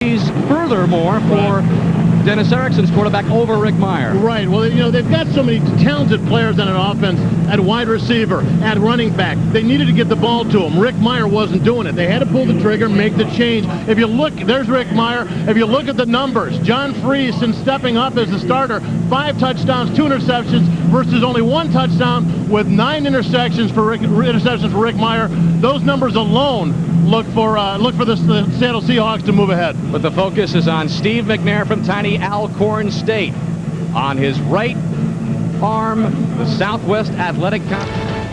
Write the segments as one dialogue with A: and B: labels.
A: furthermore for Dennis Erickson's quarterback over Rick Mirer.
B: Right. Well, you know, they've got so many talented players on an offense at wide receiver, at running back. They needed to get the ball to him. Rick Mirer wasn't doing it. They had to pull the trigger, make the change. If you look, there's Rick Mirer. If you look at the numbers, John Freeze, since stepping up as the starter, 5 touchdowns, 2 interceptions versus only 1 touchdown with 9 interceptions for Rick Mirer. Those numbers alone look for the Seattle Seahawks to move ahead.
A: But the focus is on Steve McNair from tiny Alcorn State. On his right arm, the Southwest Athletic Conference.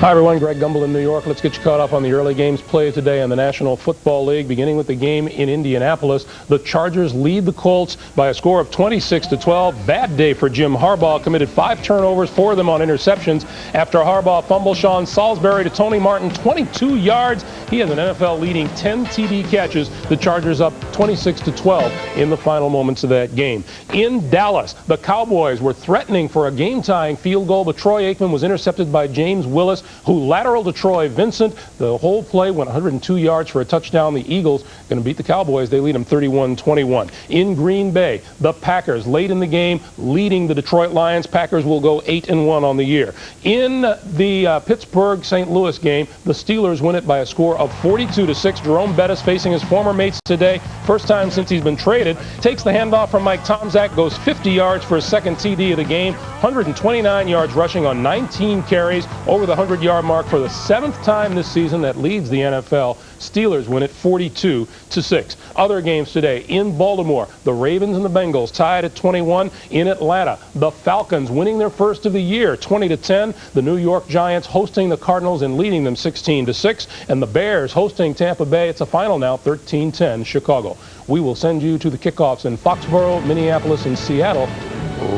C: Hi everyone, Greg Gumbel in New York. Let's get you caught up on the early games played today in the National Football League, beginning with the game in Indianapolis. The Chargers lead the Colts by a score of 26-12. Bad day for Jim Harbaugh. Committed 5 turnovers, 4 of them on interceptions. After Harbaugh fumbled Sean Salisbury to Tony Martin, 22 yards. He has an NFL-leading 10 TD catches. The Chargers up 26-12 in the final moments of that game. In Dallas, the Cowboys were threatening for a game-tying field goal, but Troy Aikman was intercepted by James Willis, who lateraled to Troy Vincent. The whole play went 102 yards for a touchdown. The Eagles going to beat the Cowboys. They lead them 31-21. In Green Bay, the Packers late in the game, leading the Detroit Lions. Packers will go 8-1 on the year. In the Pittsburgh-St. Louis game, the Steelers win it by a score of 42-6. Jerome Bettis facing his former mates today. First time since he's been traded. Takes the handoff from Mike Tomczak, goes 50 yards for his second TD of the game. 129 yards rushing on 19 carries, over the 100-yard mark for the 7th time this season. That leads the NFL. Steelers win it 42-6. Other games today in Baltimore, the Ravens and the Bengals tied at 21. In Atlanta, the Falcons winning their first of the year 20-10. The New York Giants hosting the Cardinals and leading them 16-6. And the Bears hosting Tampa Bay. It's a final now, 13-10 Chicago. We will send you to the kickoffs in Foxborough, Minneapolis, and Seattle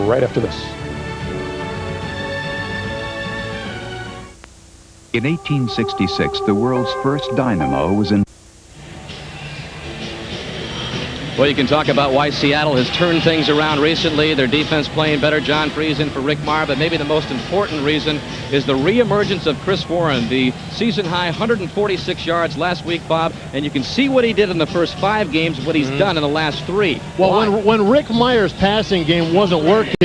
C: right after this.
D: In 1866, the world's first dynamo was in...
A: Well, you can talk about why Seattle has turned things around recently. Their defense playing better. John Freeze in for Rick Mirer. But maybe the most important reason is the reemergence of Chris Warren. The season-high 146 yards last week, Bob. And you can see what he did in the first 5 games, what he's done in the last 3.
B: Well, when Rick Meyer's passing game wasn't working,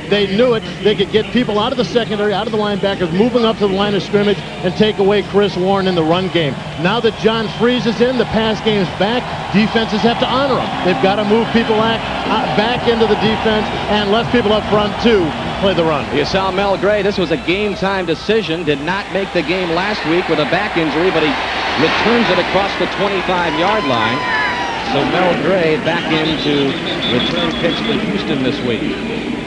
B: they knew it. They could get people out of the secondary, out of the linebackers, moving up to the line of scrimmage and take away Chris Warren in the run game. Now that John Freeze is in, the pass game's back. Defenses have to honor him. They've got to move people back into the defense and less people up front to play the run.
A: You saw Mel Gray. This was a game-time decision. Did not make the game last week with a back injury, but he returns it across the 25-yard line. So Mel Gray back in to return kicks for Houston this week.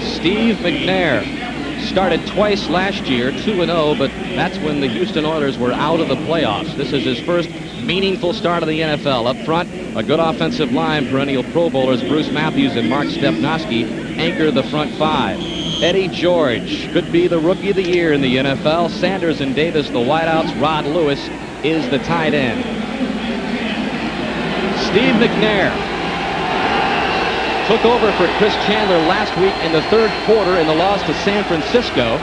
A: Steve McNair started twice last year, 2-0, but that's when the Houston Oilers were out of the playoffs. This is his first meaningful start of the NFL. Up front, a good offensive line. Perennial Pro Bowlers Bruce Matthews and Mark Stepnoski anchor the front 5. Eddie George could be the Rookie of the Year in the NFL. Sanders and Davis, the wideouts. Rod Lewis is the tight end. Steve McNair took over for Chris Chandler last week in the 3rd quarter in the loss to San Francisco.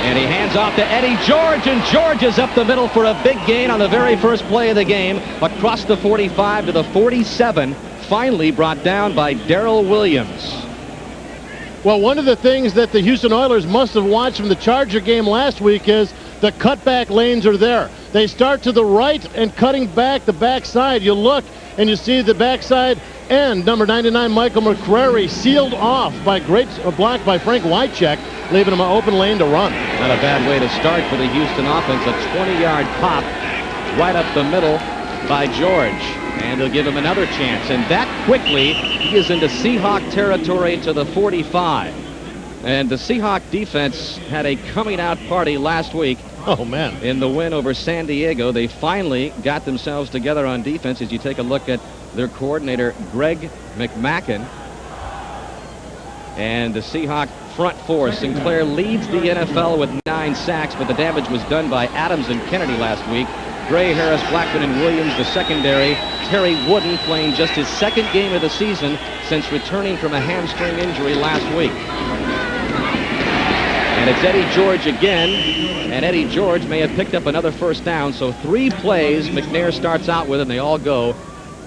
A: And he hands off to Eddie George, and George is up the middle for a big gain on the very first play of the game, across the 45 to the 47, finally brought down by Darrell Williams.
B: Well, one of the things that the Houston Oilers must have watched from the Charger game last week is the cutback lanes are there. They start to the right and cutting back the backside. You look and you see the backside end. Number 99, Michael McCrary, sealed off by great block by Frank Wycheck, leaving him an open lane to run.
A: Not a bad way to start for the Houston offense. A 20-yard pop right up the middle by George. And he'll give him another chance. And that quickly, he is into Seahawk territory to the 45. And the Seahawk defense had a coming-out party last week.
B: Oh, man.
A: In the win over San Diego. They finally got themselves together on defense. As you take a look at their coordinator, Greg McMacken. And the Seahawk front 4. Sinclair leads the NFL with 9 sacks, but the damage was done by Adams and Kennedy last week. Gray, Harris, Blackman, and Williams, the secondary. Terry Wooden playing just his 2nd game of the season since returning from a hamstring injury last week. And it's Eddie George again, and Eddie George may have picked up another first down. So 3 plays McNair starts out with, and they all go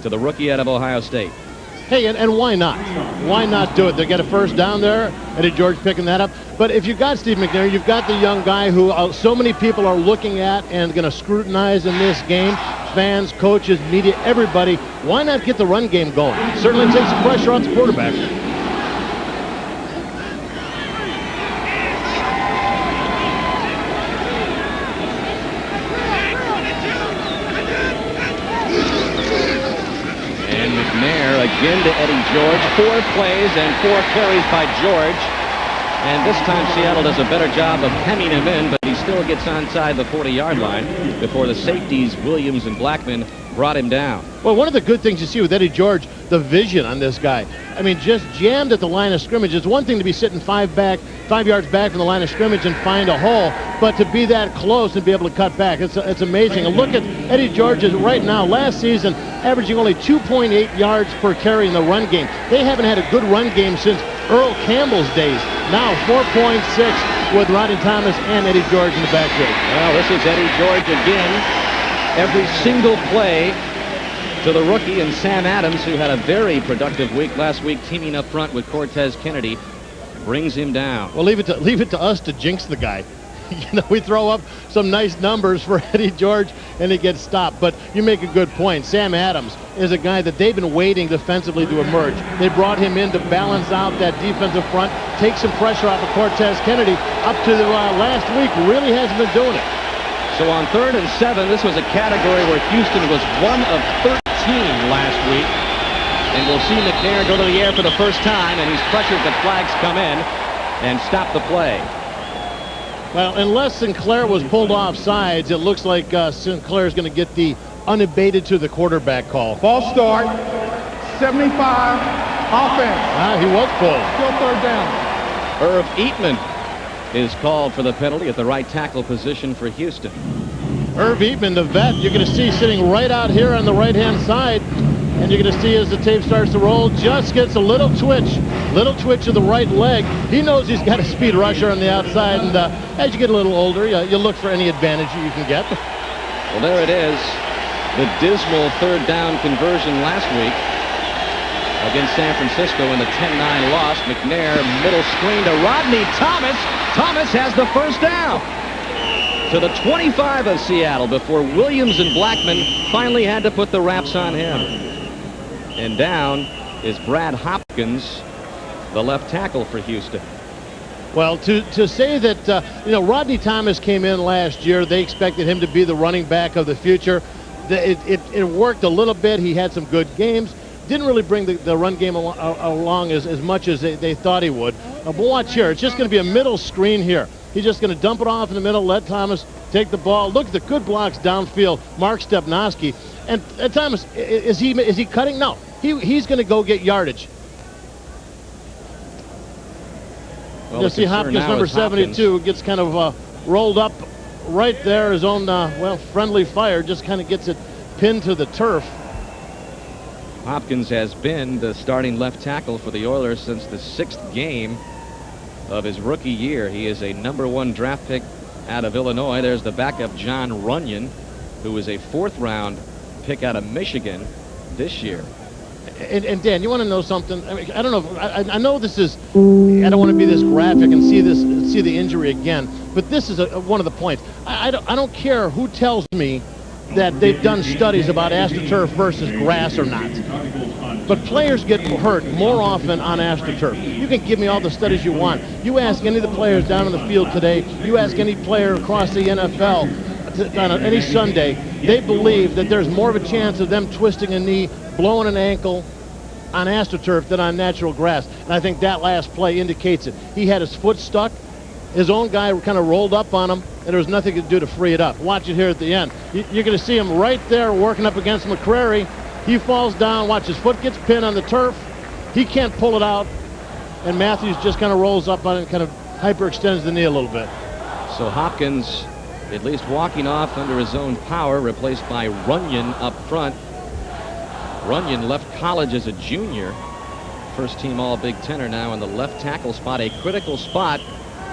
A: to the rookie out of Ohio State.
B: Hey, and why not? Why not do it? They get a first down there. Eddie George picking that up. But if you've got Steve McNair, you've got the young guy who so many people are looking at and going to scrutinize in this game. Fans, coaches, media, everybody. Why not get the run game going? Certainly takes some pressure off the quarterback.
A: Again to Eddie George. 4 plays and 4 carries by George. And this time Seattle does a better job of hemming him in, but he still gets onside the 40-yard line before the safeties, Williams and Blackman, brought him down.
B: Well, one of the good things you see with Eddie George, the vision on this guy. I mean, just jammed at the line of scrimmage. It's one thing to be sitting 5 yards back from the line of scrimmage and find a hole, but to be that close and be able to cut back, it's amazing. And look at Eddie George is right now, last season, averaging only 2.8 yards per carry in the run game. They haven't had a good run game since Earl Campbell's days. Now 4.6 with Rodney Thomas and Eddie George in the backfield.
A: Well, this is Eddie George again. Every single play to the rookie, and Sam Adams, who had a very productive week last week teaming up front with Cortez Kennedy, brings him down.
B: Well, leave it to us to jinx the guy. We throw up some nice numbers for Eddie George and he gets stopped. But you make a good point. Sam Adams is a guy that they've been waiting defensively to emerge. They brought him in to balance out that defensive front, take some pressure off of Cortez Kennedy. Up to the last week, really hasn't been doing it.
A: So on 3rd and 7, this was a category where Houston was 1 of 13 last week. And we'll see McNair go to the air for the first time, and he's pressured that flags come in and stop the play.
B: Well, unless Sinclair was pulled off sides, it looks like Sinclair is going to get the unabated to the quarterback call.
E: False start, 75, offense.
B: He was pulled.
E: Still 3rd down.
A: Irv Eatman is called for the penalty at the right tackle position for Houston.
B: Irv Eatman, the vet, you're going to see sitting right out here on the right-hand side. And you're going to see as the tape starts to roll, just gets a little twitch of the right leg. He knows he's got a speed rusher on the outside, and as you get a little older, you look for any advantage you can get.
A: Well, there it is. The dismal 3rd down conversion last week against San Francisco in the 10-9 loss. McNair, middle screen to Rodney Thomas. Thomas has the first down to the 25 of Seattle before Williams and Blackman finally had to put the wraps on him. And down is Brad Hopkins, the left tackle for Houston.
B: Well, to say that, Rodney Thomas came in last year. They expected him to be the running back of the future. It worked a little bit. He had some good games. Didn't really bring the run game along as much as they thought he would. But watch here. It's just going to be a middle screen here. He's just going to dump it off in the middle, let Thomas take the ball. Look at the good blocks downfield. Mark Stepnoski. And Thomas, is he cutting? No. He's going to go get yardage.
A: Well,
B: you'll see Hopkins, number 72, gets kind of rolled up right there. His own, friendly fire just kind of gets it pinned to the turf.
A: Hopkins has been the starting left tackle for the Oilers since the 6th game of his rookie year. He is a #1 draft pick out of Illinois. There's the backup John Runyon, who was a 4th-round pick out of Michigan this year.
B: And Dan, you want to know something? I mean, I don't know. I know this is. I don't want to be this graphic and see the injury again. But this is one of the points. I don't care who tells me that they've done studies about AstroTurf versus grass or not. But players get hurt more often on AstroTurf. You can give me all the studies you want. You ask any of the players down on the field today. You ask any player across the NFL on any Sunday. They believe that there's more of a chance of them twisting a knee, blowing an ankle on AstroTurf than on natural grass. And I think that last play indicates it. He had his foot stuck. His own guy kind of rolled up on him, and there was nothing to do to free it up. Watch it here at the end. You're going to see him right there working up against McCrary. He falls down. Watch, his foot gets pinned on the turf. He can't pull it out. And Matthews just kind of rolls up on it and kind of hyperextends the knee a little bit.
A: So Hopkins, at least walking off under his own power, replaced by Runyon up front. Runyon left college as a junior. First team All Big Tenner now in the left tackle spot, a critical spot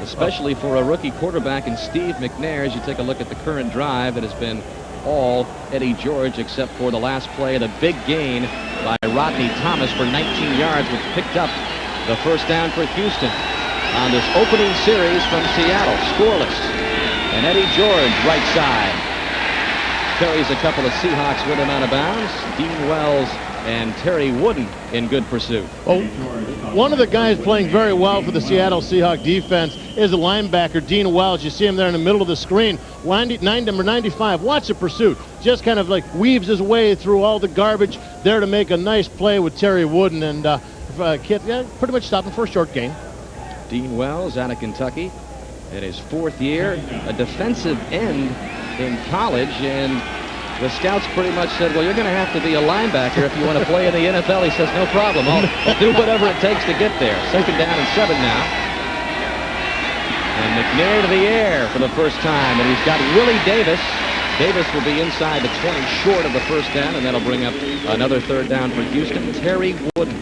A: especially for a rookie quarterback in Steve McNair. As you take a look at the current drive, it has been all Eddie George except for the last play, the big gain by Rodney Thomas for 19 yards, which picked up the first down for Houston on this opening series from Seattle. Scoreless. And Eddie George, right side, carries a couple of Seahawks with him out of bounds. Dean Wells and Terry Wooden in good pursuit.
B: Oh, one of the guys playing very well for the Seattle Seahawks defense is the linebacker, Dean Wells. You see him there in the middle of the screen. Number 95, watch the pursuit. Just kind of like weaves his way through all the garbage there to make a nice play with Terry Wooden. And pretty much stopping for a short gain.
A: Dean Wells out of Kentucky in his 4th year, a defensive end in college, and the scouts pretty much said, well, you're going to have to be a linebacker if you want to play in the NFL. He says, no problem. I'll do whatever it takes to get there. 2nd down and 7 now. And McNair to the air for the first time, and he's got Willie Davis. Davis will be inside the 20 short of the first down, and that'll bring up another 3rd down for Houston. Terry Wooden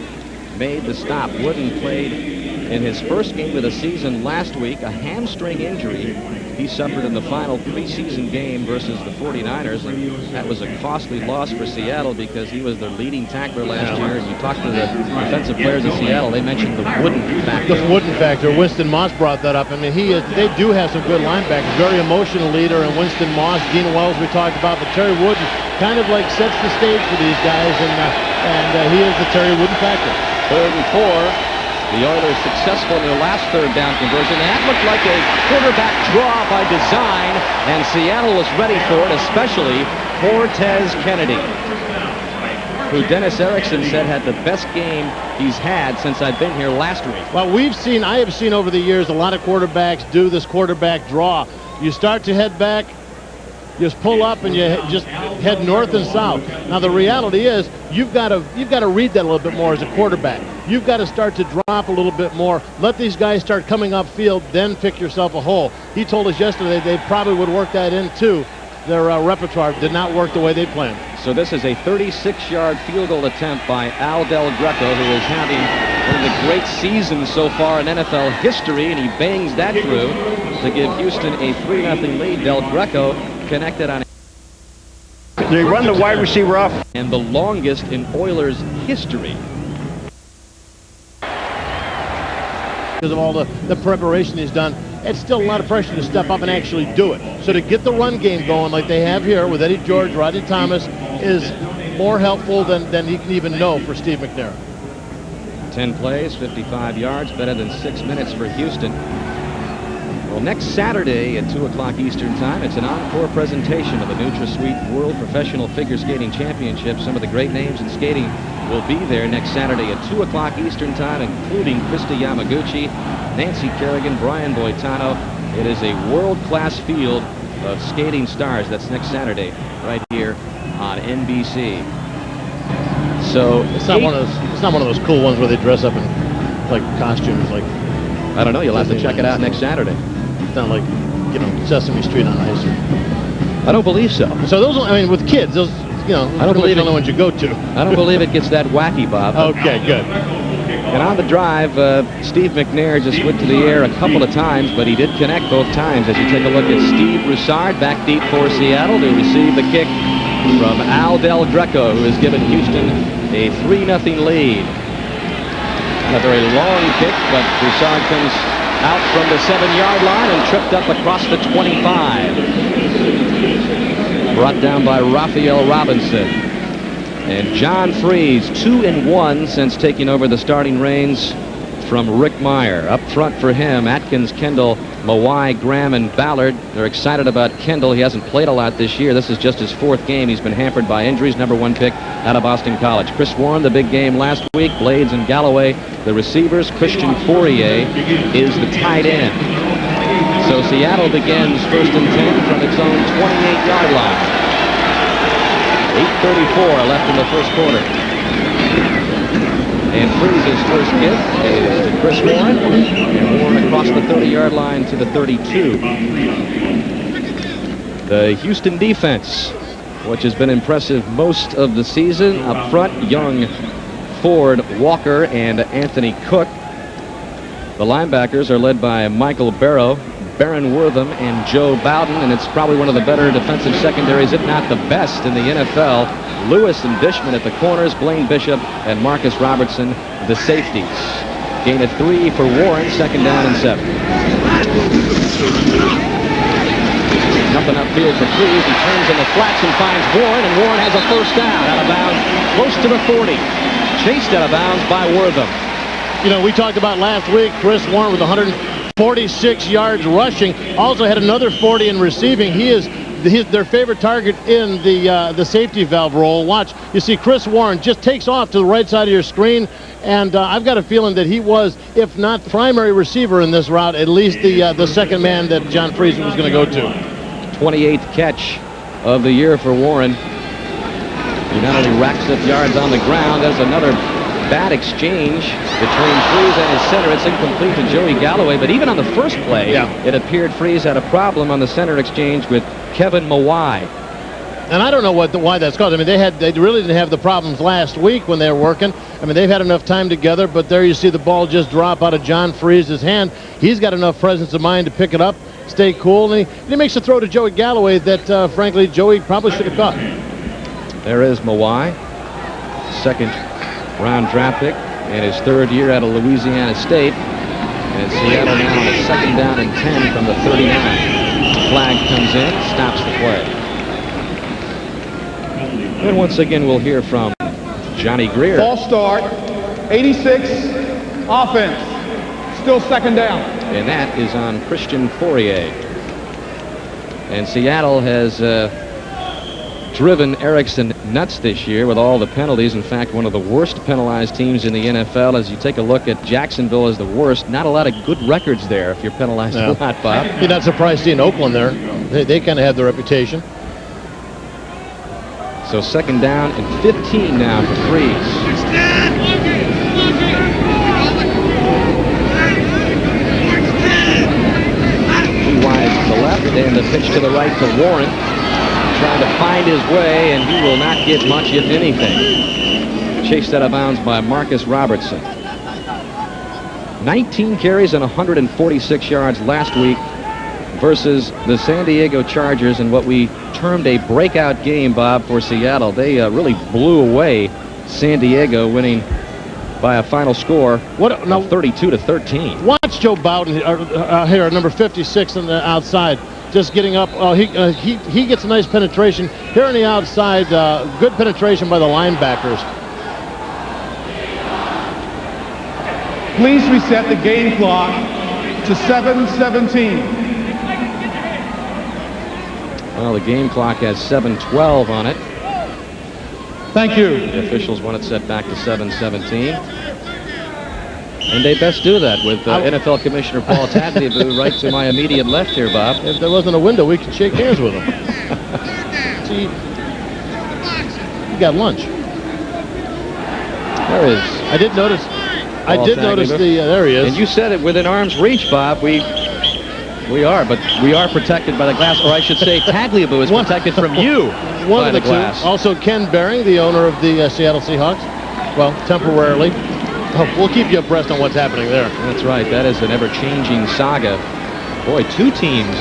A: made the stop. Wooden played in his first game of the season last week, a hamstring injury he suffered in the final preseason game versus the 49ers, and that was a costly loss for Seattle because he was their leading tackler last year. And you talked to the defensive players of Seattle, they mentioned the Wooden factor.
B: The Wooden factor. Winston Moss brought that up. I mean, they do have some good linebackers. Very emotional leader in Winston Moss. Dean Wells we talked about, but Terry Wooden kind of like sets the stage for these guys, and he is the Terry Wooden factor.
A: 3rd and 4. The Oilers successful in their last 3rd down conversion. That looked like a quarterback draw by design, and Seattle was ready for it, especially Cortez Kennedy, who Dennis Erickson said had the best game he's had since I've been here last week.
B: Well, I have seen over the years a lot of quarterbacks do this quarterback draw. You start to head back, you just pull up, and you just head north and south. Now the reality is you've got to read that a little bit more as a quarterback. You've got to start to drop a little bit more. Let these guys start coming upfield, then pick yourself a hole. He told us yesterday they probably would work that into their repertoire. Did not work the way they planned.
A: So this is a 36-yard field goal attempt by Al Del Greco, who is having one of the great seasons so far in NFL history, and he bangs that through to give Houston a 3-0 lead. Del Greco connected on.
F: They run the wide receiver off.
A: And the longest in Oilers history.
B: Because of all the preparation he's done, it's still a lot of pressure to step up and actually do it. So to get the run game going like they have here with Eddie George, Rodney Thomas, is more helpful than he can even know for Steve McNair.
A: 10 plays, 55 yards, better than 6 minutes for Houston. Well, next Saturday at 2 o'clock Eastern Time, it's an encore presentation of the NutraSweet World Professional Figure Skating Championship. Some of the great names in skating will be there next Saturday at 2 o'clock Eastern Time, including Krista Yamaguchi, Nancy Kerrigan, Brian Boitano. It is a world-class field of skating stars. That's next Saturday right here on NBC. So
B: it's not one of those cool ones where they dress up in like costumes, like
A: I don't know. You'll have to check it out next Saturday.
B: It's not like, Sesame Street on ice.
A: I don't believe so.
B: So those, with kids, those,
A: I don't believe
B: the only ones you go to.
A: I don't believe it gets that wacky, Bob.
B: Okay, good.
A: And on the drive, Steve McNair just went to the air a couple of times, but he did connect both times. As you take a look at Steve Broussard back deep for Seattle to receive the kick from Al Del Greco, who has given Houston a 3-0 lead. A very long kick, but Broussard comes out from the 7-yard line and tripped up across the 25. Brought down by Raphael Robinson. And John Freeze, 2-1 since taking over the starting reins from Rick Meyer. Up front for him, Atkins, Kendall, Mawai, Graham, and Ballard. They're excited about Kendall. He hasn't played a lot this year. This is just his 4th game. He's been hampered by injuries. #1 pick out of Boston College. Chris Warren, the big game last week. Blades and Galloway, the receivers. Christian Fourier is the tight end. So Seattle begins 1st and 10 from its own 28-yard line. 8:34 left in the first quarter. And Freeze's first kick is to Chris Warren. And Warren across the 30-yard line to the 32. The Houston defense, which has been impressive most of the season. Up front, Young, Ford, Walker, and Anthony Cook. The linebackers are led by Michael Barrow, Baron Wortham, and Joe Bowden, and it's probably one of the better defensive secondaries, if not the best, in the NFL. Lewis and Dishman at the corners, Blaine Bishop and Marcus Robertson, the safeties. Gain of 3 for Warren, 2nd down and 7. Nothing upfield for Freeze. He turns in the flats and finds Warren, and Warren has a first down out of bounds close to the 40. Chased out of bounds by Wortham.
B: You know, we talked about last week, Chris Warren with 146 yards rushing, also had another 40 in receiving. He is their favorite target in the safety valve role. Watch, you see Chris Warren just takes off to the right side of your screen, and I've got a feeling that he was, if not the primary receiver in this route, at least the second man that John Friesen was going to go to.
A: 28th catch of the year for Warren. He not only racks up yards on the ground, there's another bad exchange between Freeze and his center. It's incomplete to Joey Galloway, but even on the first play, it appeared Freeze had a problem on the center exchange with Kevin Mawai.
B: And I don't know why that's caused. I mean, they really didn't have the problems last week when they were working. I mean, they've had enough time together, but there you see the ball just drop out of John Freeze's hand. He's got enough presence of mind to pick it up, stay cool, and he makes a throw to Joey Galloway that, frankly, Joey probably should have caught.
A: There is Mawai, second round draft pick in his 3rd year out of Louisiana State. And Seattle now on a 2nd down and 10 from the 39. Flag comes in, stops the play. And once again, we'll hear from Johnny Greer.
E: False start, 86, offense, still 2nd down.
A: And that is on Christian Fourier. And Seattle has driven Erickson nuts this year with all the penalties. In fact, one of the worst penalized teams in the NFL. As you take a look at Jacksonville as the worst, not a lot of good records there if you're penalized a lot, Bob.
B: You're not surprised seeing Oakland there. They kind of have the reputation.
A: So 2nd down and 15 now for Freeze. Too wide to the left, and the pitch to the right to Warren. Trying to find his way, and he will not get much, if anything. Chased out of bounds by Marcus Robertson. 19 carries and 146 yards last week versus the San Diego Chargers in what we termed a breakout game, Bob, for Seattle. They really blew away San Diego, winning by a final score of 32-13.
B: Watch Joe Bowden here, number 56 on the outside. Just getting up. He gets a nice penetration here on the outside. Good penetration by the linebackers.
E: Please reset the game clock to 7:17.
A: Well, the game clock has 7:12 on it.
E: Thank you.
A: The officials want it set back to 7:17. And they best do that with NFL Commissioner Paul Tagliabue right to my immediate left here, Bob.
B: If there wasn't a window, we could shake hands with him. See, you got lunch.
A: There is.
B: I did notice there he is.
A: And you said it within arm's reach, Bob. We are, but we are protected by the glass, or I should say Tagliabue is protected from you by the glass.
B: Also, Ken Behring, the owner of the Seattle Seahawks. Well, temporarily. We'll keep you abreast on what's happening there.
A: That's right. That is an ever-changing saga. Boy, 2 teams,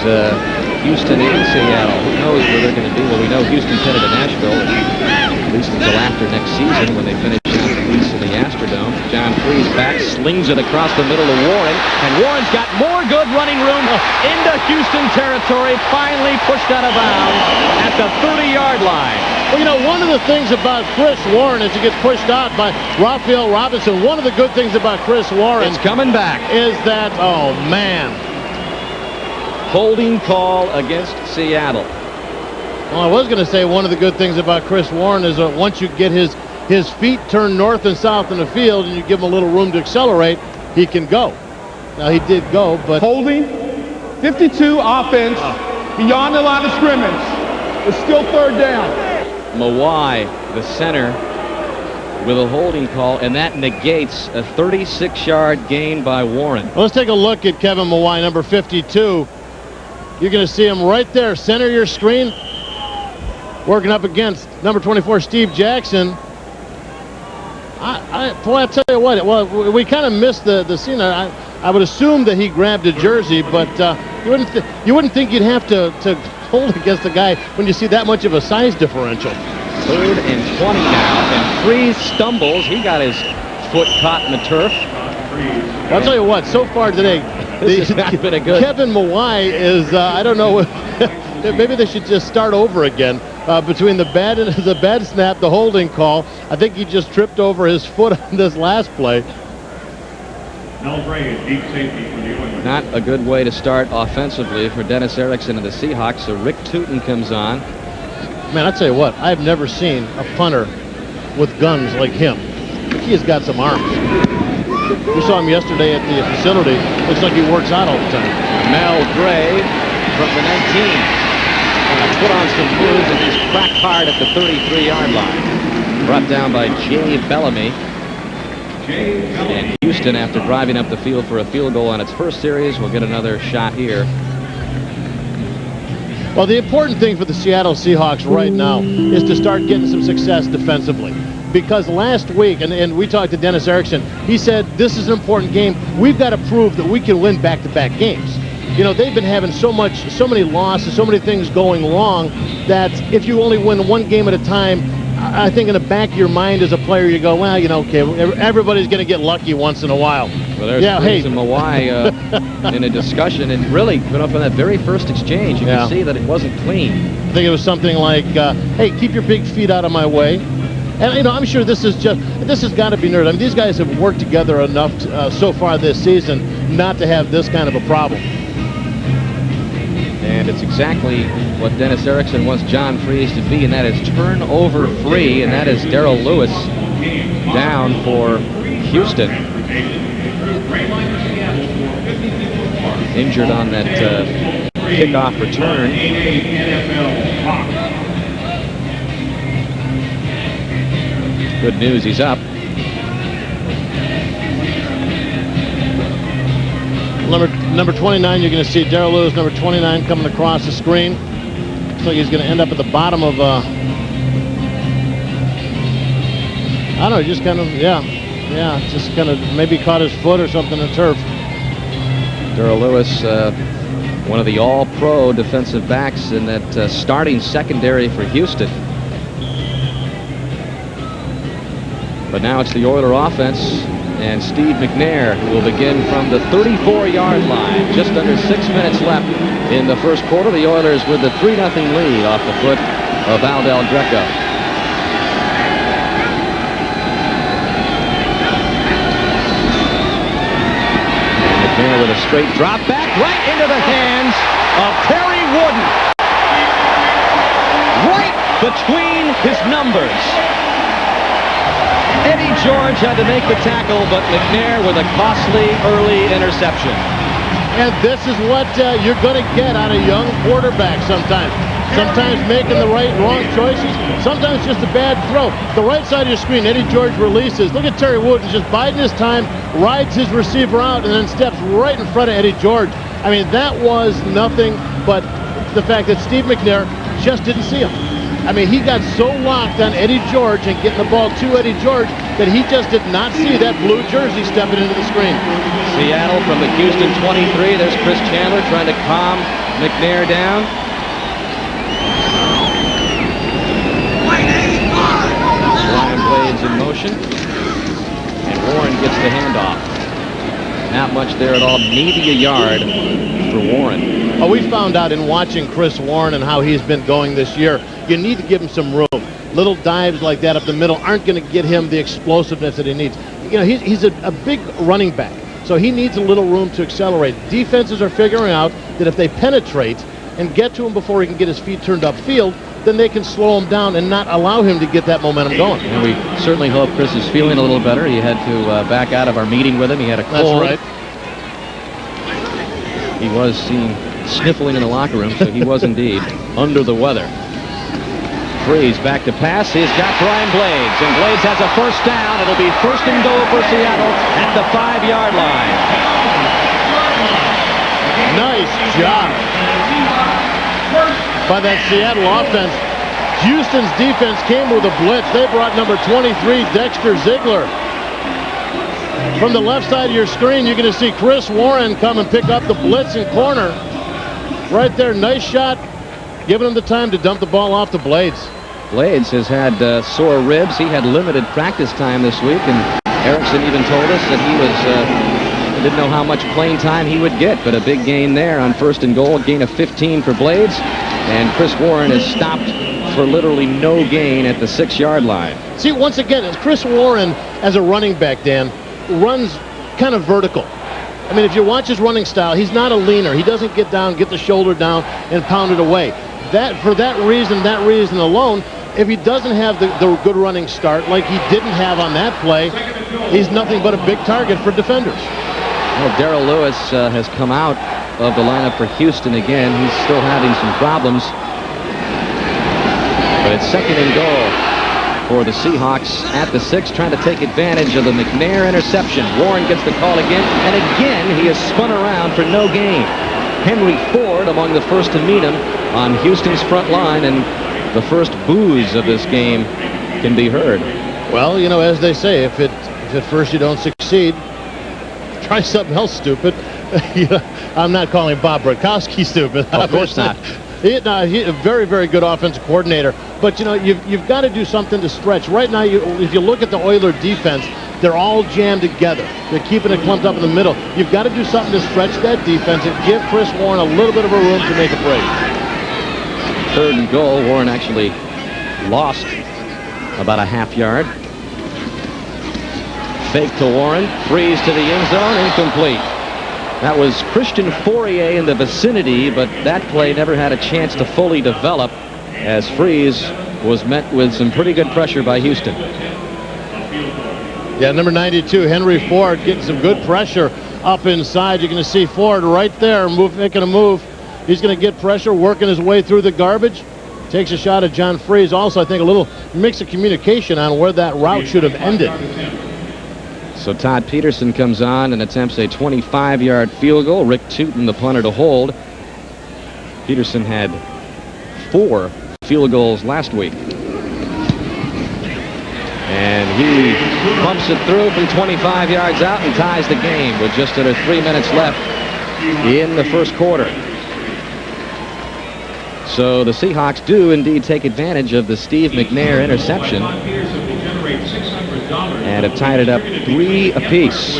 A: Houston and Seattle. Who knows where they're going to be? Well, we know Houston's headed to Nashville, at least until after next season when they finish out the lease in the Astrodome. John Freeze back, slings it across the middle to Warren, and Warren's got more good running room into Houston territory, finally pushed out of bounds at the 30-yard line.
B: Well, you know, one of the things about Chris Warren is he gets pushed out by Raphael Robinson. One of the good things about Chris Warren
A: is coming back.
B: Is that, oh, man.
A: Holding call against Seattle.
B: Well, I was going to say one of the good things about Chris Warren is that once you get his feet turned north and south in the field and you give him a little room to accelerate, he can go. Now, he did go, but...
E: Holding, 52 offense, beyond the line of scrimmage. It's still 3rd down.
A: Mawai, the center, with a holding call, and that negates a 36-yard gain by Warren.
B: Well, let's take a look at Kevin Mawai, number 52. You're going to see him right there, center your screen, working up against number 24, Steve Jackson. Boy, I tell you what, well, we kind of missed the scene. I would assume that he grabbed a jersey, but you wouldn't think you'd have to hold against the guy when you see that much of a size differential.
A: 3rd and 20 now, and Freeze stumbles. He got his foot caught in the turf.
B: I'll tell you what, so far today,
A: This has not been a good...
B: Kevin Mawai is, I don't know, maybe they should just start over again. Between the bad snap, the holding call, I think he just tripped over his foot on this last play.
G: Mel Gray is deep safety for the Oilers.
A: Not a good way to start offensively for Dennis Erickson and the Seahawks, so Rick Tootin comes on.
B: Man, I'll tell you what, I've never seen a punter with guns like him. He has got some arms. We saw him yesterday at the facility. Looks like he works out all the time.
A: Mel Gray from the 19. Put on some moves and he's cracked hard at the 33-yard line. Brought down by Jay Bellamy. And Houston, after driving up the field for a field goal on its first series, will get another shot here.
B: Well, the important thing for the Seattle Seahawks right now is to start getting some success defensively. Because last week, and we talked to Dennis Erickson, he said this is an important game. We've got to prove that we can win back-to-back games. You know, they've been having so many losses, so many things going wrong, that if you only win one game at a time, I think in the back of your mind as a player, you go, well, you know, okay, everybody's going to get lucky once in a while.
A: Well, there's Freeze and Mawai in a discussion, and really, from that very first exchange, you can see that it wasn't clean.
B: I think it was something like, hey, keep your big feet out of my way. And, you know, I'm sure this has got to be nervous. I mean, these guys have worked together enough so far this season not to have this kind of a problem.
A: And it's exactly what Dennis Erickson wants John Freeze to be, and that is turnover free, and that is Darrell Lewis down for Houston. Injured on that kickoff return. Good news, he's up.
B: Number 29, you're going to see Darrell Lewis, number 29, coming across the screen. Looks like he's going to end up at the bottom of, I don't know, just kind of, just kind of maybe caught his foot or something in the turf.
A: Darrell Lewis, one of the all-pro defensive backs in that starting secondary for Houston. But now it's the Oiler offense, and Steve McNair, who will begin from the 34-yard line. Just under 6 minutes left in the first quarter. The Oilers with the 3-0 lead off the foot of Al Del Greco. McNair with a straight drop back right into the hands of Terry Wooden. Right between his numbers. Eddie George had to make the tackle, but McNair with a costly early interception.
B: And this is what you're going to get out of young quarterbacks sometimes. Sometimes making the right and wrong choices. Sometimes just a bad throw. The right side of your screen, Eddie George releases. Look at Terry Wooden just biding his time, rides his receiver out, and then steps right in front of Eddie George. I mean, that was nothing but the fact that Steve McNair just didn't see him. I mean, he got so locked on Eddie George and getting the ball to Eddie George that he just did not see that blue jersey stepping into the screen.
A: Seattle from the Houston 23. There's Chris Chandler trying to calm McNair down. Ryan Blades in motion. And Warren gets the handoff. Not much there at all. Maybe a yard for Warren.
B: Oh, we found out in watching Chris Warren and how he's been going this year, you need to give him some room. Little dives like that up the middle aren't going to get him the explosiveness that he needs. You know, he's a big running back, so he needs a little room to accelerate. Defenses are figuring out that if they penetrate and get to him before he can get his feet turned upfield, then they can slow him down and not allow him to get that momentum going.
A: And we certainly hope Chris is feeling a little better. He had to back out of our meeting with him. He had a cold.
B: That's right.
A: He was seen sniffling in the locker room, so he was indeed under the weather. Freeze back to pass. He's got Brian Blades, and Blades has a first down. It'll be first and goal for Seattle at the 5-yard line.
B: Nice job by that Seattle offense. Houston's defense came with a blitz. They brought number 23, Dexter Ziegler. From the left side of your screen, you're going to see Chris Warren come and pick up the blitzing corner. Right there, nice shot, giving him the time to dump the ball off to Blades.
A: Blades has had sore ribs. He had limited practice time this week, and Erickson even told us that he didn't know how much playing time he would get, but a big gain there on 1st and goal, a gain of 15 for Blades, and Chris Warren is stopped for literally no gain at the 6-yard line.
B: See, once again, Chris Warren, as a running back, Dan, runs kind of vertical. I mean, if you watch his running style, he's not a leaner. He doesn't get down, get the shoulder down, and pound it away. For that reason alone, if he doesn't have the good running start like he didn't have on that play, he's nothing but a big target for defenders.
A: Well, Darrell Lewis has come out of the lineup for Houston again. He's still having some problems. But it's 2nd and goal for the Seahawks at the 6, trying to take advantage of the McNair interception. Warren gets the call again, and again he is spun around for no gain. Henry Ford among the first to meet him on Houston's front line, and the first boos of this game can be heard.
B: Well, you know, as they say, if at first you don't succeed, try something else stupid. You know, I'm not calling Bob Brodkowski stupid.
A: Of course not.
B: He's a very, very good offensive coordinator. But, you know, you've got to do something to stretch. Right now, if you look at the Oiler defense, they're all jammed together. They're keeping it clumped up in the middle. You've got to do something to stretch that defense and give Chris Warren a little bit of a room to make a break.
A: 3rd and goal. Warren actually lost about a half-yard. Fake to Warren. Freeze to the end zone. Incomplete. That was Christian Fourier in the vicinity, but that play never had a chance to fully develop as Freeze was met with some pretty good pressure by Houston.
B: Yeah, number 92, Henry Ford, getting some good pressure up inside. You're going to see Ford right there making a move. He's going to get pressure, working his way through the garbage. Takes a shot at John Freeze. Also, I think a little mix of communication on where that route should have ended.
A: So Todd Peterson comes on and attempts a 25-yard field goal. Rick Tootin, the punter, to hold. Peterson had 4 field goals last week. And he pumps it through from 25 yards out and ties the game with just under 3 minutes left in the first quarter. So the Seahawks do indeed take advantage of the Steve McNair interception and have tied it up 3 apiece.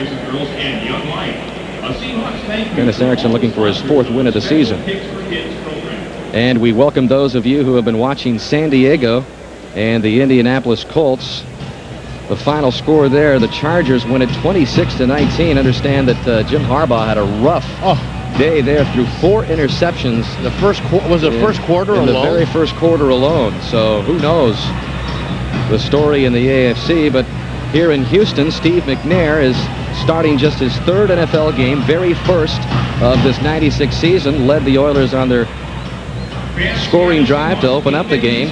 A: Dennis Erickson looking for his 4th win of the season. And we welcome those of you who have been watching San Diego and the Indianapolis Colts. The final score there, the Chargers win it 26-19. Understand that Jim Harbaugh had a rough day there, through 4 interceptions.
B: The first first quarter alone?
A: In the very first quarter alone. So who knows the story in the AFC, but here in Houston, Steve McNair is starting just his 3rd NFL game, very first of this 96 season, led the Oilers on their scoring drive to open up the game.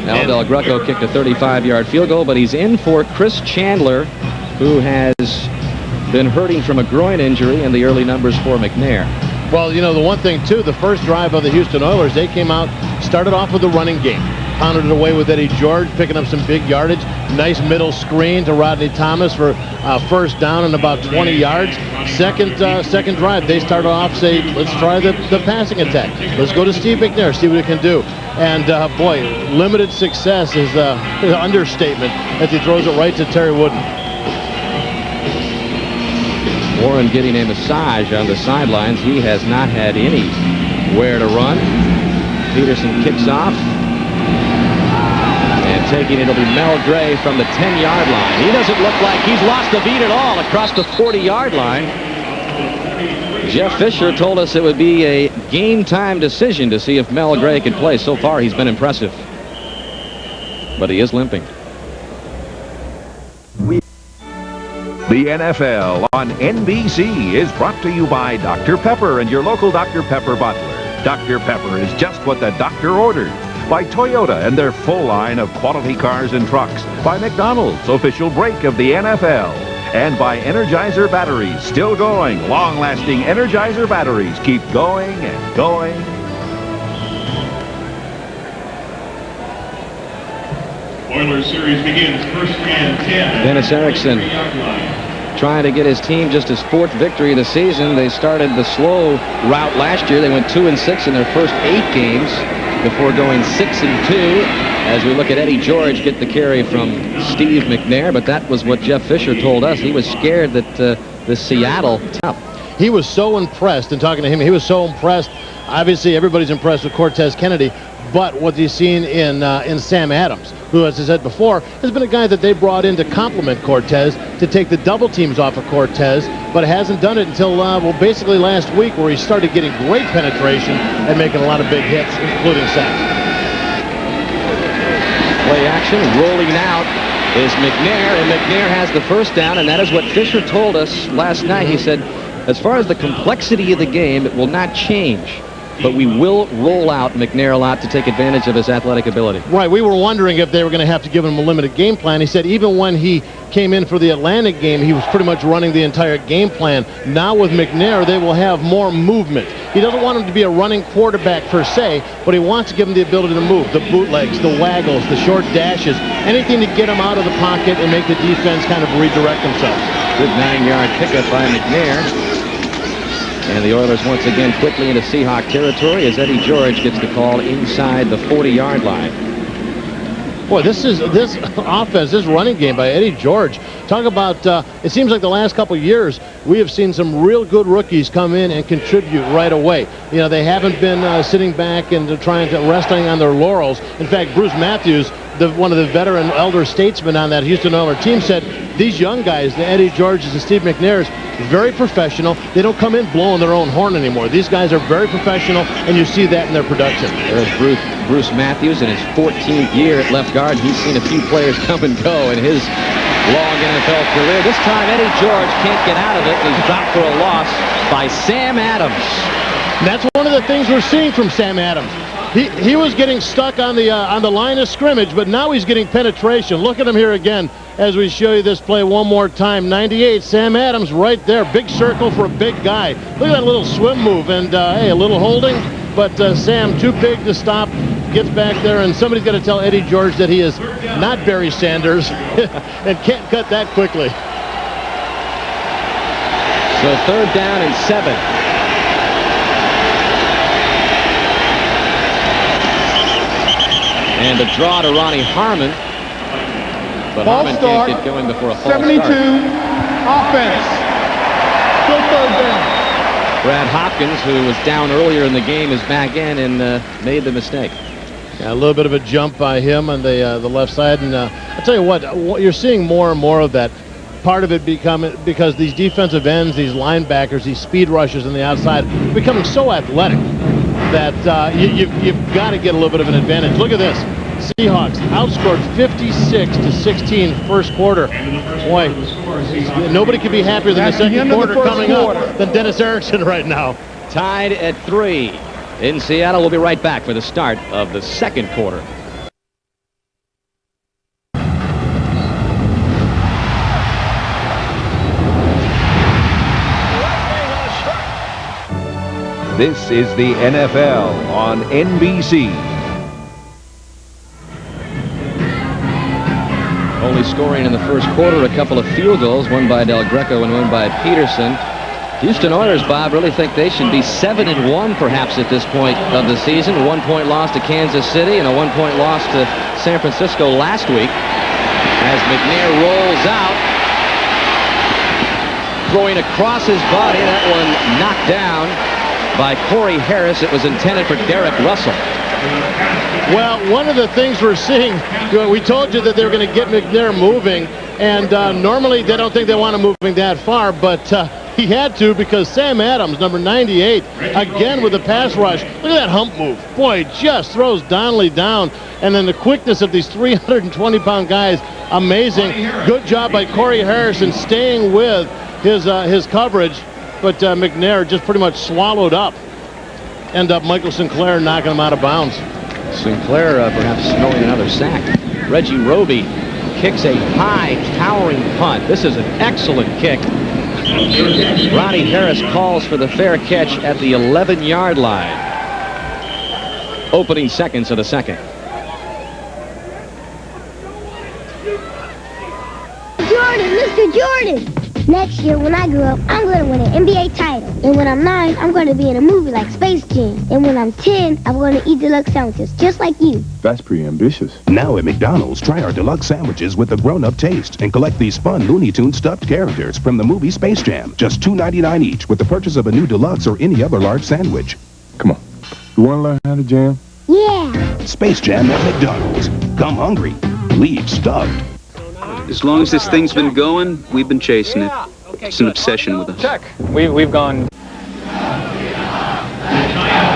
A: Al Del Greco kicked a 35-yard field goal, but he's in for Chris Chandler, who has been hurting from a groin injury, in the early numbers for McNair.
B: Well, you know, the one thing, too, the first drive of the Houston Oilers, they came out, started off with a running game. Pounded it away with Eddie George, picking up some big yardage. Nice middle screen to Rodney Thomas for first down and about 20 yards. Second drive, they started off, say, let's try the passing attack. Let's go to Steve McNair, see what he can do. And, boy, limited success is an understatement as he throws it right to Terry Wooden.
A: Warren getting a massage on the sidelines. He has not had anywhere to run. Peterson kicks off. And taking it will be Mel Gray from the 10-yard line. He doesn't look like he's lost the beat at all across the 40-yard line. Jeff Fisher told us it would be a game-time decision to see if Mel Gray could play. So far, he's been impressive. But he is limping.
D: The NFL on NBC is brought to you by Dr. Pepper and your local Dr. Pepper bottler. Dr. Pepper is just what the doctor ordered. By Toyota and their full line of quality cars and trucks. By McDonald's, official brake of the NFL. And by Energizer batteries, still going. Long-lasting Energizer batteries keep going and going.
G: Oilers series begins 1st and 10.
A: Dennis Erickson trying to get his team just his 4th victory of the season. They started the slow route last year. They went 2-6 in their first 8 games before going 6-2. As we look at Eddie George get the carry from Steve McNair, but that was what Jeff Fisher told us. He was scared that the Seattle top.
B: He was so impressed, and talking to him, he was so impressed. Obviously, everybody's impressed with Cortez Kennedy, but what he's seen in Sam Adams, who, as I said before, has been a guy that they brought in to complement Cortez, to take the double teams off of Cortez, but hasn't done it until, well, basically last week, where he started getting great penetration and making a lot of big hits, including sacks.
A: Play action, rolling out is McNair, and McNair has the first down, and that is what Fisher told us last night. He said, as far as the complexity of the game, it will not change, but we will roll out McNair a lot to take advantage of his athletic ability.
B: Right, we were wondering if they were going to have to give him a limited game plan. He said even when he came in for the Atlantic game, he was pretty much running the entire game plan. Now with McNair, they will have more movement. He doesn't want him to be a running quarterback per se, but he wants to give him the ability to move, the bootlegs, the waggles, the short dashes, anything to get him out of the pocket and make the defense kind of redirect themselves.
A: Good 9-yard pickup by McNair. And the Oilers once again quickly into Seahawk territory as Eddie George gets the call inside the 40-yard line.
B: Boy, this offense, this running game by Eddie George. Talk about, it seems like the last couple of years, we have seen some real good rookies come in and contribute right away. You know, they haven't been sitting back and resting on their laurels. In fact, Bruce Matthews, one of the veteran elder statesmen on that Houston Oilers team, said these young guys, the Eddie Georges and Steve McNairs, very professional. They don't come in blowing their own horn anymore. These guys are very professional, and you see that in their production.
A: There's Bruce Matthews in his 14th year at left guard. He's seen a few players come and go in his long NFL career. This time, Eddie George can't get out of it. He's dropped for a loss by Sam Adams.
B: And that's one of the things we're seeing from Sam Adams. He was getting stuck on the line of scrimmage, but now he's getting penetration. Look at him here again as we show you this play one more time. 98, Sam Adams right there. Big circle for a big guy. Look at that little swim move, and hey, a little holding, but Sam too big to stop. Gets back there, and somebody's got to tell Eddie George that he is not Barry Sanders and can't cut that quickly.
A: So 3rd down and 7. And a draw to Ronnie Harmon. But Harmon can't get going before a false
E: 72,
A: start.
E: offense. Still 3rd down.
A: Brad Hopkins, who was down earlier in the game, is back in and made the mistake.
B: Yeah, a little bit of a jump by him on the left side. And I'll tell you what, you're seeing more and more of that. Part of it because these defensive ends, these linebackers, these speed rushers on the outside are becoming so athletic that you've got to get a little bit of an advantage. Look at this. Seahawks outscored 56-16 first quarter. Boy, nobody could be happier than the second quarter coming up than Dennis Erickson right now.
A: Tied at 3 in Seattle. We'll be right back for the start of the 2nd quarter.
D: This is the NFL on NBC.
A: Only scoring in the first quarter, a couple of field goals, one by Del Greco and one by Peterson. Houston Oilers, Bob, really think they should be 7-1 perhaps at this point of the season. A 1-point loss to Kansas City and a 1-point loss to San Francisco last week. As McNair rolls out, throwing across his body, that one knocked down by Corey Harris. It was intended for Derek Russell.
B: Well, one of the things we're seeing, we told you that they were going to get McNair moving, and normally they don't think they want him moving that far, but he had to because Sam Adams, number 98, again with the pass rush. Look at that hump move. Boy, just throws Donnelly down, and then the quickness of these 320-pound guys, amazing. Good job by Corey Harrison staying with his coverage, but McNair just pretty much swallowed up. End up Michael Sinclair knocking him out of bounds.
A: Sinclair perhaps smelling another sack. Reggie Roby kicks a high, towering punt. This is an excellent kick. Ronnie Harris calls for the fair catch at the 11-yard line. Opening seconds of the second.
H: Jordan, Mr. Jordan! Next year, when I grow up, I'm going to win an NBA title. And when I'm 9, I'm going to be in a movie like Space Jam. And when I'm 10, I'm going to eat deluxe sandwiches, just like you.
I: That's pretty ambitious.
J: Now at McDonald's, try our deluxe sandwiches with a grown-up taste and collect these fun Looney Tunes stuffed characters from the movie Space Jam. Just $2.99 each with the purchase of a new deluxe or any other large sandwich.
I: Come on. You want to learn how to jam?
H: Yeah.
J: Space Jam at McDonald's. Come hungry. Leave stuffed.
K: As long as this thing's been going, we've been chasing it. It's an obsession with us.
F: Check. We've gone.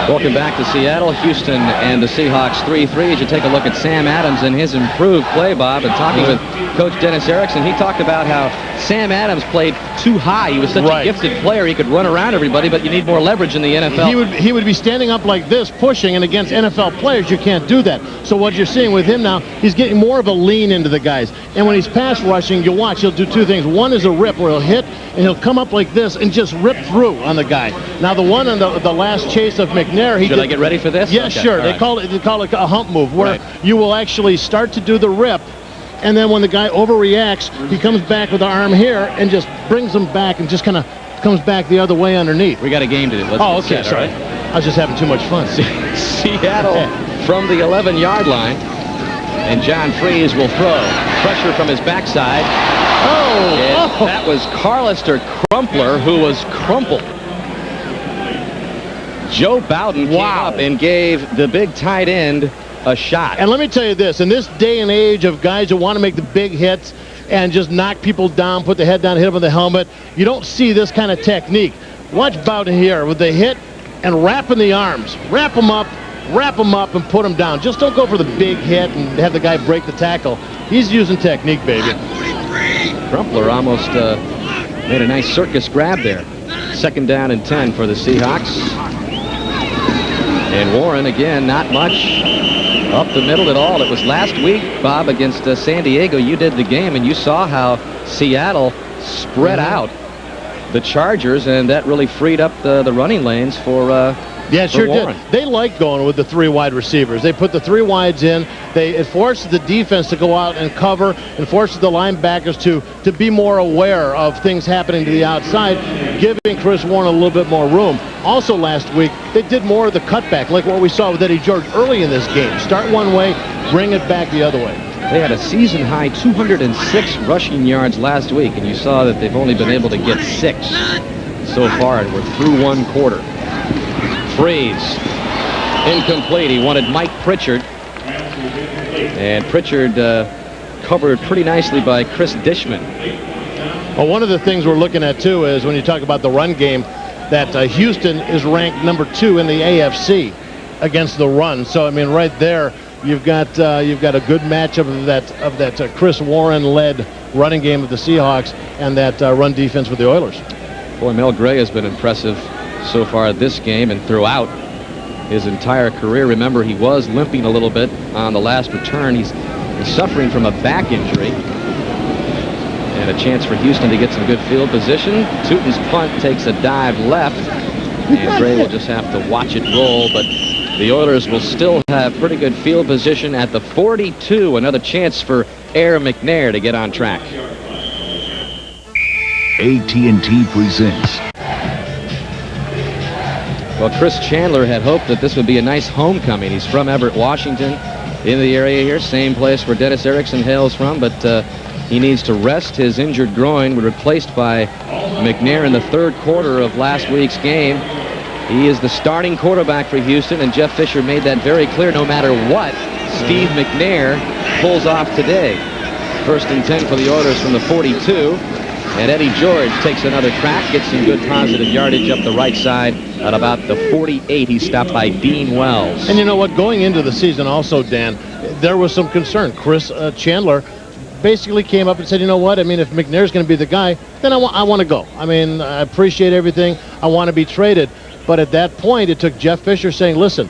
A: Welcome back to Seattle. Houston and the Seahawks 3-3. As you take a look at Sam Adams and his improved play, Bob, and talking with Coach Dennis Erickson, he talked about how Sam Adams played too high. He was such a gifted player. He could run around everybody, but you need more leverage in the NFL.
B: He would be standing up like this, pushing, and against NFL players, you can't do that. So what you're seeing with him now, he's getting more of a lean into the guys. And when he's pass rushing, you'll watch, he'll do two things. One is a rip where he'll hit, and he'll come up like this and just rip through on the guy. Now, the one on the last chase of McNair,
A: Should I get ready for this?
B: Yeah,
A: Okay,
B: sure.
A: all
B: They call it a hump move, where you will actually start to do the rip, and then when the guy overreacts, he comes back with the arm here and just brings him back and just kind of comes back the other way underneath.
A: We got a game to do. Let's
B: okay,
A: get set,
B: sorry.
A: all right?
B: I was just having too much fun.
A: Seattle from the 11-yard line, and John Freeze will throw. Pressure from his backside. That was Carlister Crumpler, who was crumpled. Joe Bowden came up and gave the big tight end a shot.
B: And let me tell you this, in this day and age of guys who want to make the big hits and just knock people down, put the head down, hit them with the helmet, you don't see this kind of technique. Watch Bowden here with the hit and wrapping the arms. Wrap them up and put them down. Just don't go for the big hit and have the guy break the tackle. He's using technique, baby.
A: Crumpler almost made a nice circus grab there. 2nd down and 10 for the Seahawks. And Warren, again, not much up the middle at all. It was last week, Bob, against San Diego. You did the game, and you saw how Seattle spread out the Chargers, and that really freed up the running lanes for
B: Yeah, sure
A: Warren.
B: did. They like going with the 3 wide receivers. They put the 3 wides in. It forces the defense to go out and cover, and forces the linebackers to be more aware of things happening to the outside, giving Chris Warren a little bit more room. Also last week, they did more of the cutback, like what we saw with Eddie George early in this game. Start one way, bring it back the other way.
A: They had a season-high 206 rushing yards last week, and you saw that they've only been able to get 6 so far, and we're through 1 quarter. Freeze. Incomplete. He wanted Mike Pritchard. And Pritchard covered pretty nicely by Chris Dishman.
B: Well, one of the things we're looking at, too, is when you talk about the run game, that Houston is ranked number 2 in the AFC against the run. So, I mean, right there, you've got a good matchup of that Chris Warren-led running game of the Seahawks and that run defense with the Oilers.
A: Boy, Mel Gray has been impressive so far this game and throughout his entire career. Remember, he was limping a little bit on the last return. He's suffering from a back injury. And a chance for Houston to get some good field position. Tootin's punt takes a dive left, and Gray will just have to watch it roll, but the Oilers will still have pretty good field position at the 42. Another chance for Air McNair to get on track.
D: AT&T presents.
A: Well, Chris Chandler had hoped that this would be a nice homecoming. He's from Everett, Washington, in the area here, same place where Dennis Erickson hails from, but he needs to rest his injured groin, replaced by McNair in the 3rd quarter of last week's game. He is the starting quarterback for Houston, and Jeff Fisher made that very clear. No matter what Steve McNair pulls off today. 1st and 10 for the Oilers from the 42. And Eddie George takes another crack, gets some good positive yardage up the right side at about the 48. He's stopped by Dean Wells.
B: And you know what? Going into the season also, Dan, there was some concern. Chris Chandler basically came up and said, you know what? I mean, if McNair's going to be the guy, then I want to go. I mean, I appreciate everything. I want to be traded. But at that point, it took Jeff Fisher saying, listen,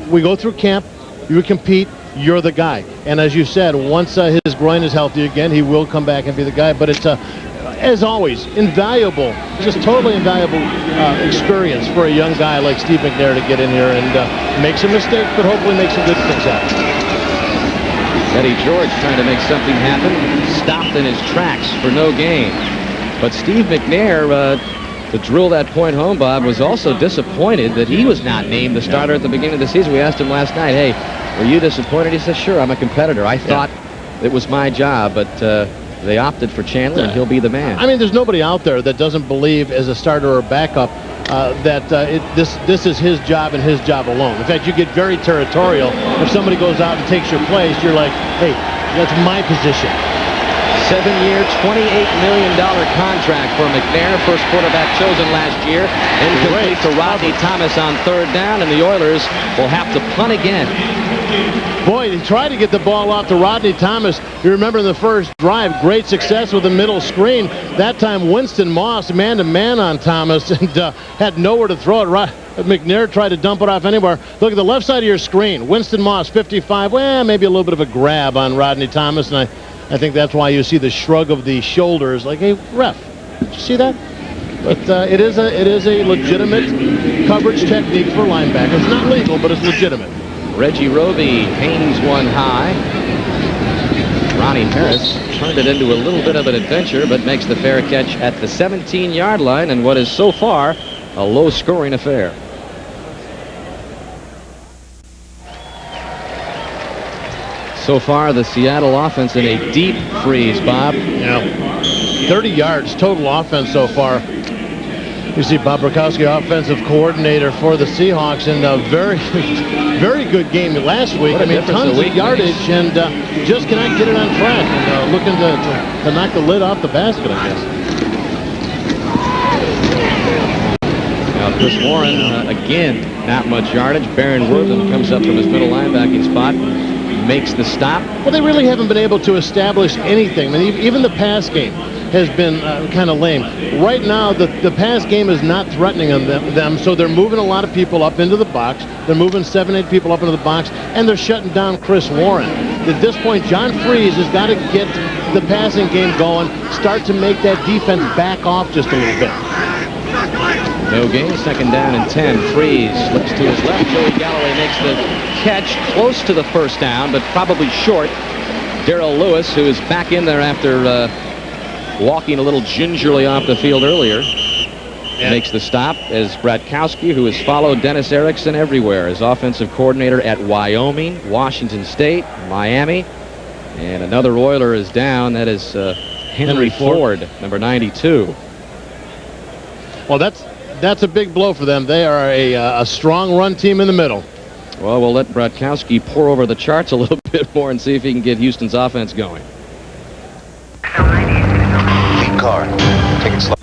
B: we go through camp, you compete, you're the guy. And as you said, once his groin is healthy again, he will come back and be the guy. But it's, as always, invaluable, just totally invaluable experience for a young guy like Steve McNair to get in here and make some mistakes, but hopefully make some good things happen.
A: Eddie George trying to make something happen, stopped in his tracks for no gain. But Steve McNair, to drill that point home, Bob, was also disappointed that he was not named the starter at the beginning of the season. We asked him last night, hey, were you disappointed? He said, sure, I'm a competitor. I thought it was my job, but they opted for Chandler, and he'll be the man.
B: I mean, there's nobody out there that doesn't believe as a starter or backup that this is his job and his job alone. In fact, you get very territorial. If somebody goes out and takes your place, you're like, hey, that's my position.
A: 7-year, $28 million contract for McNair, first quarterback chosen last year. Incomplete to Rodney Thomas on third down, and the Oilers will have to punt again.
B: Boy, he tried to get the ball off to Rodney Thomas. You remember in the first drive, great success with the middle screen. That time, Winston Moss man-to-man on Thomas and had nowhere to throw it. McNair tried to dump it off anywhere. Look at the left side of your screen. Winston Moss, 55. Well, maybe a little bit of a grab on Rodney Thomas, and I think that's why you see the shrug of the shoulders, like, hey, ref, did you see that? But it is a legitimate coverage technique for linebackers. It's not legal, but it's legitimate.
A: Reggie Roby hangs one high. Ronnie Harris turned it into a little bit of an adventure, but makes the fair catch at the 17-yard line in what is so far a low-scoring affair. So far, the Seattle offense in a deep freeze, Bob.
B: Yeah, 30 yards total offense so far. You see Bob Brakowski, offensive coordinator for the Seahawks, in a very, very good game last week. I mean, tons of yardage, and just cannot get it on track. And looking to knock the lid off the basket, I guess.
A: Now, Chris Warren, again, not much yardage. Baron Wortham comes up from his middle linebacking spot, makes the stop.
B: Well, they really haven't been able to establish anything. I mean, even the pass game has been kind of lame. Right now, the pass game is not threatening them, so they're moving a lot of people up into the box. They're moving 7-8 people up into the box, and they're shutting down Chris Warren. At this point, John Freeze has got to get the passing game going, start to make that defense back off just a little bit.
A: No gain, second down and 10. Freeze slips to his left. Joey Galloway makes the catch close to the first down, but probably short. Darrell Lewis, who is back in there after walking a little gingerly off the field earlier, makes the stop as Bratkowski, who has followed Dennis Erickson everywhere, as offensive coordinator at Wyoming, Washington State, Miami, and another Oiler is down. That is Henry Ford, number 92.
B: Well, that's a big blow for them. They are a strong run team in the middle.
A: Well, we'll let Bratkowski pour over the charts a little bit more and see if he can get Houston's offense going.
J: Car. Take it slow.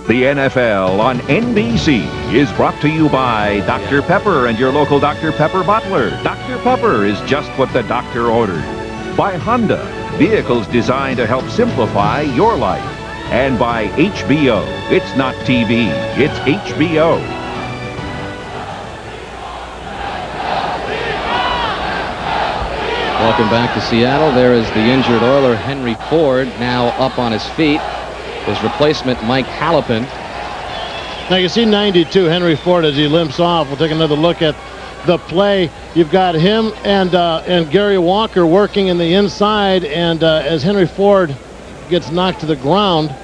D: The NFL on NBC is brought to you by Dr. Pepper and your local Dr. Pepper bottler. Dr. Pepper is just what the doctor ordered. By Honda, vehicles designed to help simplify your life. And by HBO. It's not TV, it's HBO.
A: Welcome back to Seattle. There is the injured Oiler, Henry Ford, now up on his feet. His replacement, Mike Hallepin.
B: Now you see 92, Henry Ford, as he limps off. We'll take another look at the play. You've got him and Gary Walker working in the inside, and as Henry Ford gets knocked to the ground,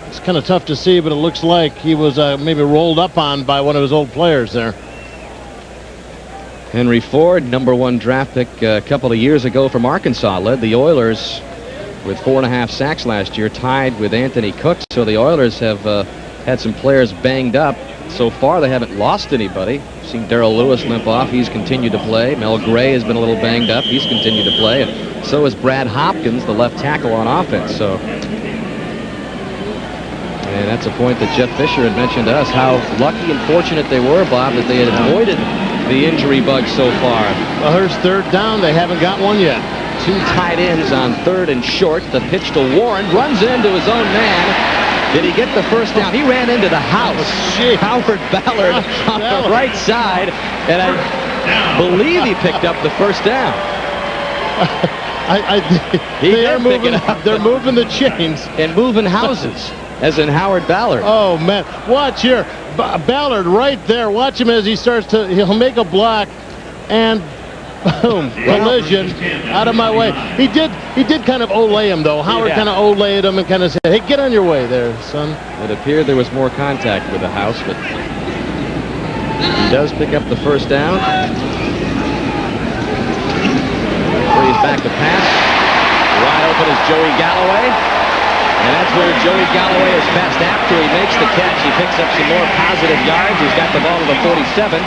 B: it's kind of tough to see, but it looks like he was maybe rolled up on by one of his old players there.
A: Henry Ford, #1 draft pick a couple of years ago from Arkansas, led the Oilers with 4.5 sacks last year, tied with Anthony Cook. So the Oilers have had some players banged up. So far, they haven't lost anybody. Seen Darrell Lewis limp off. He's continued to play. Mel Gray has been a little banged up. He's continued to play. And so is Brad Hopkins, the left tackle on offense. So, and that's a point that Jeff Fisher had mentioned to us, how lucky and fortunate they were, Bob, that they had avoided the injury bug so far.
B: Well, here's third down. They haven't got one yet.
A: Two tight ends on third and short. The pitch to Warren. Runs into his own man. Did he get the first down? He ran into the house. Howard Ballard on the right side. And I believe he picked up the first down.
B: They're moving the chains.
A: And moving houses, as in Howard Ballard.
B: Oh, man. Watch here. Ballard right there. Watch him as he starts to, he'll make a block. And Boom. Collision. Out of my way. He did kind of olay him, though. Howard kind of olayed him and kind of said, hey, get on your way there, son.
A: It appeared there was more contact with the house, but he does pick up the first down. Frees back to pass. Wide open is Joey Galloway. And that's where Joey Galloway is fast after he makes the catch. He picks up some more positive yards. He's got the ball to the 47.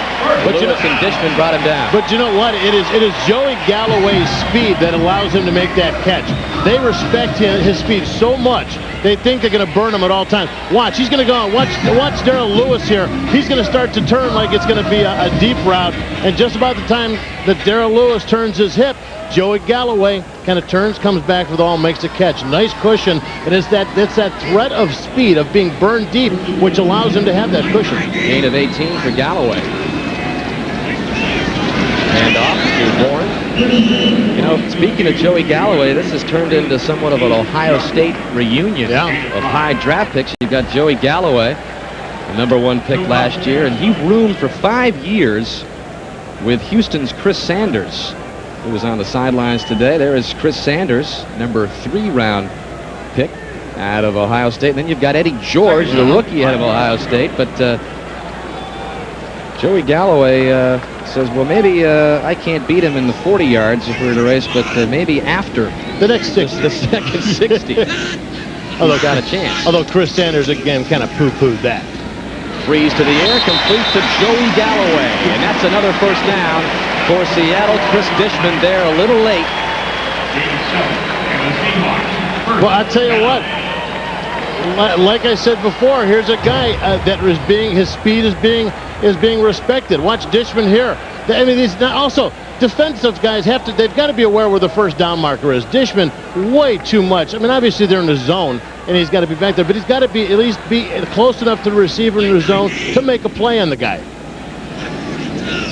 A: But Lewis and Dishman brought him down.
B: But you know what? It is Joey Galloway's speed that allows him to make that catch. They respect his speed so much. They think they're going to burn him at all times. Watch, he's going to go on. Watch Darrell Lewis here. He's going to start to turn like it's going to be a deep route. And just about the time that Darrell Lewis turns his hip, Joey Galloway kind of turns, comes back with the ball, makes a catch. Nice cushion. And it's that threat of speed, of being burned deep, which allows him to have that cushion.
A: Gain of 18 for Galloway. And off to Warren. You know, speaking of Joey Galloway, this has turned into somewhat of an Ohio State reunion of high draft picks. You've got Joey Galloway, the #1 pick last year, and he roomed for 5 years with Houston's Chris Sanders, who was on the sidelines today. There is Chris Sanders, #3 round pick out of Ohio State. And then you've got Eddie George, the rookie out of Ohio State. But Joey Galloway says, well, maybe I can't beat him in the 40 yards if we were to race, but maybe after
B: the next 60.
A: The second 60. Although got a chance.
B: Although Chris Sanders, again, kind of poo-pooed that.
A: Freeze to the air, complete to Joey Galloway. And that's another first down for Seattle. Chris Dishman there a little late.
B: Well, I tell you what, like I said before, here's a guy that is his speed is being respected. Watch Dishman here. I mean, these also defensive guys they've got to be aware where the first down marker is. Dishman, way too much. I mean, obviously they're in the zone, and he's got to be back there, but he's got to be at least be close enough to the receiver in the zone to make a play on the guy.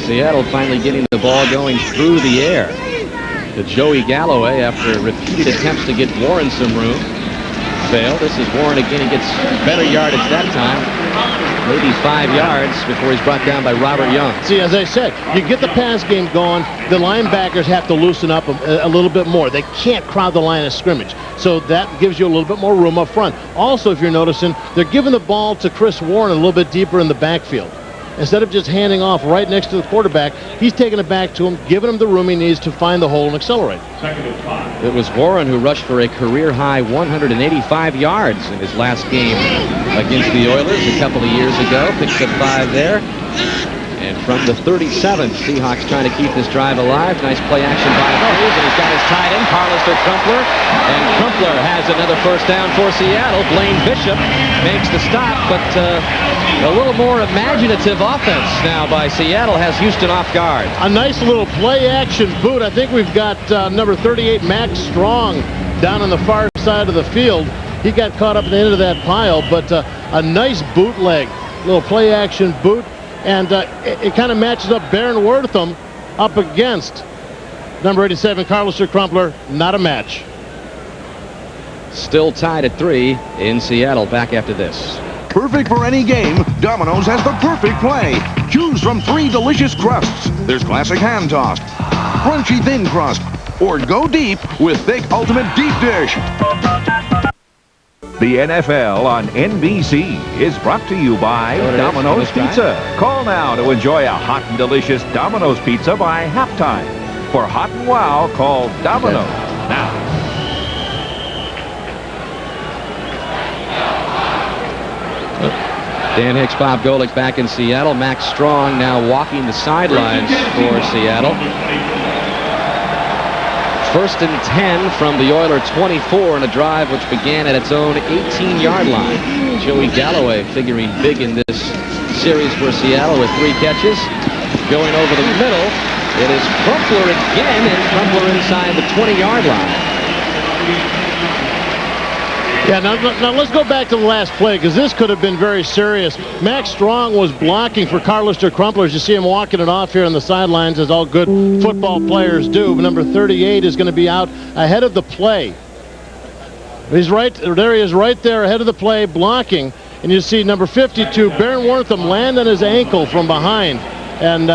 A: Seattle finally getting the ball going through the air to Joey Galloway after repeated attempts to get Warren some room. Failed. This is Warren again. He gets better yardage that time. Maybe 5 yards before he's brought down by Robert Young.
B: See, as I said, you get the pass game going, the linebackers have to loosen up a little bit more. They can't crowd the line of scrimmage. So that gives you a little bit more room up front. Also, if you're noticing, they're giving the ball to Chris Warren a little bit deeper in the backfield. Instead of just handing off right next to the quarterback, he's taking it back to him, giving him the room he needs to find the hole and accelerate.
A: It was Warren who rushed for a career-high 185 yards in his last game against the Oilers a couple of years ago. Picks up 5 there. And from the 37, Seahawks trying to keep this drive alive. Nice play action by Moses, and he's got his tight end, Carlister Crumpler. And Crumpler has another first down for Seattle. Blaine Bishop makes the stop, but a little more imaginative offense now by Seattle has Houston off guard.
B: A nice little play action boot. I think we've got number 38, Max Strong, down on the far side of the field. He got caught up in the end of that pile, but a nice bootleg, little play action boot. And it kind of matches up Baron Wortham up against number 87, Carlister Crumpler. Not a match.
A: Still tied at 3 in Seattle. Back after this.
J: Perfect for any game, Domino's has the perfect play. Choose from 3 delicious crusts. There's classic hand-tossed, crunchy thin crust, or go deep with thick ultimate deep dish.
D: The NFL on NBC is brought to you by Domino's Pizza. Call now to enjoy a hot and delicious Domino's Pizza by halftime. For hot and wow, call Domino's now.
A: Dan Hicks, Bob Golick back in Seattle. Max Strong now walking the sidelines for Seattle. First and 10 from the Oiler 24 in a drive which began at its own 18-yard line. Joey Galloway figuring big in this series for Seattle with 3 catches. Going over the middle, it is Crumpler again, and Crumpler inside the 20-yard line.
B: Yeah, now let's go back to the last play, because this could have been very serious. Max Strong was blocking for Carlister Crumpler. As you see him walking it off here on the sidelines, as all good football players do. But number 38 is going to be out ahead of the play. He's right there. He is right there ahead of the play, blocking. And you see number 52, Baron Wortham, land on his ankle from behind. And,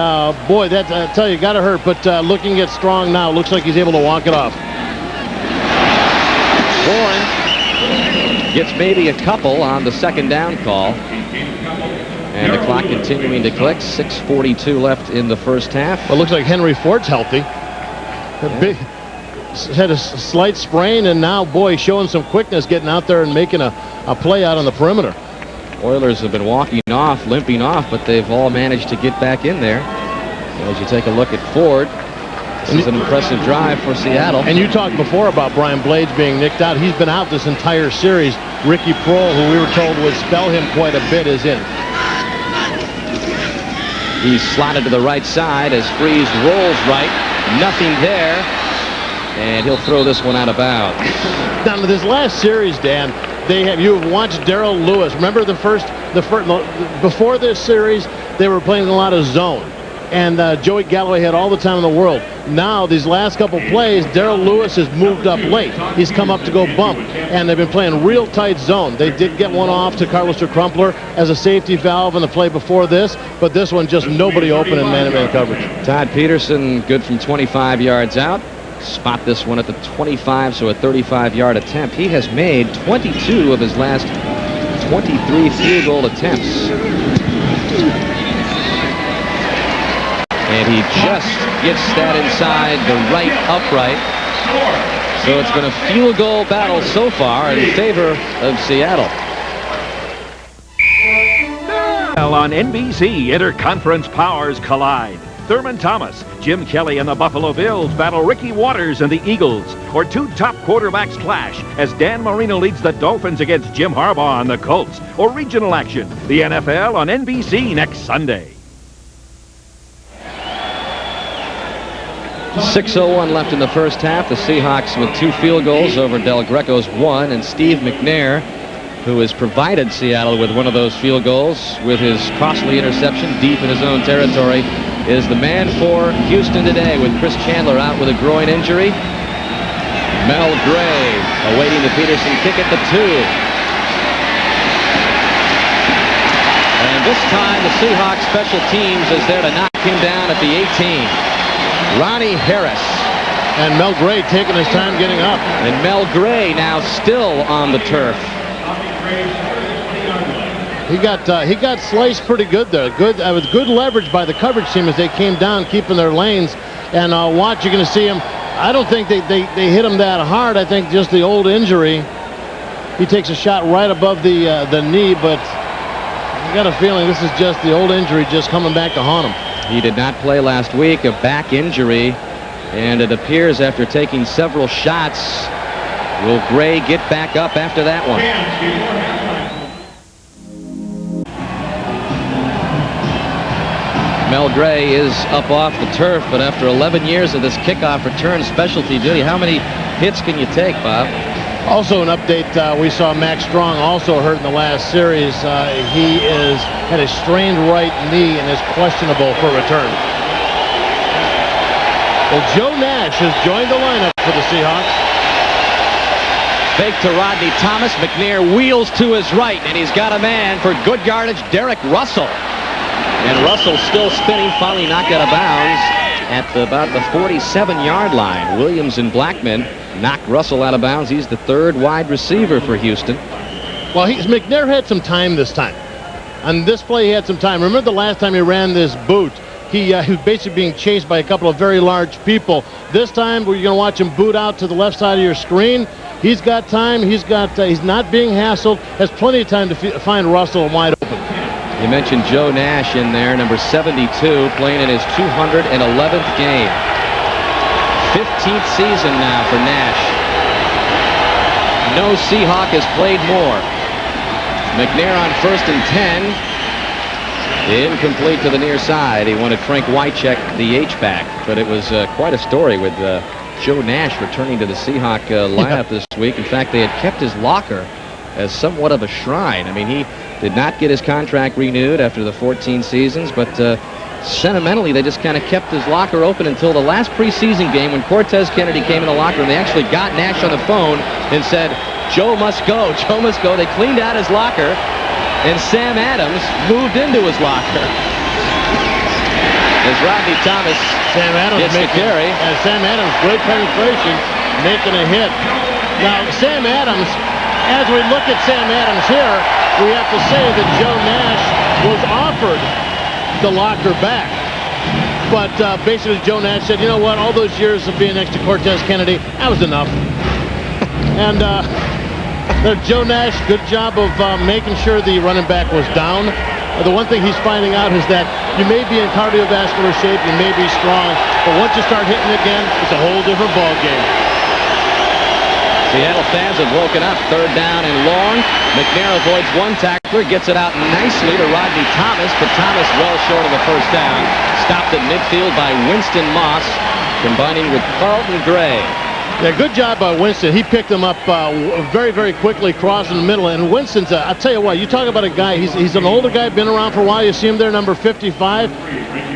B: boy, that, I tell you, got to hurt. But looking at Strong now, looks like he's able to walk it off.
A: Warren gets maybe a couple on the second down call. And the clock continuing to click. 6:42 left in the first half.
B: Well, it looks like Henry Ford's healthy. Had a slight sprain, and now, boy, showing some quickness, getting out there and making a play out on the perimeter.
A: Oilers have been walking off, limping off, but they've all managed to get back in there. As you take a look at Ford, this is an impressive drive for Seattle.
B: And you talked before about Brian Blades being nicked out. He's been out this entire series. Ricky Prohl, who we were told would spell him quite a bit, is in.
A: He's slotted to the right side as Freese rolls right. Nothing there. And he'll throw this one out of bounds.
B: Now, this last series, Dan, you have watched Darrell Lewis. Remember before this series, they were playing a lot of zone. And Joey Galloway had all the time in the world. Now, these last couple plays, Darrell Lewis has moved up late. He's come up to go bump, and they've been playing real tight zone. They did get one off to Carlos Crumpler as a safety valve in the play before this, but this one just nobody open in man-to-man coverage.
A: Todd Peterson, good from 25 yards out. Spot this one at the 25, so a 35-yard attempt. He has made 22 of his last 23 field goal attempts. And he just gets that inside the right upright. So it's been a field goal battle so far in favor of Seattle.
D: On NBC, interconference powers collide. Thurman Thomas, Jim Kelly and the Buffalo Bills battle Ricky Waters and the Eagles. Or two top quarterbacks clash as Dan Marino leads the Dolphins against Jim Harbaugh and the Colts. Or regional action, the NFL on NBC next Sunday.
A: 6:01 left in the first half. The Seahawks with 2 field goals over Del Greco's 1. And Steve McNair, who has provided Seattle with one of those field goals with his costly interception deep in his own territory, is the man for Houston today with Chris Chandler out with a groin injury. Mel Gray awaiting the Peterson kick at the 2. And this time the Seahawks special teams is there to knock him down at the 18. Ronnie Harris.
B: And Mel Gray taking his time getting up.
A: And Mel Gray now still on the turf.
B: He got sliced pretty good there. Good with good leverage by the coverage team as they came down, keeping their lanes. And watch, you're going to see him. I don't think they hit him that hard. I think just the old injury. He takes a shot right above the knee, but I got a feeling this is just the old injury just coming back to haunt him.
A: He did not play last week, a back injury, and it appears after taking several shots, will Gray get back up after that one? Mel Gray is up off the turf, but after 11 years of this kickoff return specialty duty, how many hits can you take, Bob?
B: Also an update, we saw Max Strong also hurt in the last series. He had a strained right knee and is questionable for return. Well, Joe Nash has joined the lineup for the Seahawks.
A: Fake to Rodney Thomas. McNair wheels to his right, and he's got a man for good yardage, Derek Russell. And Russell still spinning, finally knocked out of bounds at about the 47-yard line. Williams and Blackman knocked Russell out of bounds. He's the 3rd wide receiver for Houston.
B: Well, McNair had some time this time. On this play, he had some time. Remember the last time he ran this boot? He was basically being chased by a couple of very large people. This time, you're going to watch him boot out to the left side of your screen. He's got time. He's not being hassled. Has plenty of time to find Russell wide open.
A: You mentioned Joe Nash in there, number 72, playing in his 211th game. 15th season now for Nash. No Seahawk has played more. McNair on 1st and 10. Incomplete to the near side. He wanted Frank Wycheck, the H-back, but it was quite a story with Joe Nash returning to the Seahawk lineup this week. In fact, they had kept his locker as somewhat of a shrine. I mean, he did not get his contract renewed after the 14 seasons, but sentimentally, they just kind of kept his locker open until the last preseason game when Cortez Kennedy came in the locker room. They actually got Nash on the phone and said, Joe must go, Joe must go. They cleaned out his locker, and Sam Adams moved into his locker. as Rodney Thomas
B: Sam Adams
A: gets the carry.
B: Sam Adams, great penetration, making a hit. Now, Sam Adams, as we look at Sam Adams here, we have to say that Joe Nash was offered the locker back. But basically, Joe Nash said, you know what, all those years of being next to Cortez Kennedy, that was enough. And Joe Nash, good job of making sure the running back was down. The one thing he's finding out is that you may be in cardiovascular shape, you may be strong, but once you start hitting again, it's a whole different ball game.
A: Seattle fans have woken up. 3rd down and long. McNair avoids one tackler, gets it out nicely to Rodney Thomas, but Thomas well short of the first down. Stopped at midfield by Winston Moss, combining with Carlton Gray.
B: Yeah, good job by Winston. He picked him up very, very quickly, crossing the middle. And Winston's, I'll tell you what, you talk about a guy, he's an older guy, been around for a while. You see him there, number 55,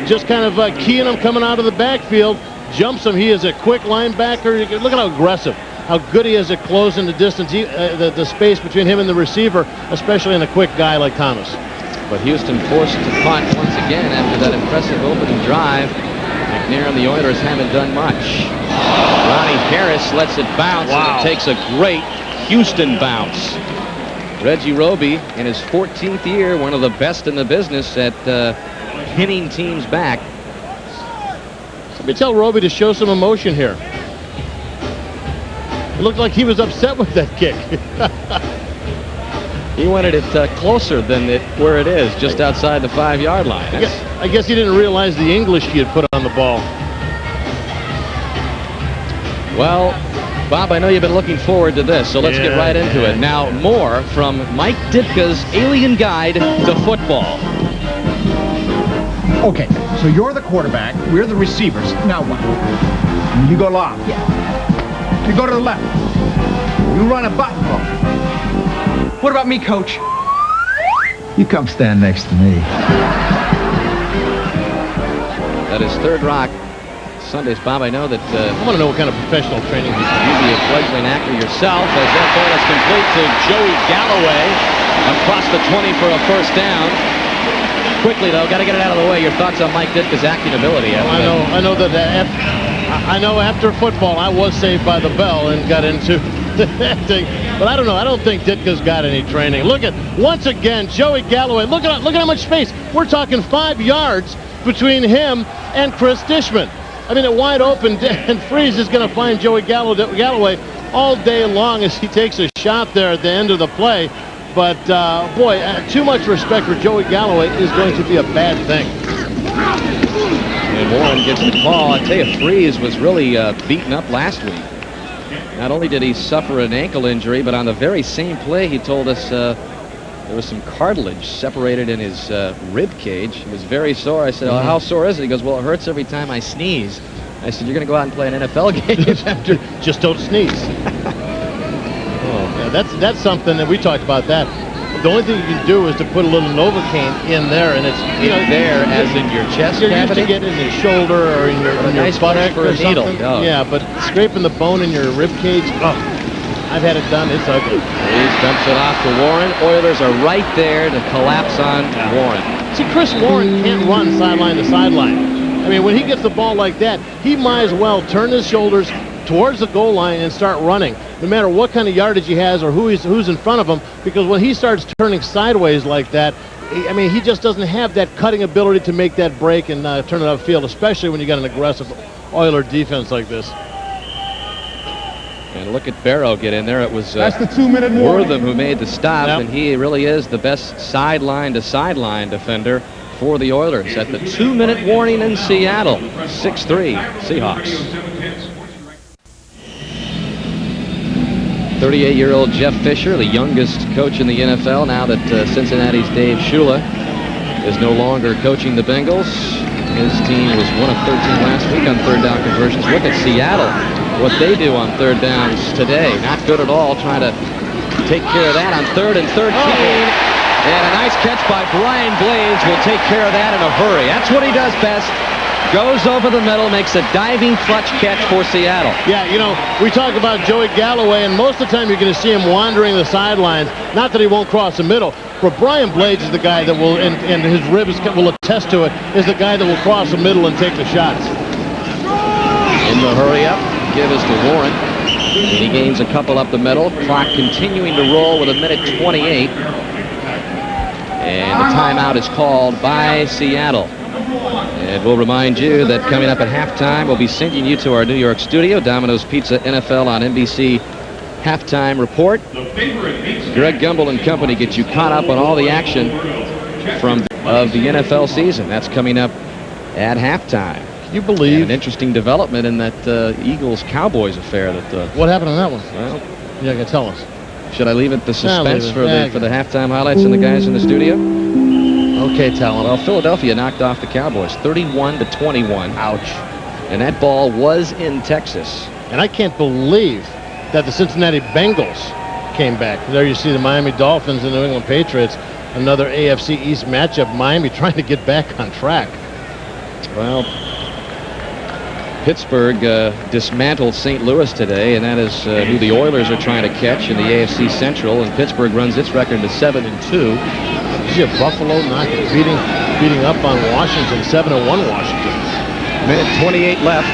B: just kind of keying him coming out of the backfield, jumps him. He is a quick linebacker. Look at how aggressive, how good he is at closing the distance, the space between him and the receiver, especially in a quick guy like Thomas.
A: But Houston forced to punt once again after that impressive opening drive. McNair and the Oilers haven't done much. Ronnie Harris lets it bounce, and it takes a great Houston bounce. Reggie Roby, in his 14th year, one of the best in the business at pinning teams back.
B: Let me tell Roby to show some emotion here. It looked like he was upset with that kick.
A: He wanted it closer than where it is, just outside the 5-yard line.
B: I guess he didn't realize the English he had put on the ball.
A: Well, Bob, I know you've been looking forward to this, so let's get right into it. Now, more from Mike Ditka's Alien Guide to Football.
L: Okay, so you're the quarterback, we're the receivers. Now what? You go long. Yeah. You go to the left. You run a button ball. What about me, coach? You come stand next to me.
A: That is Third Rock Sundays. Bob, I know that
B: I want to know what kind of professional training he's doing.
A: You be a fledgling actor yourself, as that ball is complete to Joey Galloway across the 20 for a first down. Quickly, though, got to get it out of the way. Your thoughts on Mike Ditka's acting ability?
B: I know that after football, I was saved by the bell and got into acting, but I don't know. I don't think Ditka's got any training. Look at, once again, Joey Galloway. Look at how much space. We're talking 5 yards between him and Chris Dishman. I mean, a wide open, and Freeze is going to find Joey Galloway all day long as he takes a shot there at the end of the play. But, boy, too much respect for Joey Galloway is going to be a bad thing.
A: And Warren gets the ball. I tell you, Freeze was really beaten up last week. Not only did he suffer an ankle injury, but on the very same play, he told us there was some cartilage separated in his rib cage. He was very sore. I said, oh, how sore is it? He goes, well, it hurts every time I sneeze. I said, you're going to go out and play an NFL game after.
B: Just don't sneeze. Yeah, that's something that we talked about that. The only thing you can do is to put a little Novocaine in there, and it's
A: there as in your chest
B: you're
A: cavity.
B: Used to get in your shoulder or in your
A: nice
B: buttock
A: for a needle.
B: Oh. Yeah, but scraping the bone in your rib cage. Oh, I've had it done. It's ugly.
A: Freeze dumps it off to Warren. Oilers are right there to collapse on Warren.
B: See, Chris Warren can't run sideline to sideline. I mean, when he gets the ball like that, he might as well turn his shoulders towards the goal line and start running, no matter what kind of yardage he has or who's in front of him, because when he starts turning sideways like that, I mean, he just doesn't have that cutting ability to make that break and turn it upfield, especially when you got an aggressive Oiler defense like this.
A: And look at Barrow get in there. It was
E: That's the 2-minute warning.
A: Wortham who made the stop, and he really is the best sideline to sideline defender for the Oilers at the 2-minute warning in Seattle. 6-3 Seahawks. 38-year-old Jeff Fisher, the youngest coach in the NFL, now that Cincinnati's Dave Shula is no longer coaching the Bengals. His team was 1 of 13 last week on third down conversions. Look at Seattle, what they do on third downs today. Not good at all, trying to take care of that on 3rd and 13. And a nice catch by Brian Blades will take care of that in a hurry. That's what he does best. Goes over the middle, makes a diving clutch catch for Seattle.
B: Yeah, we talk about Joey Galloway, and most of the time you're going to see him wandering the sidelines. Not that he won't cross the middle, But Brian Blades is the guy that will, and his rib will attest to it, is the guy that will cross the middle and take the shots.
A: In the hurry up, give is to Warren. And he gains a couple up the middle. Clock continuing to roll with 1:28. And the timeout is called by Seattle. And we'll remind you that coming up at halftime, we'll be sending you to our New York studio. Domino's Pizza NFL on NBC halftime report. Greg Gumbel and company get you caught up on all the action of the NFL season. That's coming up at halftime.
B: Can you believe?
A: And an interesting development in that Eagles-Cowboys affair.
B: What happened on that one?
A: Well,
B: yeah, can tell us.
A: Should I leave it the suspense
B: leave it.
A: for the halftime highlights and the guys in the studio?
B: Okay, tell them.
A: Well, Philadelphia knocked off the Cowboys 31-21.
B: Ouch.
A: And that ball was in Texas.
B: And I can't believe that the Cincinnati Bengals came back. There you see the Miami Dolphins and New England Patriots. Another AFC East matchup. Miami trying to get back on track.
A: Well, Pittsburgh dismantled St. Louis today, and that is who the Oilers are trying to catch in the AFC Central. And Pittsburgh runs its record to 7-2.
B: You see Buffalo beating up on Washington, 7-1 Washington.
A: Minute 28 left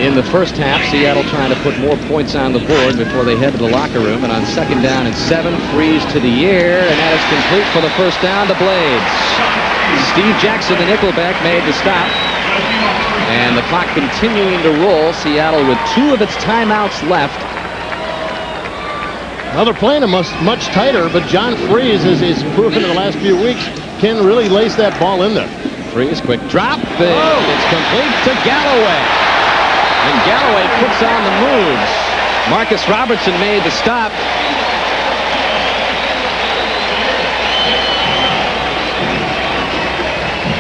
A: in the first half. Seattle trying to put more points on the board before they head to the locker room. And on 2nd down and 7, Freeze to the air, and that is complete for the first down to Blades. Steve Jackson, the nickelback, made the stop. And the clock continuing to roll. Seattle with 2 of its timeouts left.
B: Well, they're playing it much tighter, but John Freeze is proven in the last few weeks can really lace that ball in there.
A: Freeze, quick drop. It's complete to Galloway. And Galloway puts on the moves. Marcus Robertson made the stop.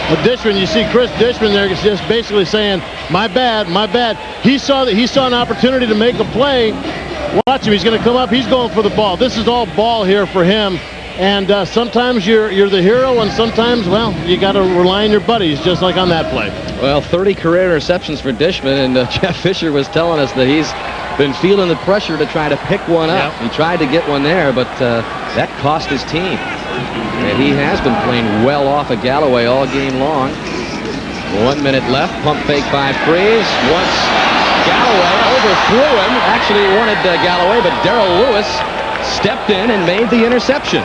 B: But Dishman, you see Chris Dishman there is just basically saying, my bad, my bad. He saw an opportunity to make a play. Watch him, he's going to come up, he's going for the ball. This is all ball here for him. And sometimes you're the hero, and sometimes, well, you got to rely on your buddies, just like on that play.
A: Well, 30 career interceptions for Dishman, and Jeff Fisher was telling us that he's been feeling the pressure to try to pick one up. Yep. He tried to get one there, but that cost his team. And he has been playing well off of Galloway all game long. 1 minute left. Pump fake by Freeze. Once Galloway overthrew him. Actually, he wanted Galloway, but Darrell Lewis stepped in and made the interception.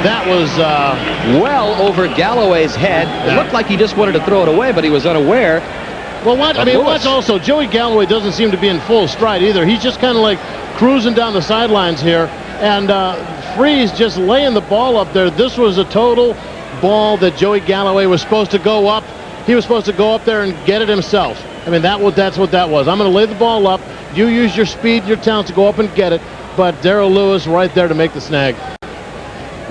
B: That was
A: well over Galloway's head. It looked like he just wanted to throw it away, but he was unaware.
B: Well, watch also. Joey Galloway doesn't seem to be in full stride either. He's just kind of like cruising down the sidelines here. And Freeze just laying the ball up there. This was a total ball that Joey Galloway was supposed to go up. He was supposed to go up there and get it himself. I mean, that's what that was. I'm going to lay the ball up. You use your speed and your talent to go up and get it. But Darrell Lewis right there to make the snag.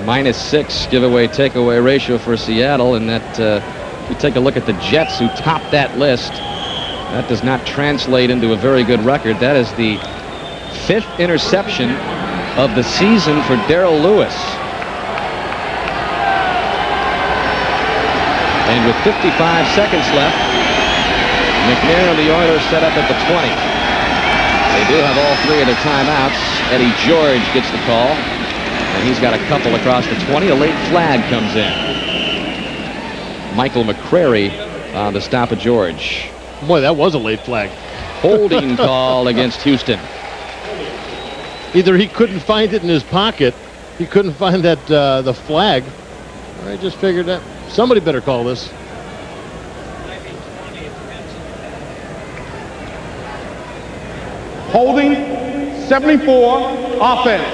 A: -6 giveaway takeaway ratio for Seattle. And that, if you take a look at the Jets who topped that list, that does not translate into a very good record. That is the 5th interception of the season for Darrell Lewis. And with 55 seconds left, McNair and the Oilers set up at the 20. They do have all 3 of their timeouts. Eddie George gets the call, and he's got a couple across the 20. A late flag comes in. Michael McCrary on the stop of George.
B: Boy, that was a late flag.
A: Holding call against Houston.
B: Either he couldn't find it in his pocket, he couldn't find that the flag, or he just figured that somebody better call this.
E: Holding, 74, offense.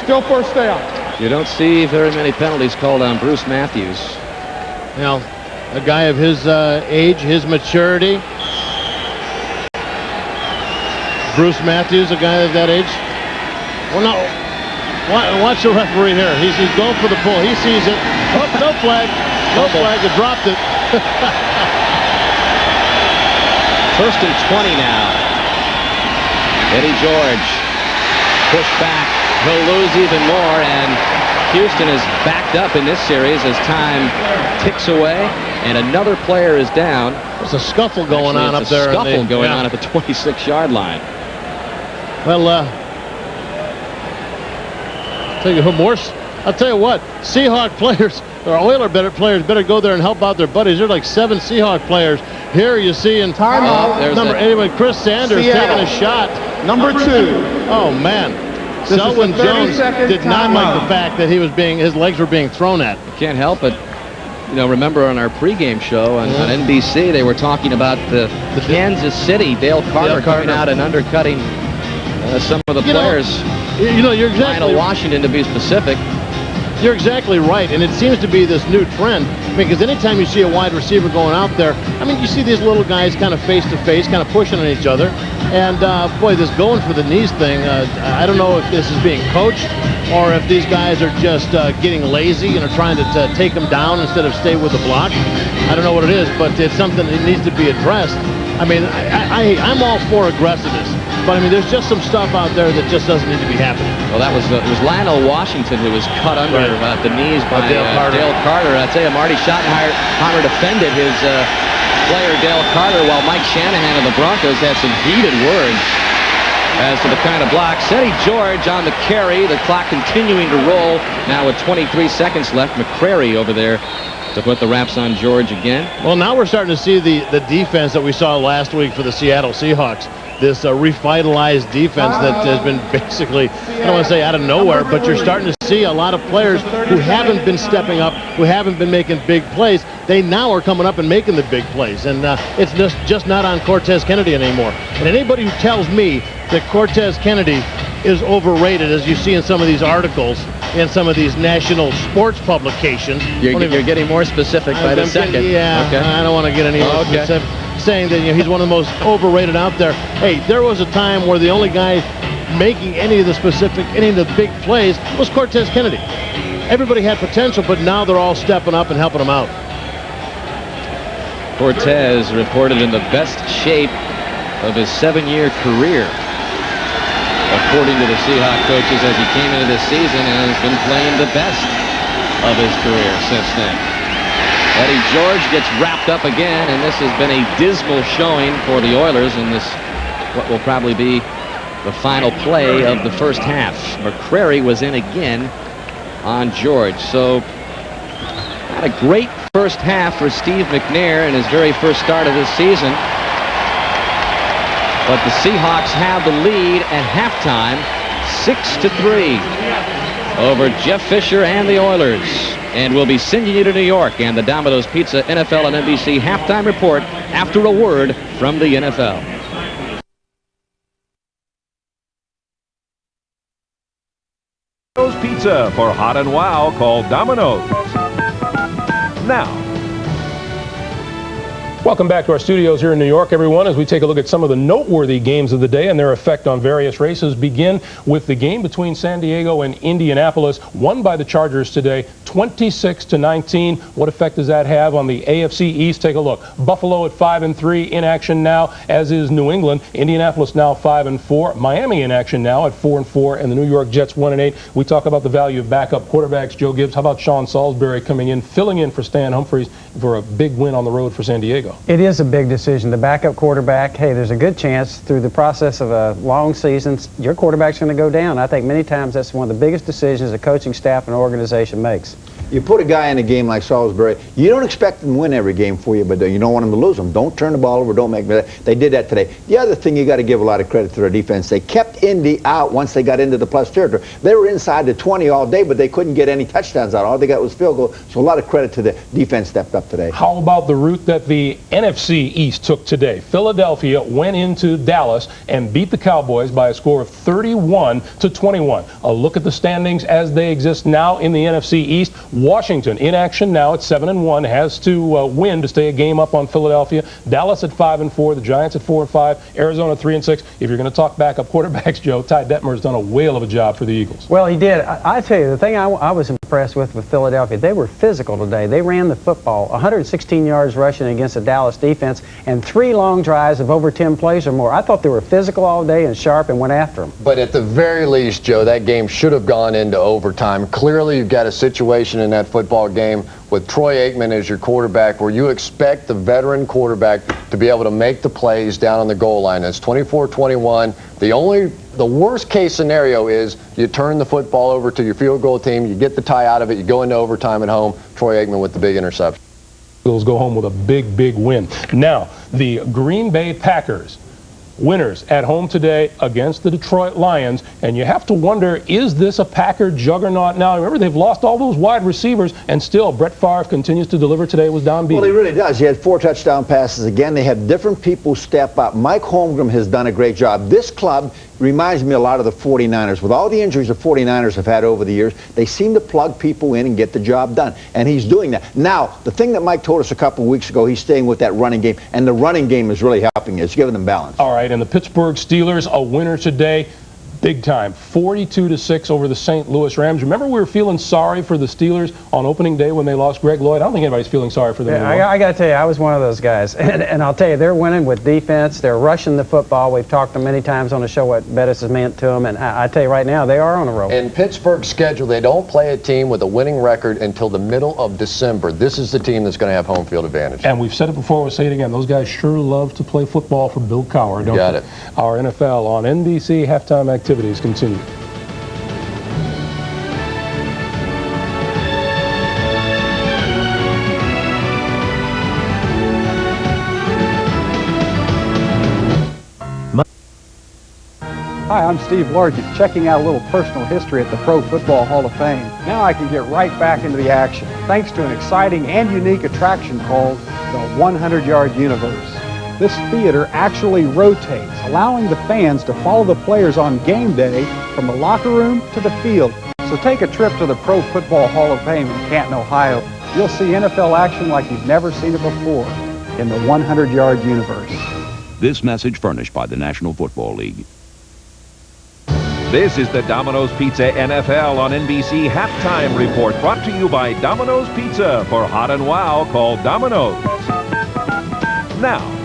E: Still first down.
A: You don't see very many penalties called on Bruce Matthews.
B: Now, a guy of his age, his maturity. Bruce Matthews, a guy of that age. Well, no. Watch the referee here. He's going for the pull. He sees it. Oh, no flag. No flag. He dropped it.
A: 1st and 20 now. Eddie George pushed back. He'll lose even more, and Houston is backed up in this series as time ticks away, and another player is down.
B: There's a scuffle going on up there.
A: A scuffle going on at the 26-yard line.
B: Well, I'll tell you what, Seahawk players or Oiler players better go there and help out their buddies. There's like 7 Seahawk players. Here you see in anyway, Chris Sanders taking a shot.
E: Number 2.
B: Oh man. Selwyn Jones did not like the fact that his legs were being thrown at.
A: Can't help it. You know, remember on our pregame show on NBC, they were talking about the Kansas City, Dale Carter coming out and undercutting some of the players.
B: You're exactly
A: Lionel Washington, to be specific.
B: You're exactly right, and it seems to be this new trend, because anytime you see a wide receiver going out there, I mean, you see these little guys kind of face-to-face, kind of pushing on each other, and boy, this going for the knees thing, I don't know if this is being coached or if these guys are just getting lazy and are trying to take them down instead of stay with the block. I don't know what it is, but it's something that needs to be addressed. I mean, I'm all for aggressiveness, but I mean, there's just some stuff out there that just doesn't need to be happening.
A: Well, it was Lionel Washington who was cut under at the knees by Dale Carter. I tell you, Marty Schottenheimer defended his player Dale Carter, while Mike Shanahan of the Broncos had some heated words as to the kind of block. Ceddy George on the carry, the clock continuing to roll. Now with 23 seconds left, McCrary over there to put the wraps on George again.
B: Well, now we're starting to see the defense that we saw last week for the Seattle Seahawks. This revitalized defense that has been basically, I don't want to say out of nowhere, but you're starting to see a lot of players who haven't been stepping up, who haven't been making big plays. They now are coming up and making the big plays, and it's just not on Cortez Kennedy anymore. And anybody who tells me that Cortez Kennedy is overrated, as you see in some of these articles in some of these national sports publications.
A: You're getting more specific by the second.
B: Yeah, okay. I don't want to get any more specific, saying that he's one of the most overrated out there. Hey, there was a time where the only guy making any of the big plays was Cortez Kennedy. Everybody had potential, but now they're all stepping up and helping him out.
A: Cortez reported in the best shape of his 7-year career, according to the Seahawks coaches, as he came into this season, and has been playing the best of his career since then. Eddie George gets wrapped up again, and this has been a dismal showing for the Oilers in this, what will probably be the final play of the first half. McCrary was in again on George. So not a great first half for Steve McNair in his very first start of this season. But the Seahawks have the lead at halftime, 6-3 over Jeff Fisher and the Oilers. And we'll be sending you to New York and the Domino's Pizza NFL and NBC halftime report after a word from the NFL.
D: Domino's Pizza for hot and wow, call Domino's. Now,
C: welcome back to our studios here in New York, everyone, as we take a look at some of the noteworthy games of the day and their effect on various races. Begin with the game between San Diego and Indianapolis, won by the Chargers today, 26-19. What effect does that have on the AFC East? Take a look. Buffalo at 5-3 in action now, as is New England. Indianapolis now 5-4. Miami in action now at 4-4, and the New York Jets 1-8. We talk about the value of backup quarterbacks. Joe Gibbs, how about Sean Salisbury coming in, filling in for Stan Humphries for a big win on the road for San Diego?
M: It is a big decision. The backup quarterback, hey, there's a good chance through the process of a long season, your quarterback's going to go down. I think many times that's one of the biggest decisions a coaching staff and organization makes.
N: You put a guy in a game like Salisbury, you don't expect him to win every game for you, but you don't want him to lose them. Don't turn the ball over, don't make that. They did that today. The other thing you got to give a lot of credit to their defense. They kept Indy out once they got into the plus territory. They were inside the 20 all day, but they couldn't get any touchdowns out. All they got was field goal. So a lot of credit to the defense stepped up today.
C: How about the route that the NFC East took today? Philadelphia went into Dallas and beat the Cowboys by a score of 31-21. A look at the standings as they exist now in the NFC East. Washington in action now at 7-1, has to win to stay a game up on Philadelphia. Dallas at 5-4, the Giants at 4-5, Arizona 3-6. If you're going to talk backup quarterbacks, Joe, Ty Detmer has done a whale of a job for the Eagles.
M: Well, he did. I tell you, the thing I was impressed with Philadelphia, they were physical today. They ran the football, 116 yards rushing against the Dallas defense, and 3 long drives of over 10 plays or more. I thought they were physical all day and sharp and went after them.
O: But at the very least, Joe, that game should have gone into overtime. Clearly, you've got a situation in that football game with Troy Aikman as your quarterback, where you expect the veteran quarterback to be able to make the plays down on the goal line. It's 24-21. The worst case scenario is you turn the football over to your field goal team, you get the tie out of it, you go into overtime at home. Troy Aikman with the big interception.
C: Eagles go home with a big win. Now, the Green Bay Packers, winners at home today against the Detroit Lions, and you have to wonder, is this a Packer juggernaut now? Remember, they've lost all those wide receivers, and still Brett Favre continues to deliver. Today was Don Beebe.
N: Well, he really does. He had 4 touchdown passes again. They have different people step up. Mike Holmgren has done a great job. This club reminds me a lot of the 49ers. With all the injuries the 49ers have had over the years, they seem to plug people in and get the job done, and he's doing that. Now, the thing that Mike told us a couple of weeks ago, he's staying with that running game, and the running game is really helping. It's giving them balance.
C: All right, and the Pittsburgh Steelers, a winner today, big time, 42-6 over the St. Louis Rams. Remember, we were feeling sorry for the Steelers on opening day when they lost Greg Lloyd. I don't think anybody's feeling sorry for them anymore.
M: I got to tell you, I was one of those guys. And I'll tell you, they're winning with defense. They're rushing the football. We've talked to them many times on the show what Bettis has meant to them. And I tell you right now, they are on a roll.
O: In Pittsburgh's schedule, they don't play a team with a winning record until the middle of December. This is the team that's going to have home field advantage.
C: And we've said it before, we'll say it again. Those guys sure love to play football for Bill Cowher, don't they?
O: Got it.
C: Our NFL on NBC halftime activities continue.
P: Hi, I'm Steve Largent, checking out a little personal history at the Pro Football Hall of Fame. Now I can get right back into the action, thanks to an exciting and unique attraction called the 100-Yard Universe. This theater actually rotates, allowing the fans to follow the players on game day from the locker room to the field. So take a trip to the Pro Football Hall of Fame in Canton, Ohio. You'll see NFL action like you've never seen it before in the 100-Yard Universe.
D: This message furnished by the National Football League. This is the Domino's Pizza NFL on NBC Halftime Report, brought to you by Domino's Pizza. For hot and wow, call Domino's. Now.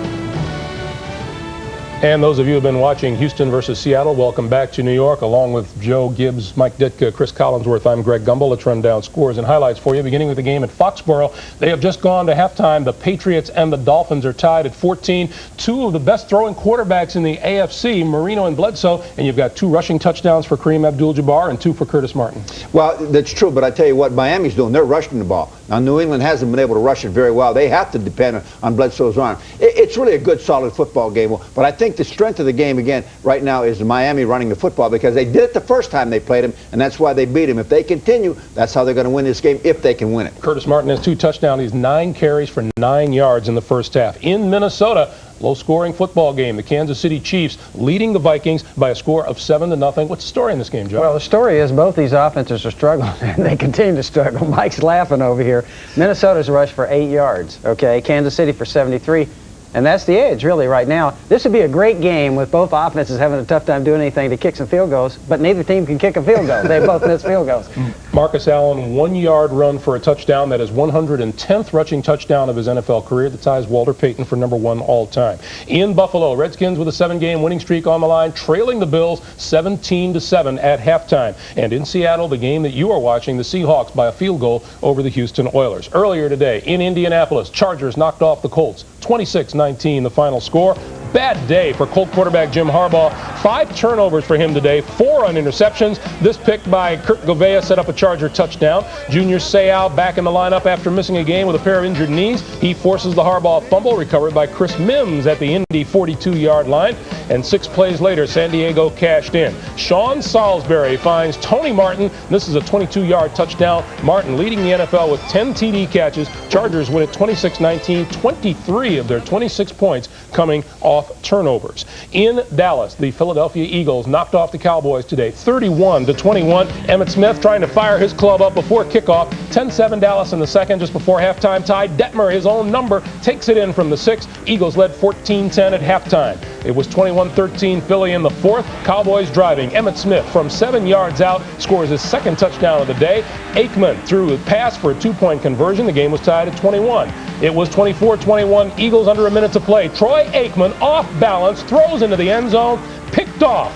C: And those of you who have been watching Houston versus Seattle, welcome back to New York. Along with Joe Gibbs, Mike Ditka, Chris Collinsworth, I'm Greg Gumbel. Let's run down scores and highlights for you. Beginning with the game at Foxborough, they have just gone to halftime. The Patriots and the Dolphins are tied at 14. Two of the best throwing quarterbacks in the AFC, Marino and Bledsoe, and you've got 2 rushing touchdowns for Kareem Abdul-Jabbar and 2 for Curtis Martin.
N: Well, that's true, but I tell you what Miami's doing. They're rushing the ball. Now, New England hasn't been able to rush it very well. They have to depend on Bledsoe's arm. It's really a good, solid football game, but I think the strength of the game, again, right now is Miami running the football, because they did it the first time they played him, and that's why they beat him. If they continue, that's how they're going to win this game, if they can win it.
C: Curtis Martin has 2 touchdowns. He's 9 carries for 9 yards in the first half. In Minnesota, low-scoring football game. The Kansas City Chiefs leading the Vikings by a score of 7-0. What's the story in this game, Joe?
M: Well, the story is both these offenses are struggling, and they continue to struggle. Mike's laughing over here. Minnesota's rushed for 8 yards, okay? Kansas City for 73. And that's the edge, really, right now. This would be a great game with both offenses having a tough time doing anything to kick some field goals, but neither team can kick a field goal. They both miss field goals.
C: Marcus Allen, 1-yard run for a touchdown. That is 110th rushing touchdown of his NFL career. That ties Walter Payton for #1 all-time. In Buffalo, Redskins with a 7-game winning streak on the line, trailing the Bills 17-7 at halftime. And in Seattle, the game that you are watching, the Seahawks by a field goal over the Houston Oilers. Earlier today, in Indianapolis, Chargers knocked off the Colts 26-19, the final score. Bad day for Colt quarterback Jim Harbaugh. 5 turnovers for him today, 4 on interceptions. This pick by Kurt Govea set up a Charger touchdown. Junior Seau back in the lineup after missing a game with a pair of injured knees. He forces the Harbaugh fumble, recovered by Chris Mims at the Indy 42-yard line. And 6 plays later, San Diego cashed in. Sean Salisbury finds Tony Martin. This is a 22-yard touchdown. Martin leading the NFL with 10 TD catches. Chargers win it 26-19, 23 of their 26 points coming off turnovers. In Dallas, the Philadelphia Eagles knocked off the Cowboys today 31-21. Emmitt Smith trying to fire his club up before kickoff. 10-7 Dallas in the second, just before halftime. Ty Detmer, his own number, takes it in from the 6. Eagles led 14-10 at halftime. It was 21-13 Philly in the 4th. Cowboys driving. Emmitt Smith from 7 yards out scores his 2nd touchdown of the day. Aikman threw a pass for a 2-point conversion. The game was tied at 21. It was 24-21. Eagles under a minute to play. Troy Aikman off balance, throws into the end zone, picked off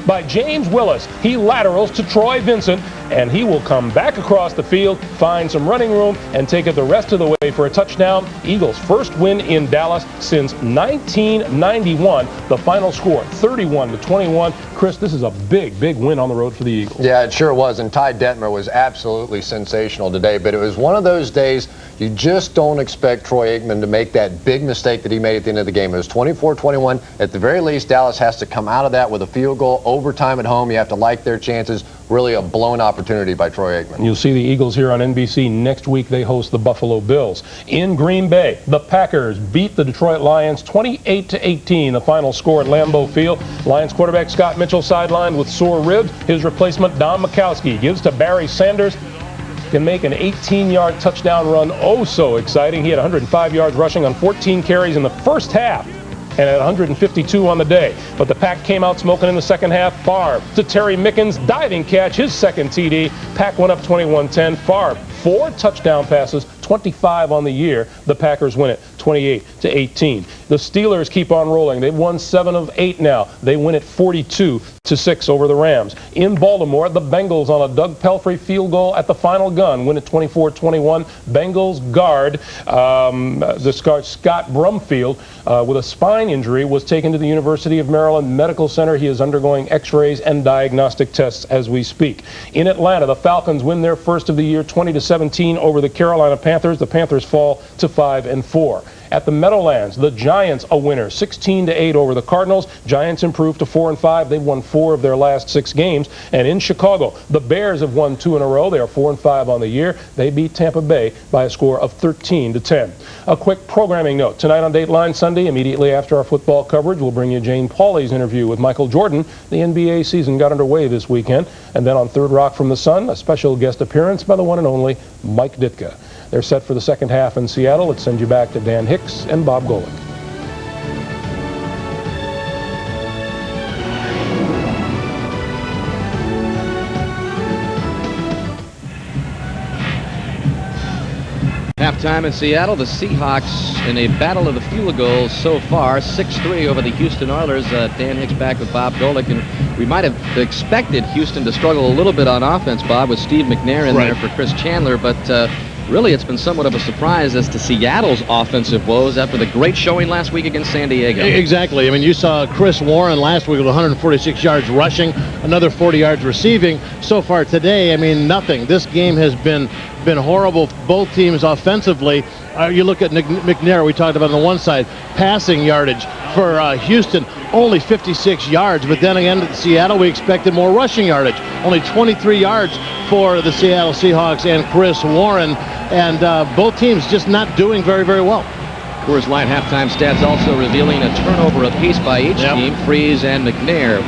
C: by James Willis. He laterals to Troy Vincent, and he will come back across the field, find some running room, and take it the rest of the way for a touchdown. Eagles' first win in Dallas since 1991. The final score, 31-21. Chris, this is a big win on the road for the Eagles.
O: Yeah, it sure was, and Ty Detmer was absolutely sensational today, but it was one of those days you just don't expect Troy Aikman to make that big mistake that he made at the end of the game. It was 24-21. At the very least, Dallas has to come out of that with a field goal. Overtime at home, you have to like their chances. Really a blown opportunity by Troy Aikman.
C: You'll see the Eagles here on NBC. Next week, they host the Buffalo Bills. In Green Bay, the Packers beat the Detroit Lions 28-18, the final score at Lambeau Field. Lions quarterback Scott Mitchell sidelined with sore ribs. His replacement, Don Mikowski, gives to Barry Sanders. Can make an 18-yard touchdown run. Oh, so exciting. He had 105 yards rushing on 14 carries in the first half and at 152 on the day. But the Pack came out smoking in the second half. Favre to Terry Mickens, diving catch, his second TD. Pack went up 21-10. Favre, 4 touchdown passes, 25 on the year. The Packers win it 28-18. The Steelers keep on rolling. They've won 7 of 8 now. They win it 42-6 over the Rams. In Baltimore, the Bengals on a Doug Pelfrey field goal at the final gun win it 24-21. Bengals guard Scott Brumfield with a spine injury was taken to the University of Maryland Medical Center. He is undergoing x-rays and diagnostic tests as we speak. In Atlanta, the Falcons win their first of the year 20-17 over the Carolina Panthers. The Panthers fall to 5-4. At the Meadowlands, the Giants a winner, 16-8 over the Cardinals. Giants improved to 4-5. They've won 4 of their last 6 games. And in Chicago, the Bears have won 2 in a row. They are 4-5 on the year. They beat Tampa Bay by a score of 13-10. A quick programming note. Tonight on Dateline Sunday, immediately after our football coverage, we'll bring you Jane Pauley's interview with Michael Jordan. The NBA season got underway this weekend. And then on Third Rock from the Sun, a special guest appearance by the one and only Mike Ditka. They're set for the second half in Seattle. Let's send you back to Dan Hicks and Bob Golick.
A: Halftime in Seattle, the Seahawks in a battle of the field goals so far, 6-3 over the Houston Oilers. Dan Hicks back with Bob Golick, and we might have expected Houston to struggle a little bit on offense, Bob, with Steve McNair in there for Chris Chandler, but really it's been somewhat of a surprise as to Seattle's offensive woes after the great showing last week against San Diego.
B: Exactly. I mean, you saw Chris Warren last week with 146 yards rushing, another 40 yards receiving. So far today, I mean, nothing. This game has been horrible, both teams offensively. You look at McNair, we talked about on the one side, passing yardage for Houston, only 56 yards. But then again, at Seattle, we expected more rushing yardage. Only 23 yards for the Seattle Seahawks and Chris Warren. And both teams just not doing very, very well.
A: Coors Light halftime stats also revealing a turnover apiece by each team, Freeze and McNair.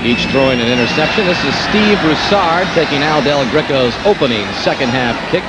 A: Each throwing an interception. This is Steve Broussard taking Al Del Greco's opening second half kick.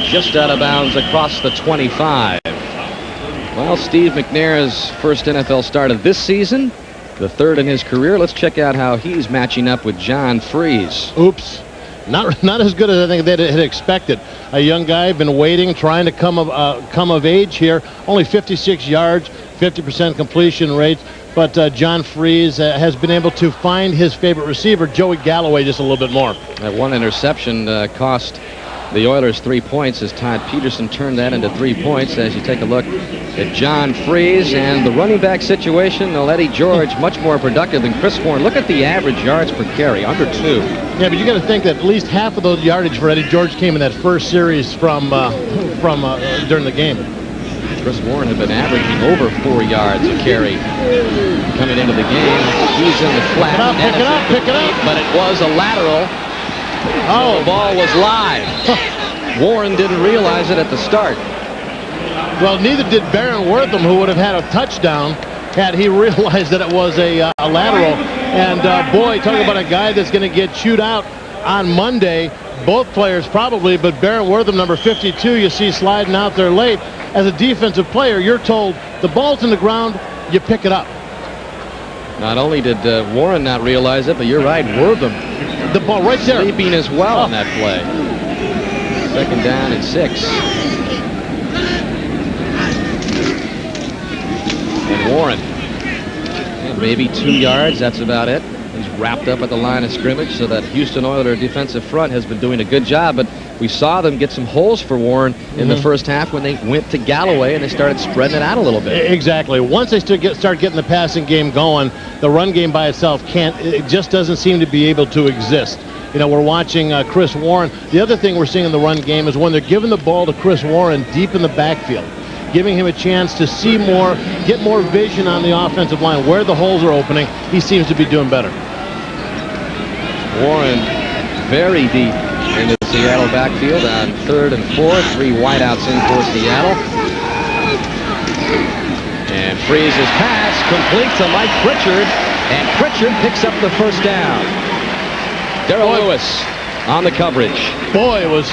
A: Just out of bounds across the 25. Well, Steve McNair's first NFL start of this season, the third in his career. Let's check out how he's matching up with John Freeze.
B: Oops. Not as good as I think they had expected. A young guy, been waiting, trying to come of age here. Only 56 yards, 50% completion rate. But John Freeze has been able to find his favorite receiver, Joey Galloway, just a little bit more.
A: That one interception cost the Oilers 3 points as Todd Peterson turned that into 3 points. As you take a look at John Freeze and the running back situation, Eddie George much more productive than Chris Warren. Look at the average yards per carry, under 2.
B: Yeah, but you got to think that at least half of those yardage for Eddie George came in that first series from during the game.
A: Chris Warren had been averaging over 4 yards a carry coming into the game. He's in the flat.
B: Pick it up.
A: But it was a lateral. Oh, the ball was live. Warren didn't realize it at the start.
B: Well, neither did Barron Wortham, who would have had a touchdown had he realized that it was a lateral. And boy, talk about a guy that's going to get chewed out on Monday. Both players probably, but Barron Wortham, number 52, you see sliding out there late. As a defensive player, you're told the ball's in the ground, you pick it up.
A: Not only did Warren not realize it, but you're right, Wortham.
B: The ball right there.
A: Sleeping as well on that play. Second down and 6. And Warren, maybe 2 yards, that's about it. wrapped up at the line of scrimmage, so that Houston Oilers defensive front has been doing a good job. But we saw them get some holes for Warren in the first half when they went to Galloway and they started spreading it out a little bit.
B: Exactly. Once they start getting the passing game going, the run game by itself it just doesn't seem to be able to exist. You know, we're watching Chris Warren. The other thing we're seeing in the run game is when they're giving the ball to Chris Warren deep in the backfield, giving him a chance to see more, get more vision on the offensive line, where the holes are opening, he seems to be doing better.
A: Warren very deep into the Seattle backfield on 3rd and 4, 3 wideouts in for Seattle. And Freese's pass complete to Mike Pritchard, and Pritchard picks up the first down. Darrell Lewis on the coverage.
B: Boy, was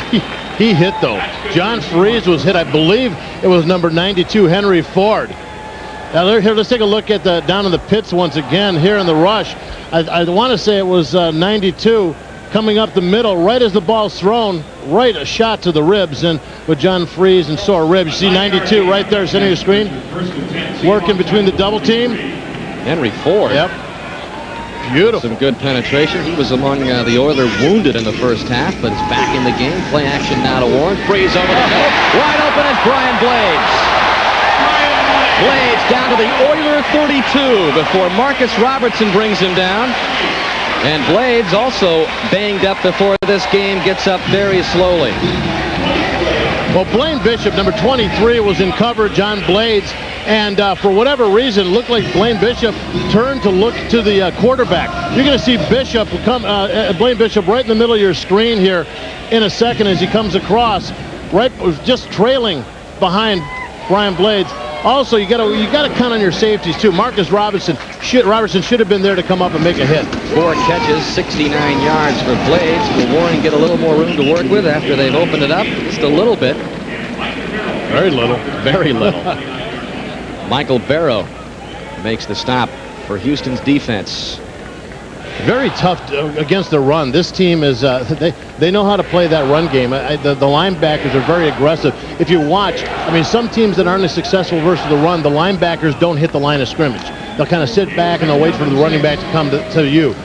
B: he hit, though. John Freese was hit. I believe it was number 92, Henry Ford. Now, here, let's take a look at down in the pits once again here in the rush. I want to say it was 92 coming up the middle right as the ball's thrown, right a shot to the ribs, and with John Freese and sore ribs. You see 92 right there, center of your screen, working between the double team.
A: Henry Ford.
B: Yep. Beautiful.
A: Some good penetration. He was among the Oilers wounded in the first half, but is back in the game. Play action now to Warren. Freeze over the middle. Wide open is Brian Blades. Blades down to the Oiler 32 before Marcus Robertson brings him down. And Blades also banged up before this game gets up very slowly.
B: Well, Blaine Bishop, number 23, was in coverage on Blades. And for whatever reason, it looked like Blaine Bishop turned to look to the quarterback. You're going to see Bishop Blaine Bishop right in the middle of your screen here in a second as he comes across, right, just trailing behind Brian Blades. Also, you got to count on your safeties too. Marcus Robertson should have been there to come up and make a hit.
A: 4 catches, 69 yards for Blades. Will Warren get a little more room to work with after they've opened it up? Just a little bit.
B: Very little.
A: Very little. Michael Barrow makes the stop for Houston's defense.
B: Very tough against the run. This team is, they know how to play that run game. The linebackers are very aggressive. If you watch, I mean, some teams that aren't as successful versus the run, the linebackers don't hit the line of scrimmage. They'll kind of sit back and they'll wait for the running back to come to you.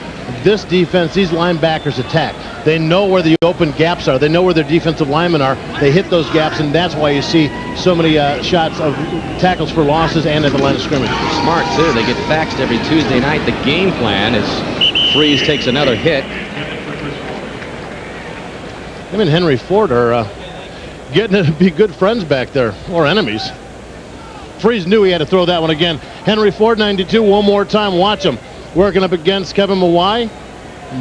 B: This defense, these linebackers attack. They know where the open gaps are. They know where their defensive linemen are. They hit those gaps, and that's why you see so many shots of tackles for losses and at the line of scrimmage.
A: Smart, too. They get faxed every Tuesday night. The game plan is Freese takes another hit.
B: Him and Henry Ford are getting to be good friends back there, or enemies. Freese knew he had to throw that one again. Henry Ford, 92, one more time. Watch him. Working up against Kevin Mawai.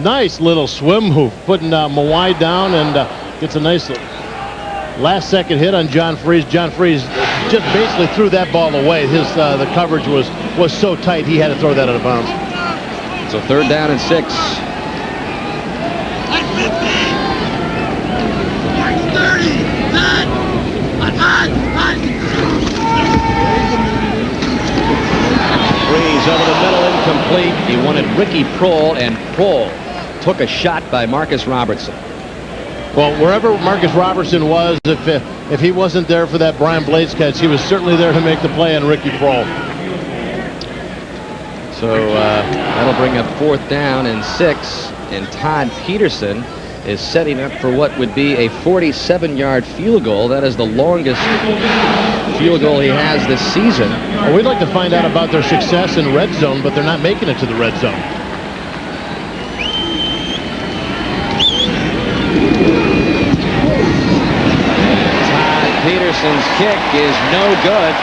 B: Nice little swim move, putting Mawai down, and gets a nice last second hit on John Freese. John Freese just basically threw that ball away. The coverage was so tight he had to throw that out of bounds.
A: So 3rd down and 6. Freeze over the middle, incomplete. He wanted Ricky Prohl, and Prohl took a shot by Marcus Robertson.
B: Well, wherever Marcus Robertson was, if he wasn't there for that Brian Blades catch, he was certainly there to make the play on Ricky Prohl.
A: So that'll bring up 4th down and 6, and Todd Peterson is setting up for what would be a 47-yard field goal. That is the longest field goal he has this season.
B: Well, we'd like to find out about their success in red zone, but they're not making it to the red zone.
A: Todd Peterson's kick is no good.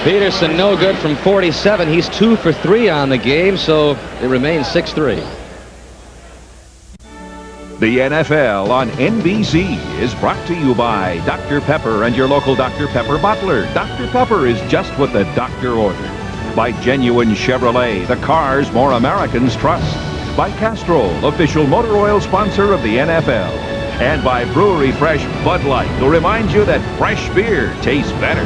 A: Peterson no good from 47. He's 2 for 3 on the game, so it remains 6-3.
D: The NFL on NBC is brought to you by Dr. Pepper and your local Dr. Pepper bottler. Dr. Pepper is just what the doctor ordered. By Genuine Chevrolet, the cars more Americans trust. By Castrol, official motor oil sponsor of the NFL. And by Brewery Fresh Bud Light, to remind you that fresh beer tastes better.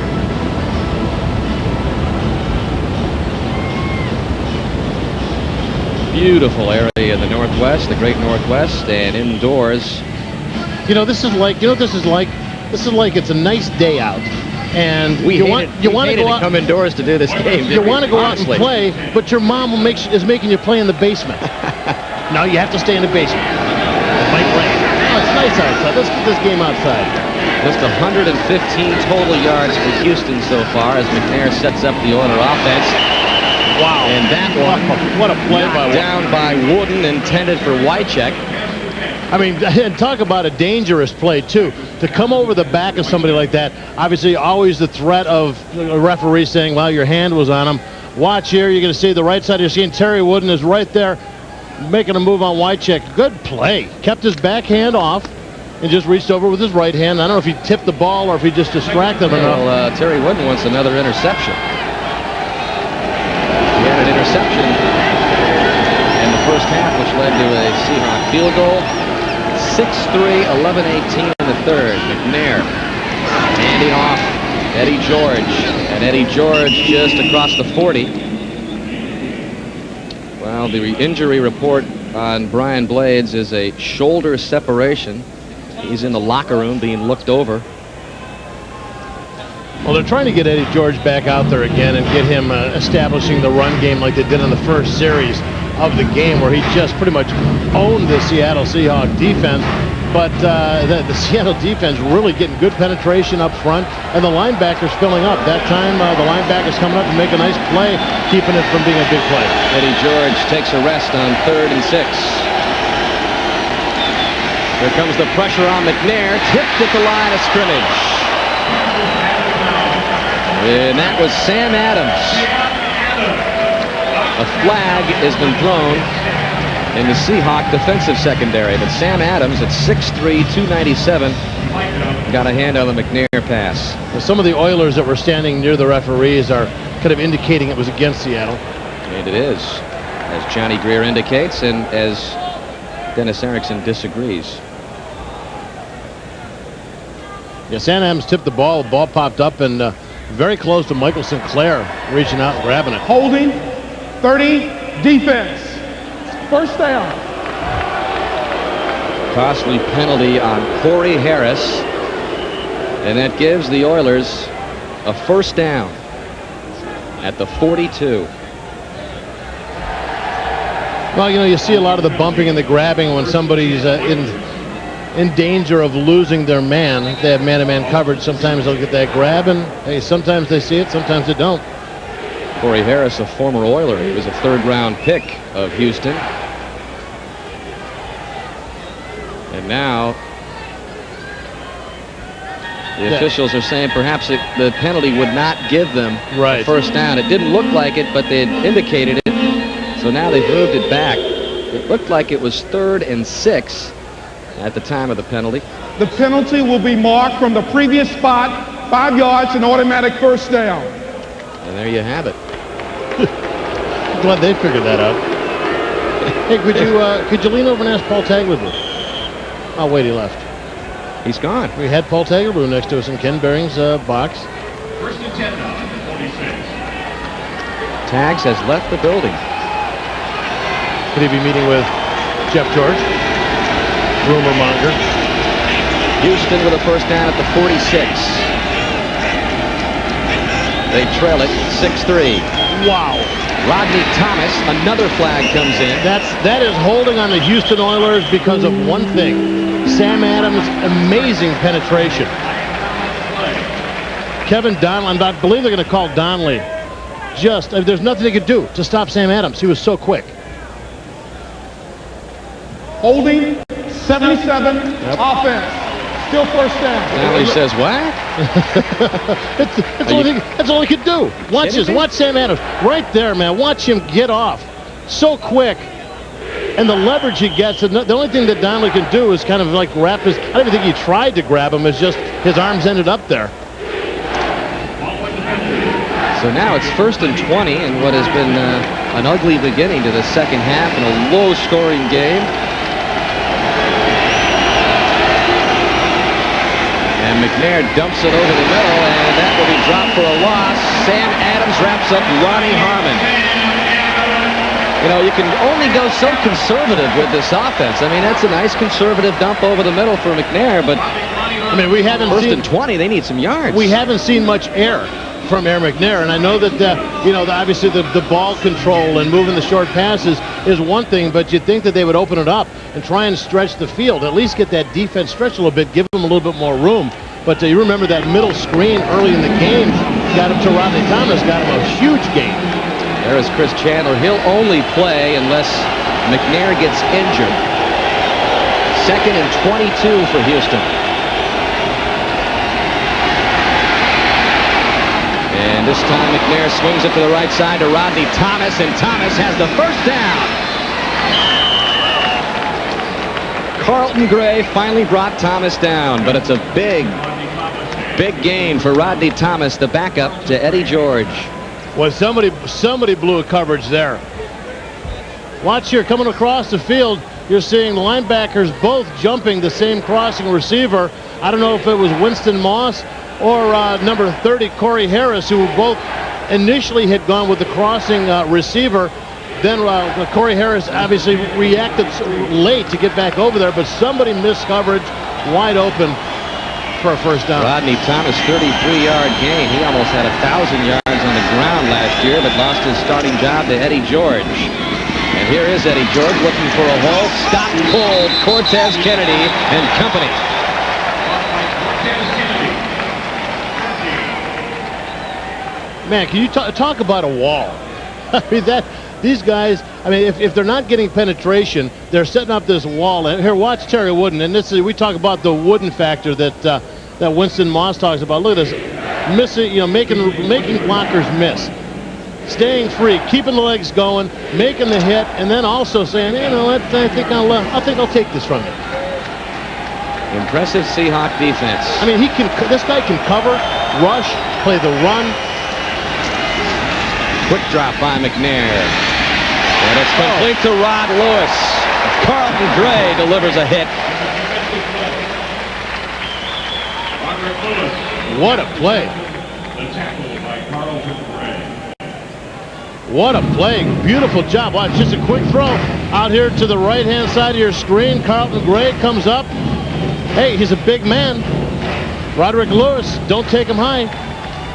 A: Beautiful area in the Northwest, the great Northwest, and indoors.
B: You know, this is like it's a nice day out. And
A: We
B: you want to go
A: to
B: out,
A: come indoors to do this game.
B: you want to go out and play, but your mom is making you play in the basement. No, you have to stay in the basement. It might rain. Oh, it's nice outside. Let's get this game outside.
A: Just 115 total yards for Houston so far as McNair sets up the Oiler offense.
B: Wow.
A: And that one,
B: what a play by Wooden.
A: down by Wooden, intended for Wycheck.
B: I mean, and talk about a dangerous play, too. To come over the back of somebody like that, obviously always the threat of a referee saying, well, your hand was on him. Watch here. You're going to see the right side. You're seeing Terry Wooden is right there making a move on Wycheck. Good play. Kept his backhand off and just reached over with his right hand. I don't know if he tipped the ball or if he just distracted him enough.
A: Well, Terry Wooden wants another interception. He had an interception in the first half, which led to a Seahawk field goal. 6-3, 11-18 in the third. McNair handing off Eddie George. And Eddie George just across the 40. Well, the injury report on Brian Blades is a shoulder separation. He's in the locker room being looked over.
B: Well, they're trying to get Eddie George back out there again and get him establishing the run game like they did in the first series of the game, where he just pretty much owned the Seattle Seahawks defense. But the Seattle defense really getting good penetration up front, and the linebackers filling up. That time, the linebackers coming up and make a nice play, keeping it from being a big play.
A: Eddie George takes a rest on 3rd and 6. Here comes the pressure on McNair, tipped at the line of scrimmage. And that was Sam Adams. A flag has been thrown in the Seahawk defensive secondary, but Sam Adams at 6'3", 297 got a hand on the McNair pass.
B: Well, some of the Oilers that were standing near the referees are kind of indicating it was against Seattle.
A: And it is, as Johnny Greer indicates, and as Dennis Erickson disagrees.
B: Yeah, Sam Adams tipped the ball popped up, and very close to Michael Sinclair reaching out and grabbing it.
E: Holding, 30, defense. First down.
A: Costly penalty on Corey Harris, and that gives the Oilers a first down at the 42.
B: Well, you know, you see a lot of the bumping and the grabbing when somebody's in danger of losing their man. If they have man-to-man coverage, sometimes they'll get that grab, and hey, sometimes they see it, sometimes they don't.
A: Corey Harris, a former Oiler. He was a 3rd-round pick of Houston. And now the officials are saying perhaps the penalty would not give them a first down. It didn't look like it, but they had indicated it. So now they've moved it back. It looked like it was 3rd and 6 at the time of the penalty.
E: The penalty will be marked from the previous spot, 5 yards, an automatic first down.
A: And there you have it.
B: Glad they figured that out. Hey, could you lean over and ask Paul Tagliabue? Oh, wait, he left.
A: He's gone.
B: We had Paul Tagliabue next to us in Ken Bering's box.
G: 1st and 10 now at the 46.
A: Tags has left the building.
B: Could he be meeting with Jeff George? Rumor monger.
A: Houston with a first down at the 46. They trail it 6-3.
B: Wow.
A: Rodney Thomas, another flag comes in.
B: That is holding on the Houston Oilers because of one thing. Sam Adams' amazing penetration. Kevin Donnelly, I believe they're going to call Donnelly. There's nothing they could do to stop Sam Adams. He was so quick.
E: Holding, 77, offense. Still first down.
A: Donnelly says, what?
B: That's all he could do. Watch Sam Adams. Right there, man. Watch him get off. So quick. And the leverage he gets, the only thing that Donnelly can do is kind of like wrap his, I don't even think he tried to grab him, it's just his arms ended up there.
A: So now it's 1st and 20 in what has been an ugly beginning to the second half in a low-scoring game. And McNair dumps it over the middle, and that will be dropped for a loss. Sam Adams wraps up Ronnie Harmon. You know, you can only go so conservative with this offense. I mean, that's a nice conservative dump over the middle for McNair, but
B: I mean, we haven't
A: First
B: seen...
A: and 20, they need some yards.
B: We haven't seen much air from Air McNair, and I know that, obviously the ball control and moving the short passes is one thing, but you'd think that they would open it up and try and stretch the field, at least get that defense stretched a little bit, give them a little bit more room. But you remember that middle screen early in the game got him to Rodney Thomas, got him a huge gain.
A: There is Chris Chandler. He'll only play unless McNair gets injured. 2nd and 22 for Houston. And this time McNair swings it to the right side to Rodney Thomas, and Thomas has the first down. Carlton Gray finally brought Thomas down, but it's a big gain for Rodney Thomas, the backup to Eddie George.
B: Well, somebody blew a coverage there. Watch here, coming across the field, you're seeing the linebackers both jumping the same crossing receiver. I don't know if it was Winston Moss or number 30, Corey Harris, who both initially had gone with the crossing receiver. Then Corey Harris obviously reacted late to get back over there, but somebody missed coverage, wide open for a first down.
A: Rodney Thomas, 33-yard gain. He almost had 1,000 yards on the ground last year, but lost his starting job to Eddie George. And here is Eddie George looking for a hole. Stopped cold. Cortez Kennedy and company.
B: Man, can you talk about a wall? I mean, these guys, I mean, if they're not getting penetration, they're setting up this wall. And here, watch Terry Wooden. And we talk about the Wooden factor that Winston Moss talks about. Look at this, missing, making blockers miss, staying free, keeping the legs going, making the hit, and then also saying, I think I'll take this from you.
A: Impressive Seahawk defense.
B: I mean, this guy can cover, rush, play the run.
A: Quick drop by McNair. And it's complete to Rod Lewis. Carlton Gray delivers a hit.
B: What a play.
G: The tackle by Carlton Gray.
B: What a play. Beautiful job. Watch, just a quick throw out here to the right-hand side of your screen. Carlton Gray comes up. Hey, he's a big man. Roderick Lewis, don't take him high.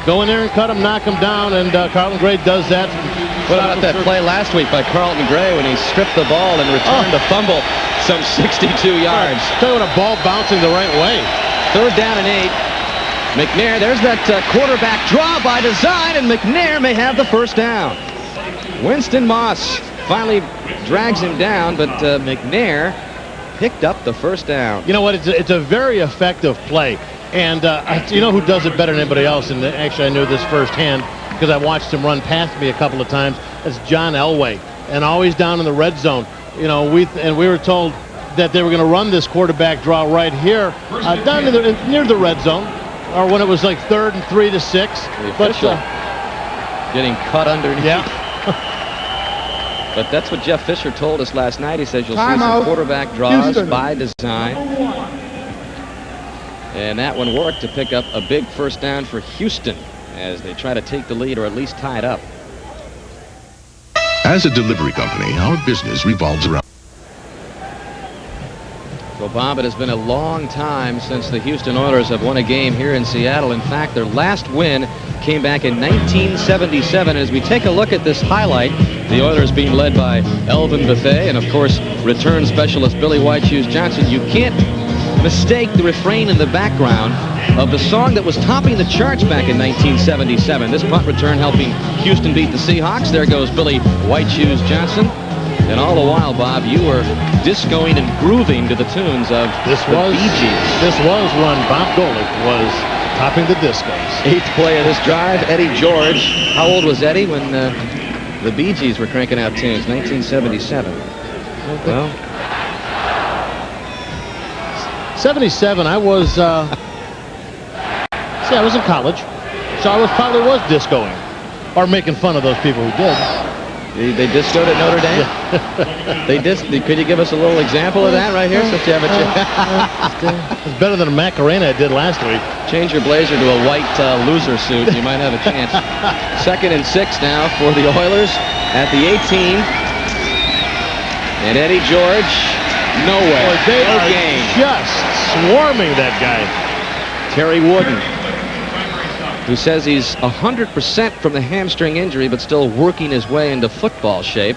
B: Go in there and cut him, knock him down, and Carlton Gray does that.
A: What about that play last week by Carlton Gray when he stripped the ball and returned a fumble some 62 yards?
B: Tell you what, a ball bouncing the right way.
A: 3rd down and 8. McNair, there's that quarterback draw by design, and McNair may have the first down. Winston Moss finally drags him down, but McNair picked up the first down.
B: You know what? It's a very effective play. And you know who does it better than anybody else? And actually, I knew this firsthand because I watched him run past me a couple of times. That's John Elway, and always down in the red zone. We were told that they were going to run this quarterback draw right here, down near the red zone, or when it was like 3rd and 3 to 6.
A: The official getting cut underneath.
B: Yeah.
A: But that's what Jeff Fisher told us last night. He says you'll see some quarterback draws by design. And that one worked to pick up a big first down for Houston as they try to take the lead or at least tie it up.
Q: As a delivery company, our business revolves around...
A: Well, Bob, it has been a long time since the Houston Oilers have won a game here in Seattle. In fact, their last win came back in 1977. As we take a look at this highlight, the Oilers being led by Elvin Bethea and, of course, return specialist Billy White Shoes Johnson. You can't mistake the refrain in the background of the song that was topping the charts back in 1977. This punt return helping Houston beat the Seahawks. There goes Billy White Shoes Johnson. And all the while, Bob, you were discoing and grooving to the tunes of the Bee Gees.
B: This was when Bob Golick was topping the discos.
A: 8th play of this drive, Eddie George. How old was Eddie when the Bee Gees were cranking out tunes? 1977. Well,
B: 77, I was, I was in college, so I probably was discoing, or making fun of those people who did.
A: They discoed at Notre Dame? Could you give us a little example of that right here? Since you have
B: It's better than a Macarena I did last week.
A: Change your blazer to a white loser suit, you might have a chance. 2nd and 6 now for the Oilers at the 18. And Eddie George, nowhere.
B: Boy, they
A: no
B: are
A: gain.
B: Just swarming that guy.
A: Terry Wooden, who says he's 100% from the hamstring injury, but still working his way into football shape.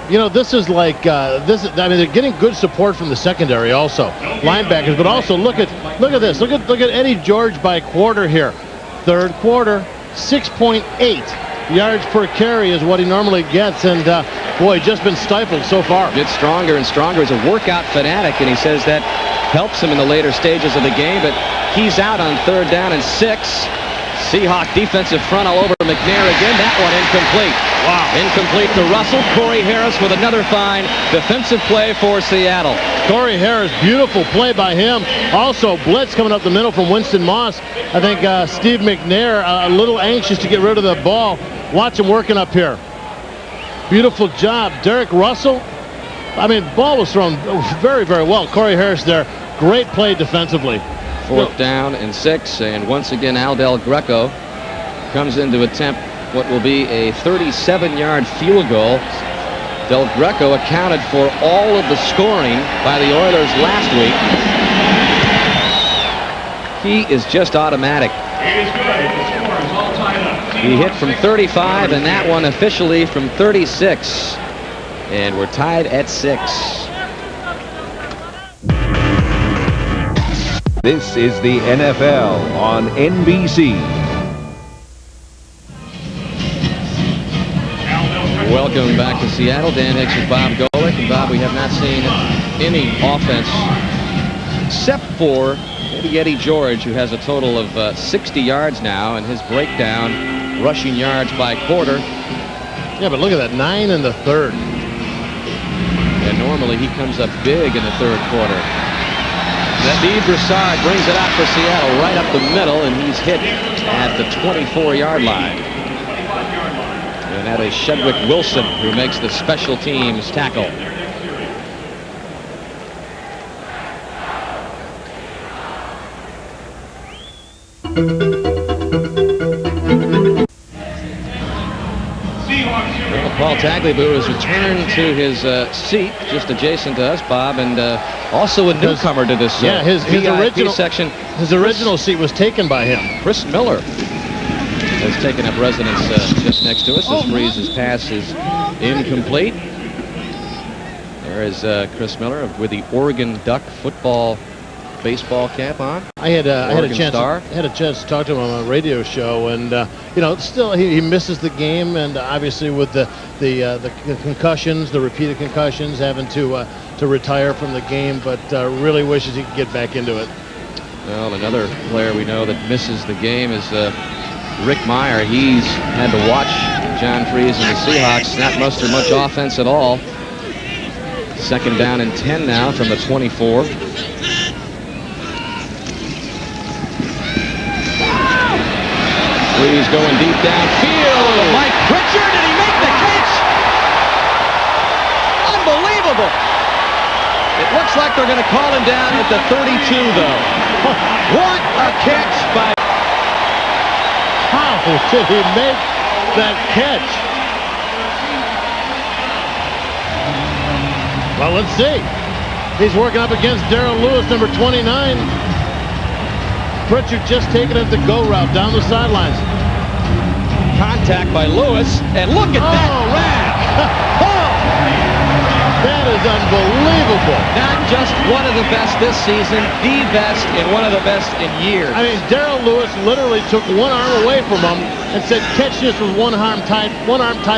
B: You know, this is like this. I mean, they're getting good support from the secondary, also linebackers. But also look at this. Look at Eddie George by quarter here. Third quarter, 6.8 yards per carry is what he normally gets, and boy, just been stifled so far.
A: Gets stronger and stronger. He's a workout fanatic, and he says that helps him in the later stages of the game. But he's out on 3rd down and 6. Seahawk defensive front all over McNair again. That one incomplete. Wow. Incomplete to Russell. Corey Harris with another fine defensive play for Seattle.
B: Corey Harris, beautiful play by him. Also, blitz coming up the middle from Winston Moss. I think Steve McNair a little anxious to get rid of the ball. Watch him working up here. Beautiful job. Derek Russell. I mean, ball was thrown very, very well. Corey Harris there. Great play defensively.
A: 4th down and 6, and once again Al Del Greco comes in to attempt what will be a 37-yard field goal. Del Greco accounted for all of the scoring by the Oilers last week. He is just automatic. He hit from 35, and that one officially from 36. And we're tied at 6.
D: This is the NFL on NBC.
A: Welcome back to Seattle. Dan Hicks with Bob Golick. And Bob, we have not seen any offense except for maybe Eddie George, who has a total of 60 yards now, and his breakdown rushing yards by quarter.
B: Yeah, but look at that, 9 in the 3rd.
A: And normally he comes up big in the 3rd quarter. Steve Broussard brings it out for Seattle right up the middle, and he's hit at the 24-yard line. And that is Shedrick Wilson who makes the special teams tackle. Paul Tagliabue has returned to his seat just adjacent to us, Bob, and also a newcomer to this
B: his original
A: section.
B: His original seat was taken by him.
A: Chris Miller has taken up residence just next to us. As Freeze's pass is incomplete. There is Chris Miller with the Oregon Duck football baseball cap on.
B: I had a chance to talk to him on a radio show, and you know, still he misses the game, and obviously with the concussions, the repeated concussions, having to retire from the game, but really wishes he could get back into it.
A: Well, another player we know that misses the game is Rick Meyer. He's had to watch John Freeze and the Seahawks not muster much offense at all. 2nd down and 10 now from the 24. Freeze going deep downfield. Mike Pritchard, did he make the catch? Unbelievable. It looks like they're going to call him down at the 32, though. What a catch by...
B: How did he make that catch? Well, let's see. He's working up against Darrell Lewis, number 29. Pritchard just taking it the go route down the sidelines.
A: Contact by Lewis, and look at that rack! Oh!
B: That is unbelievable.
A: Not just one of the best this season, the best and one of the best in years.
B: I mean, Darrell Lewis literally took one arm away from him and said, "Catch this with one arm tied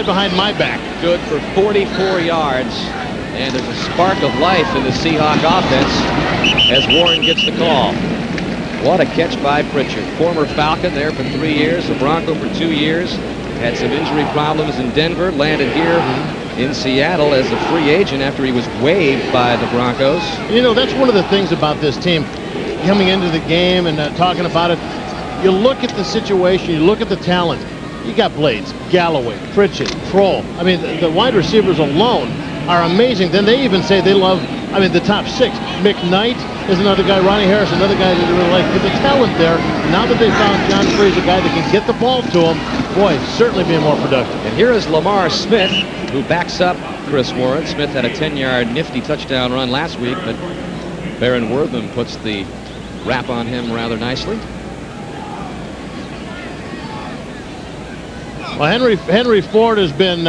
B: behind my back."
A: Good for 44 yards. And there's a spark of life in the Seahawk offense as Warren gets the call. What a catch by Pritchard. Former Falcon there for 3 years, a Bronco for 2 years. Had some injury problems in Denver, landed here in Seattle as a free agent after he was waived by the Broncos.
B: You know, that's one of the things about this team coming into the game and talking about it. You look at the situation, you look at the talent. You got Blades, Galloway, Pritchard, Kroll. I mean, the wide receivers alone are amazing. Then they even say they love, I mean, the top 6. McKnight is another guy, Ronnie Harris, another guy that they really like. The talent there, now that they found John Freeze, a guy that can get the ball to him, boy, certainly being more productive.
A: And here is Lamar Smith, who backs up Chris Warren. Smith had a 10-yard nifty touchdown run last week, but Baron Wortham puts the wrap on him rather nicely.
B: Well, Henry Ford has been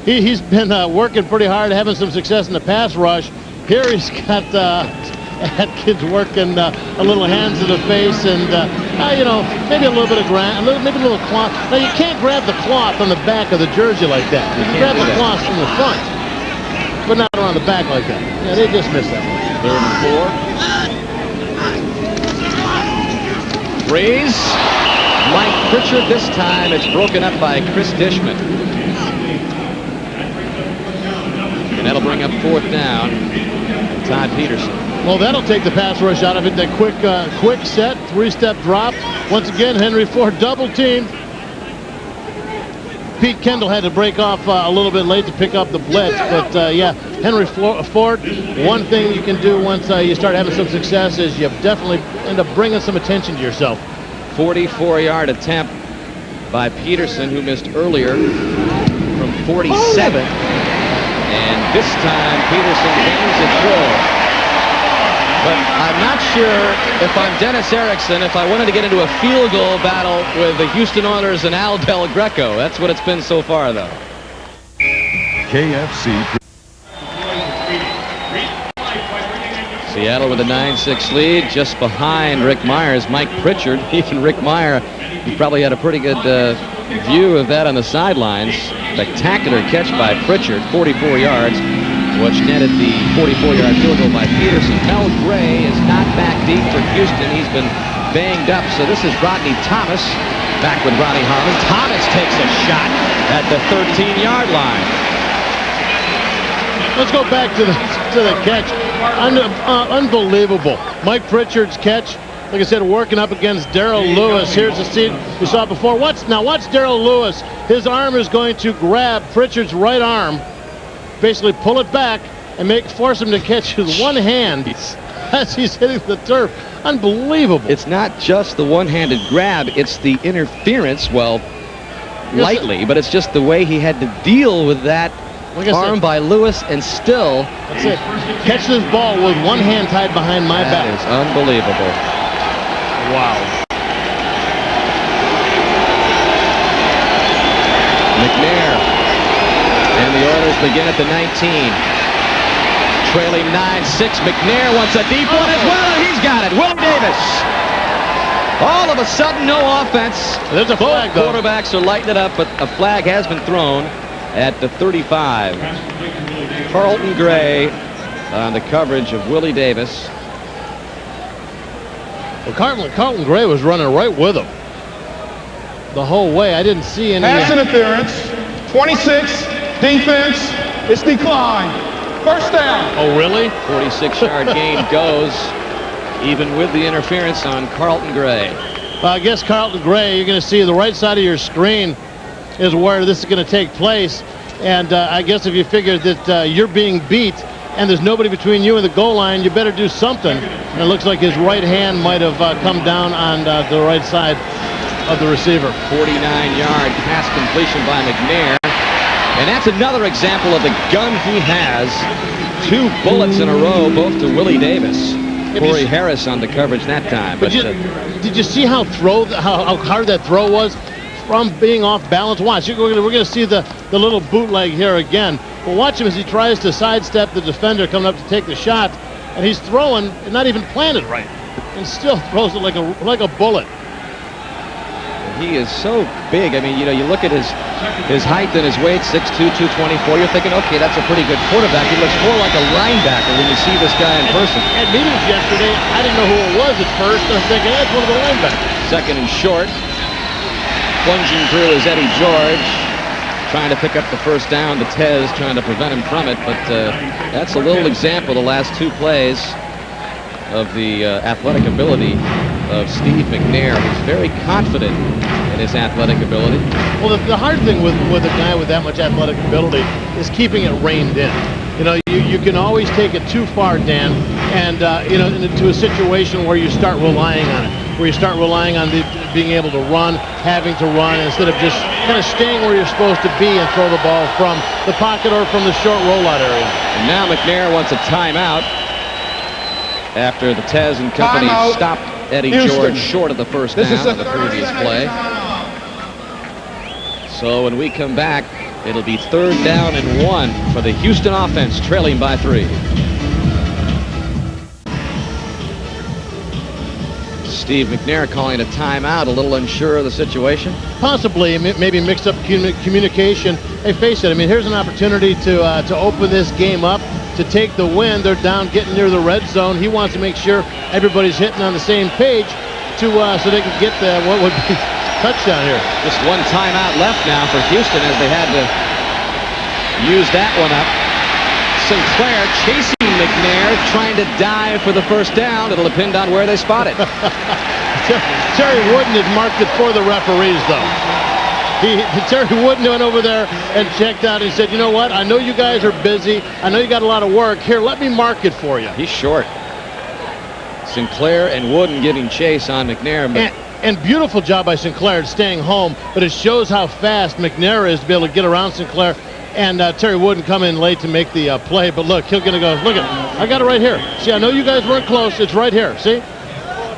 B: he's been working pretty hard, having some success in the pass rush. Here he's got Atkins working a little hands to the face, and you know, maybe a little bit of maybe a little cloth. Now you can't grab the cloth on the back of the jersey like that. You can grab the cloth from the front, but not around the back like that. Yeah, they just missed that one.
A: 3rd and 4. Breeze. Mike Pritchard this time. It's broken up by Chris Dishman. And that'll bring up 4th down. Todd Peterson.
B: Well, that'll take the pass rush out of it. That quick set, 3-step drop. Once again, Henry Ford double teamed. Pete Kendall had to break off a little bit late to pick up the blitz, but yeah, Henry Ford, one thing you can do once you start having some success is you definitely end up bringing some attention to yourself.
A: 44-yard attempt by Peterson, who missed earlier from 47. And this time, Peterson gains a throw. But I'm not sure if I'm Dennis Erickson, if I wanted to get into a field goal battle with the Houston Oilers and Al Del Greco. That's what it's been so far, though.
Q: KFC.
A: Seattle with a 9-6 lead, just behind Rick Myers. Mike Pritchard, even Rick Meyer, he probably had a pretty good view of that on the sidelines. Spectacular catch by Pritchard, 44 yards, which netted the 44-yard field goal by Peterson. Mel Gray is not back deep for Houston. He's been banged up, so this is Rodney Thomas back with Ronnie Harmon. Thomas takes a shot at the 13-yard line.
B: Let's go back to the catch. Unbelievable. Mike Pritchard's catch, like I said, working up against Darrell Lewis. Here's the scene we saw before. Watch Darrell Lewis. His arm is going to grab Pritchard's right arm, basically pull it back, and force him to catch with one hand as he's hitting the turf. Unbelievable.
A: It's not just the one-handed grab, it's the interference, well, lightly, but it's just the way he had to deal with that arm by Lewis, and still...
B: That's it. Catch this ball with one hand tied behind my back.
A: That is unbelievable.
B: Wow.
A: McNair. And the Oilers begin at the 19. Trailing 9-6. McNair wants a deep one as well. He's got it. Willie Davis. All of a sudden, no offense.
B: There's a flag,
A: though. Both quarterbacks are lighting it up, but a flag has been thrown at the 35. Carlton Gray on the coverage of Willie Davis.
B: Well, Carlton Gray was running right with him the whole way. I didn't see any...
E: Pass interference. 26. Defense. It's declined. First down.
B: Oh, really?
A: 46-yard gain goes, even with the interference on Carlton Gray.
B: Well, I guess Carlton Gray, you're going to see the right side of your screen is where this is going to take place. And I guess if you figure that you're being beat and there's nobody between you and the goal line, you better do something. And it looks like his right hand might have come down on the right side of the receiver.
A: 49-yard pass completion by McNair. And that's another example of the gun he has. 2 bullets in a row, both to Willie Davis. Corey Harris on the coverage that time.
B: But did you see how hard that throw was? From being off balance. Watch, we're going to see the little bootleg here again. But watch him as he tries to sidestep the defender coming up to take the shot, and he's throwing and not even planted right, and still throws it like a bullet.
A: He is so big. I mean, you know, you look at his height and his weight, 6'2", 224. You're thinking, okay, that's a pretty good quarterback. He looks more like a linebacker when you see this guy in person.
B: At meetings yesterday, I didn't know who it was at first. I'm thinking, that's one of the linebackers.
A: 2nd and short. Plunging through is Eddie George, trying to pick up the first down. The Tez trying to prevent him from it, but that's a little example, the last 2 plays, of the athletic ability of Steve McNair. He's very confident in his athletic ability.
B: Well, the hard thing with a guy with that much athletic ability is keeping it reined in. You know, you can always take it too far, Dan, and you know, into a situation where you start relying on it, where you start relying on being able to run, having to run, instead of just kind of staying where you're supposed to be and throw the ball from the pocket or from the short rollout area.
A: And now McNair wants a timeout. after the Tez and company
E: Timeout.
A: stopped Eddie
E: Houston.
A: George short of the first
E: This
A: down
E: is
A: of the previous play. So when we come back, it'll be 3rd down and 1 for the Houston offense, trailing by 3. Steve McNair calling a timeout, a little unsure of the situation.
B: Possibly, maybe mixed up communication. Hey, face it, I mean, here's an opportunity to open this game up, to take the win. They're down, getting near the red zone. He wants to make sure everybody's hitting on the same page so they can get the, what would be touchdown here.
A: Just one timeout left now for Houston as they had to use that one up. Sinclair chasing McNair, trying to dive for the first down. It'll depend on where they spot it.
B: Terry Wooden had marked it for the referees, though. Terry Wooden went over there and checked out and said, you know what? I know you guys are busy. I know you got a lot of work. Here, let me mark it for you.
A: He's short. Sinclair and Wooden giving chase on McNair. But
B: and beautiful job by Sinclair staying home, but it shows how fast McNair is to be able to get around Sinclair. And Terry Wooden come in late to make the play, but look, he's gonna go, look at, I got it right here. See, I know you guys weren't close, it's right here, see?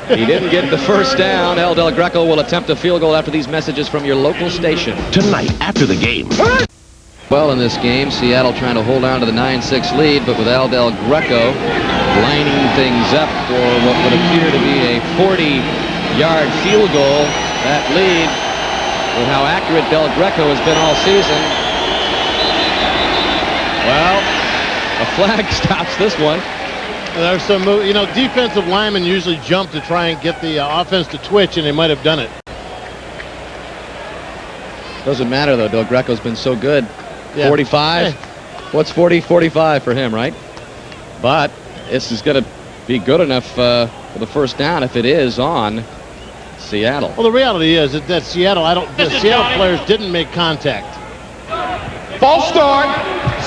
A: He didn't get the first down. El Del Greco will attempt a field goal after these messages from your local station.
Q: Tonight, after the game.
A: Well, in this game, Seattle trying to hold on to the 9-6 lead, but with El Del Greco lining things up for what would appear to be a 40-yard field goal. That lead, with how accurate Del Greco has been all season. Well, a flag stops this one.
B: There's some, defensive linemen usually jump to try and get the offense to twitch, and they might have done it.
A: Doesn't matter, though. Del Greco's been so good.
B: Yeah.
A: 45? What's 40? 45 for him, right? But this is going to be good enough for the first down if it is on Seattle.
B: Well, the reality is that Seattle, the Seattle players didn't make contact.
E: False start,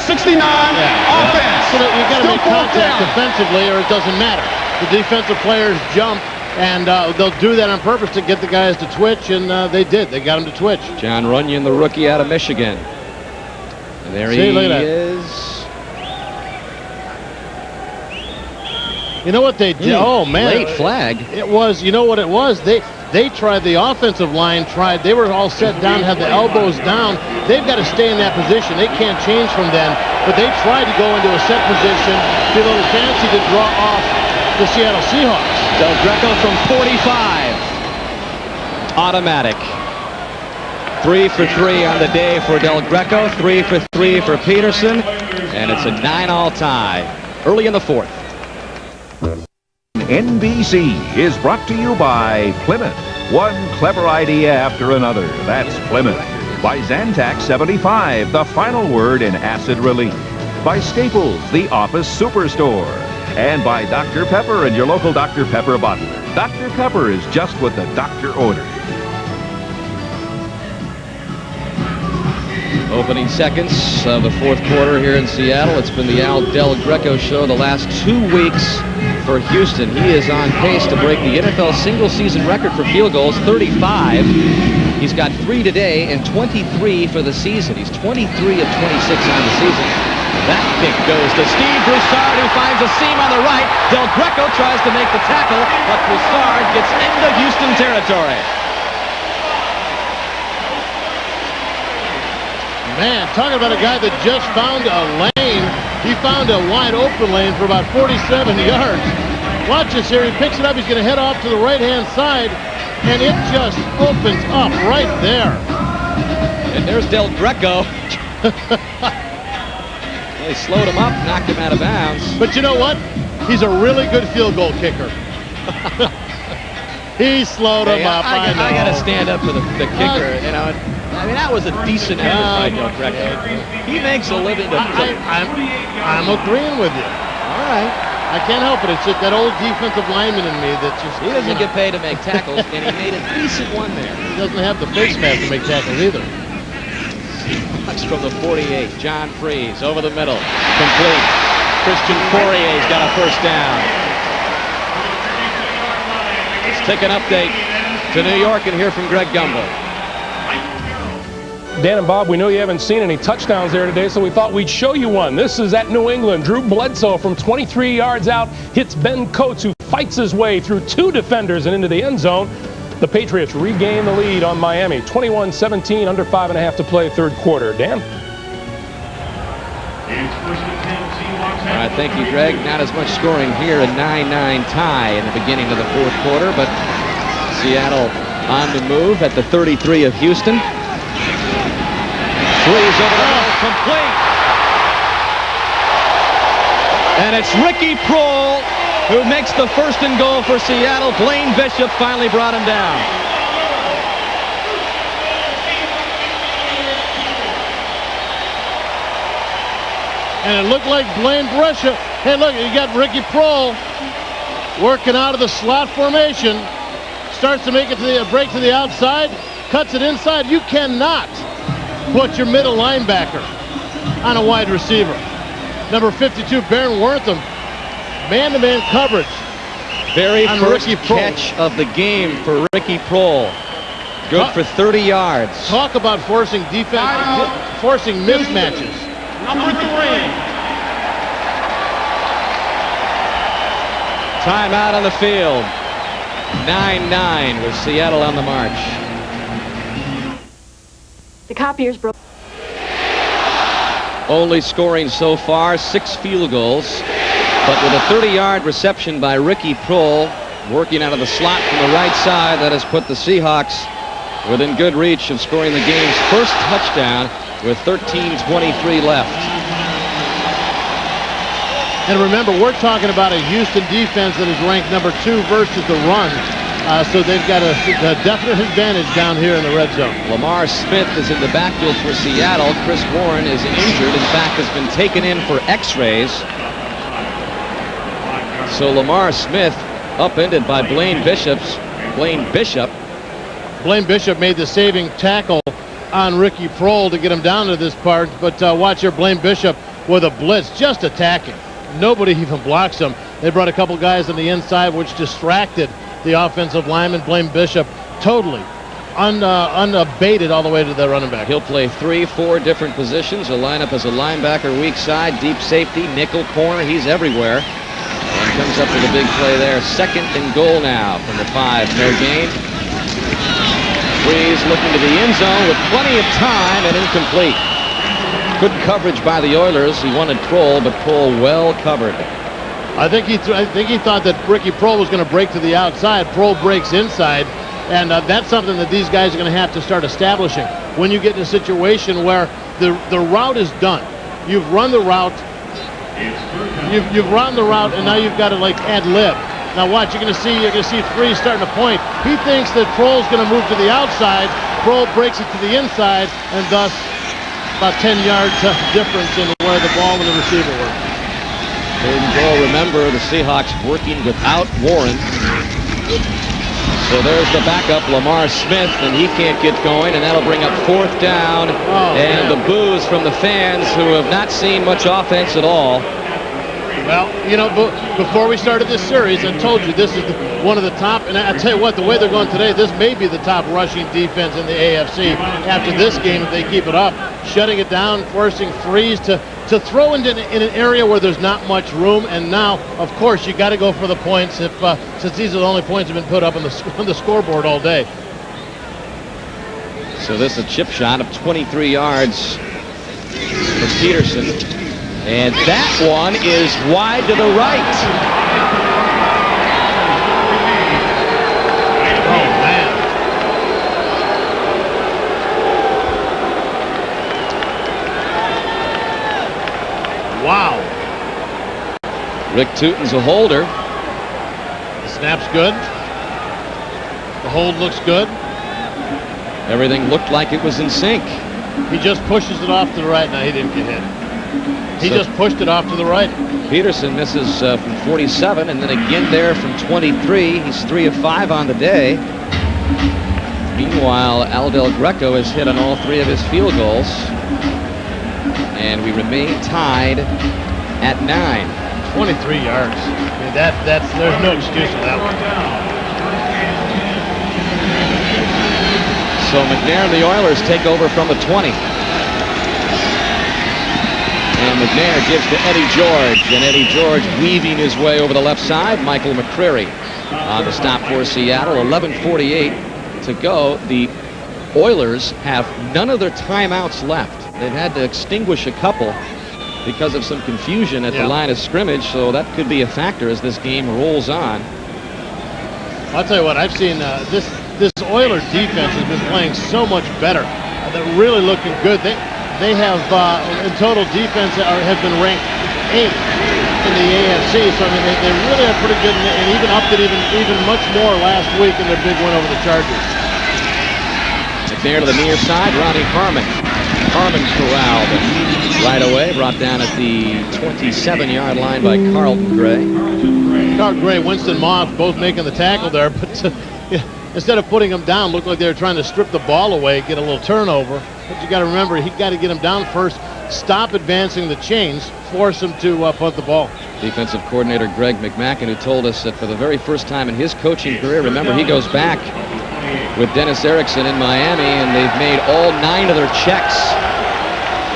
E: 69, offense.
B: So you got to
E: Still
B: make
E: fourth
B: contact
E: down.
B: defensively, or it doesn't matter. The defensive players jump, and they'll do that on purpose to get the guys to twitch, and they did. They got them to twitch.
A: John Runyon, the rookie out of Michigan. And there he is.
B: You know what they did? Oh, man.
A: Late flag.
B: It was, you know what it was? They tried, the offensive line tried, they were all set down, had the elbows down. They've got to stay in that position. They can't change from then. But they tried to go into a set position, be a little fancy to draw off the Seattle Seahawks.
A: Del Greco from 45. Automatic. 3 for 3 on the day for Del Greco, 3 for 3 for Peterson, and it's a 9-all tie early in the 4th.
D: NBC is brought to you by Plymouth. One clever idea after another. That's Plymouth. By Zantac 75, the final word in acid relief. By Staples, the office superstore. And by Dr. Pepper and your local Dr. Pepper bottler. Dr. Pepper is just what the doctor ordered.
A: Opening seconds of the 4th quarter here in Seattle. It's been the Al Del Greco show the last 2 weeks for Houston. He is on pace to break the NFL single-season record for field goals, 35. He's got 3 today and 23 for the season. He's 23 of 26 on the season. That kick goes to Steve Broussard, who finds a seam on the right. Del Greco tries to make the tackle, but Broussard gets into Houston territory.
B: Man, talking about a guy that just found a lane. He found a wide open lane for about 47 yards. Watch this here. He picks it up. He's going to head off to the right-hand side, and it just opens up right there.
A: And there's Del Greco. They slowed him up, knocked him out of bounds.
B: But you know what? He's a really good field goal kicker. He slowed him up. I
A: got to stand up for the kicker. I mean, that was a decent effort by Del Greco. He makes a living.
B: I'm agreeing with you.
A: All right.
B: I can't help it. It's just that old defensive lineman in me that just...
A: He doesn't get paid to make tackles, and he made a decent one there.
B: He doesn't have the face mask to make tackles either.
A: That's from the 48. John Freeze over the middle. Complete. Christian Fourier's got a first down. Let's take an update to New York and hear from Greg Gumbel.
C: Dan and Bob, we know you haven't seen any touchdowns there today, so we thought we'd show you one. This is at New England. Drew Bledsoe from 23 yards out hits Ben Coates, who fights his way through 2 defenders and into the end zone. The Patriots regain the lead on Miami, 21-17, under 5.5 to play, third quarter. Dan?
A: All right, thank you, Greg. Not as much scoring here, a 9-9 tie in the beginning of the fourth quarter, but Seattle on the move at the 33 of Houston. Threes over the middle, complete. And it's Ricky Proehl who makes the first and goal for Seattle. Blaine Bishop finally brought him down.
B: And it looked like Blaine Bishop. Hey, look, you got Ricky Proehl working out of the slot formation. Starts to make it to the break to the outside. Cuts it inside. You cannot put your middle linebacker on a wide receiver. Number 52, Baron Wortham. Man-to-man coverage.
A: Very first catch of the game for Ricky Proehl. Good for 30 yards.
B: Talk about forcing defense, forcing mismatches.
E: Number 3.
A: Timeout on the field. 9-9 with Seattle on the march.
R: The copiers broke.
A: Only scoring so far 6 field goals. But with a 30-yard reception by Ricky Proehl, working out of the slot from the right side, that has put the Seahawks within good reach of scoring the game's first touchdown with 13:23 left.
B: And remember, we're talking about a Houston defense that is ranked number 2 versus the run. So they've got a definite advantage down here in the red zone.
A: Lamar Smith is in the backfield for Seattle. Chris Warren is injured. In fact, has been taken in for x-rays. So Lamar Smith upended by Blaine Bishop. Blaine Bishop made the saving tackle on Ricky Proehl to get him down to this part. But watch here, Blaine Bishop with a blitz, just attacking. Nobody even blocks him. They brought a couple guys on the inside, which distracted the offensive lineman. Blaine Bishop totally unabated all the way to the running back. He'll play 3-4 different positions. He'll line up as a linebacker, weak side, deep safety, nickel, corner. He's everywhere. And comes up with a big play there. 2nd and goal now from the 5. No gain. Breeze looking to the end zone with plenty of time and incomplete. Good coverage by the Oilers. He wanted Proehl, but Proehl well covered.
B: I think he thought that Ricky Proehl was going to break to the outside. Proehl breaks inside, and that's something that these guys are going to have to start establishing. When you get in a situation where the route is done, you've run the route. You've run the route, and now you've got to like ad lib. Now watch, you're going to see Freeze starting to point. He thinks that Proehl's going to move to the outside. Proehl breaks it to the inside, and thus about 10 yards difference in where the ball and the receiver were.
A: Third and goal. Remember, the Seahawks working without Warren. So there's the backup, Lamar Smith, and he can't get going, and that'll bring up 4th down. And the boos from the fans who have not seen much offense at all.
B: Well, you know, before we started this series, I told you this is one of the top, and I tell you what, the way they're going today, this may be the top rushing defense in the AFC after this game if they keep it up. Shutting it down, forcing Freeze to throw in an area where there's not much room, and now, of course, you got to go for the points since these are the only points that have been put up on the scoreboard all day.
A: So this is a chip shot of 23 yards for Peterson. And that one is wide to the right.
B: Oh, man. Wow.
A: Rick Tootin's a holder.
B: The snap's good. The hold looks good.
A: Everything looked like it was in sync.
B: He just pushes it off to the right. Now, he didn't get hit. He just pushed it off to the right.
A: Peterson misses from 47, and then again there from 23. He's 3 of 5 on the day. Meanwhile, Al Del Greco has hit on all 3 of his field goals. And we remain tied at 9.
B: 23 yards. I mean, there's no excuse for that one.
A: So McNair and the Oilers take over from the 20. And McNair gives to Eddie George, and Eddie George weaving his way over the left side. Michael McCreary on the stop for Seattle. 11:48 to go. The Oilers have none of their timeouts left. They've had to extinguish a couple because of some confusion at the line of scrimmage, so that could be a factor as this game rolls on.
B: I'll tell you what, I've seen this Oilers defense has been playing so much better. They're really looking good. They have, in total defense, have been ranked 8th in the AFC. So, I mean, they really are pretty good and even upped it even much more last week in their big win over the Chargers.
A: McNair to the near side, Ronnie Harmon. Harmon corralled right away, brought down at the 27-yard line by Carlton Gray.
B: Carlton Gray, Winston Moss both making the tackle there, but instead of putting him down, looked like they were trying to strip the ball away, get a little turnover. But you got to remember, he got to get him down first, stop advancing the chains, force him to punt the ball.
A: Defensive coordinator Greg McMackin, who told us that for the very first time in his coaching career, remember, he goes back with Dennis Erickson in Miami, and they've made all 9 of their checks.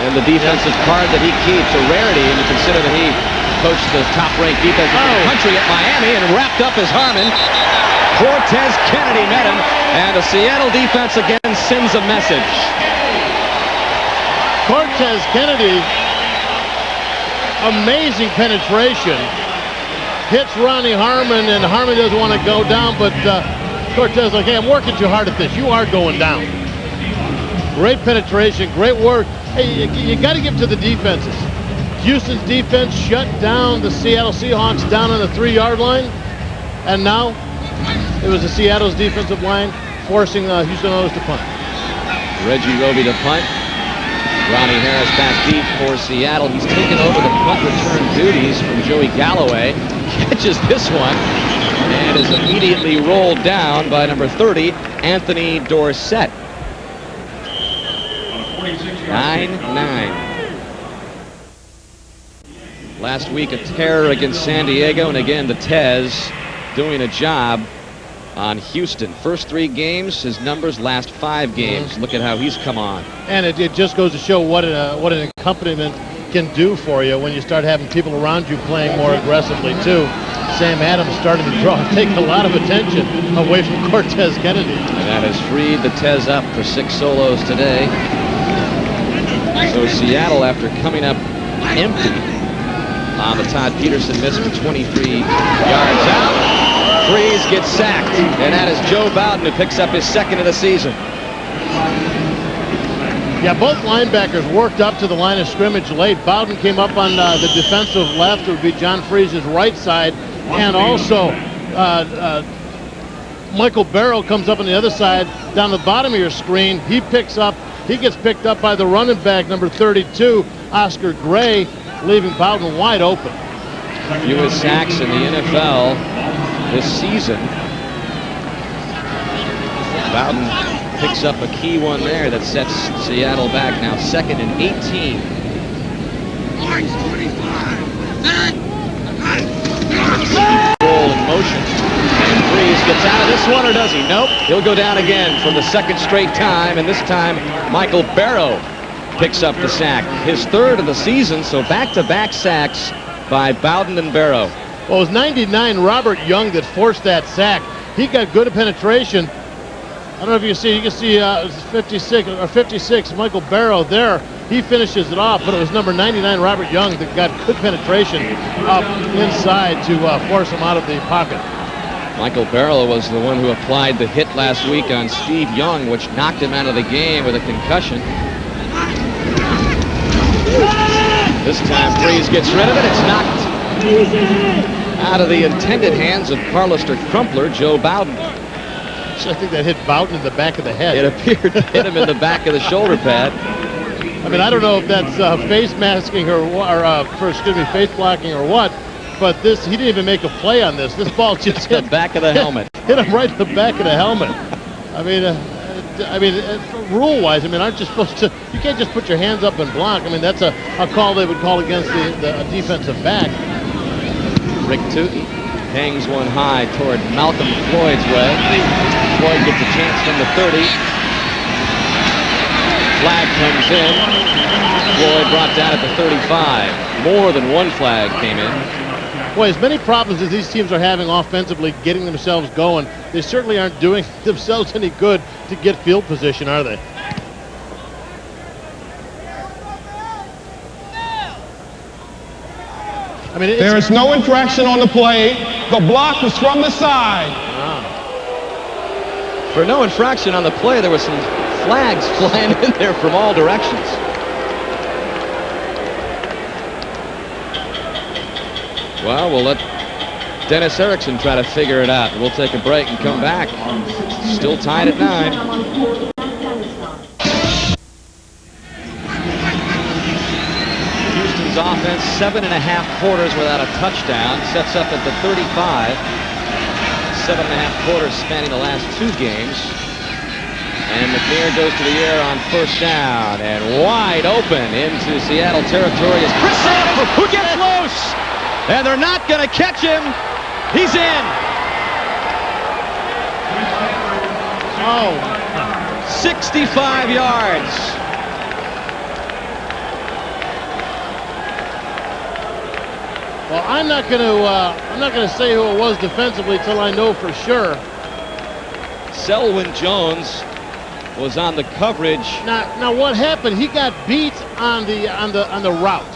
A: And the defensive card that he keeps, a rarity, and you consider that he coached the top-ranked defense in the country at Miami and wrapped up as Harmon. Cortez Kennedy met him, and the Seattle defense again sends a message.
B: Cortez Kennedy, amazing penetration. Hits Ronnie Harmon, and Harmon doesn't want to go down, but Cortez like, hey, I'm working too hard at this. You are going down. Great penetration, great work. Hey, you got to give to the defenses. Houston's defense shut down the Seattle Seahawks down on the 3-yard line, and now it was the Seattle's defensive line forcing Houston Oilers to punt.
A: Reggie Roby to punt. Ronnie Harris back deep for Seattle. He's taken over the punt return duties from Joey Galloway. Catches this one and is immediately rolled down by number 30, Anthony Dorsett. 9-9. Last week a terror against San Diego, and again the Tez doing a job on Houston. First 3 games, his numbers, last 5 games. Look at how he's come on.
B: And it just goes to show what an accompaniment can do for you when you start having people around you playing more aggressively too. Sam Adams starting to take a lot of attention away from Cortez Kennedy.
A: And that has freed the Tez up for 6 solos today. So Seattle, after coming up empty on the Todd Peterson miss for 23 yards out, Freeze gets sacked, and that is Joe Bowden who picks up his 2nd of the season.
B: Yeah, both linebackers worked up to the line of scrimmage late. Bowden came up on the defensive left. It would be John Freeze's right side, and also Michael Barrow comes up on the other side down the bottom of your screen. He gets picked up by the running back, number 32, Oscar Gray, leaving Bowden wide open.
A: Fewest sacks in the NFL this season. Bowden picks up a key one there that sets Seattle back now 2nd and 18. Roll in motion. And Freeze gets out of this one, or does he? Nope. He'll go down again for the 2nd straight time, and this time Michael Barrow picks up the sack. His 3rd of the season, so back-to-back sacks by Bowden and Barrow.
B: Well, it was 99 Robert Young that forced that sack. He got good penetration. I don't know if you can see 56 Michael Barrow there. He finishes it off, but it was number 99 Robert Young that got good penetration up inside to force him out of the pocket.
A: Michael Barrow was the one who applied the hit last week on Steve Young, which knocked him out of the game with a concussion. This time Freeze gets rid of it. It's knocked out of the intended hands of Carlister Crumpler, Joe Bowden.
B: I think that hit Bowden in the back of the head.
A: It appeared to hit him in the back of the shoulder pad.
B: I mean, I don't know if that's face masking or face blocking or what, but he didn't even make a play on this. This ball just hit
A: the back of the helmet.
B: Hit him right in the back of the helmet. I mean, rule-wise, aren't you supposed to? You can't just put your hands up and block. I mean, that's a call they would call against the defensive back.
A: Rick Tootin hangs one high toward Malcolm Floyd's way. Floyd gets a chance from the 30. flag comes in. Floyd brought down at the 35. More than one flag came in.
B: Boy, as many problems as these teams are having offensively getting themselves going, they certainly aren't doing themselves any good to get field position, are they? I mean,
E: There is no infraction on the play. The block was from the side.
A: For no infraction on the play, there were some flags flying in there from all directions. Well, we'll let Dennis Erickson try to figure it out. We'll take a break and come back. Still tied at 9. Houston's offense, 7.5 quarters without a touchdown, sets up at the 35. 7.5 quarters spanning the last 2 games. And McNair goes to the air on first down, and wide open into Seattle territory is Chris Sanders, who gets loose, and they're not going to catch him. He's in. Oh, 65 yards.
B: Well, I'm not going to say who it was defensively till I know for sure.
A: Selwyn Jones was on the coverage.
B: Now what happened? He got beat on the route.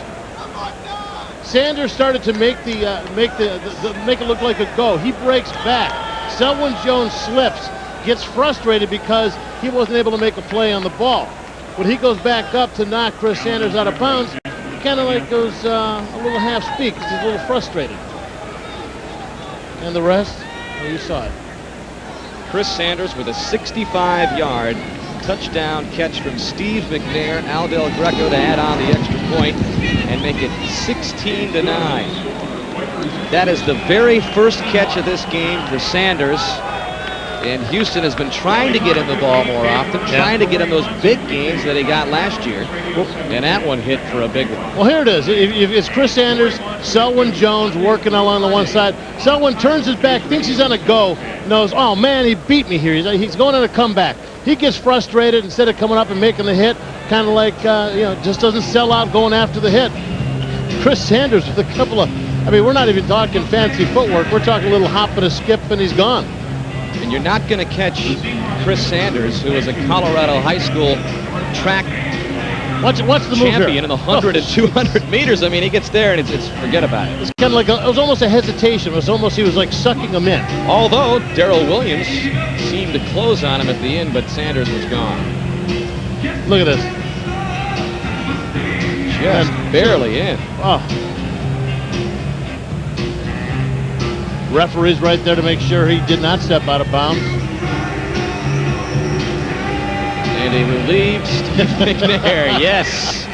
B: Sanders started to make make it look like a go. He breaks back. Selwyn Jones slips, gets frustrated because he wasn't able to make a play on the ball. When he goes back up to knock Chris Sanders out of bounds, he kind of like goes a little half-speak because he's a little frustrated. And the rest, well, you saw it.
A: Chris Sanders with a 65-yard touchdown catch from Steve McNair. Al Del Greco to add on the extra point and make it 16-9. That is the very first catch of this game for Sanders. And Houston has been trying to get him the ball more often, trying to get him those big games that he got last year. And that one hit for a big one.
B: Well, here it is. If it's Chris Sanders, Selwyn Jones working along the one side. Selwyn turns his back, thinks he's on a go, knows, oh man, he beat me here. He's going on a comeback. He gets frustrated instead of coming up and making the hit, kind of like, just doesn't sell out going after the hit. Chris Sanders with a couple of, we're not even talking fancy footwork. We're talking a little hop and a skip, and he's gone.
A: And you're not going to catch Chris Sanders, who is a Colorado high school track
B: What's the
A: champion
B: move here?
A: in the 100 and 200 meters. I mean, he gets there and it's forget about it.
B: It's kind of like it was almost a hesitation. It was almost he was like sucking him in.
A: Although Darrell Williams seemed to close on him at the end, but Sanders was gone.
B: Look at this.
A: Just barely in.
B: Oh. Referee's right there to make sure he did not step out of bounds.
A: And he relieves Steve McNair. Yes.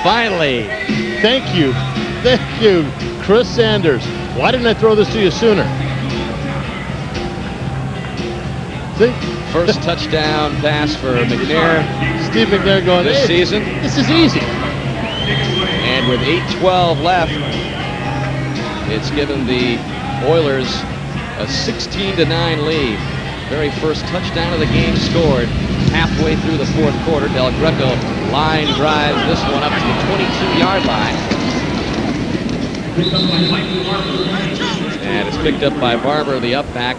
A: Finally.
B: Thank you, Chris Sanders. Why didn't I throw this to you sooner? See?
A: First touchdown pass for McNair.
B: Steve McNair going
A: this season.
B: This is easy.
A: And with 8:12 left, it's given the Oilers a 16-9 lead. Very first touchdown of the game scored halfway through the fourth quarter. Del Greco line drives this one up to the 22-yard line. And it's picked up by Barber, the up back.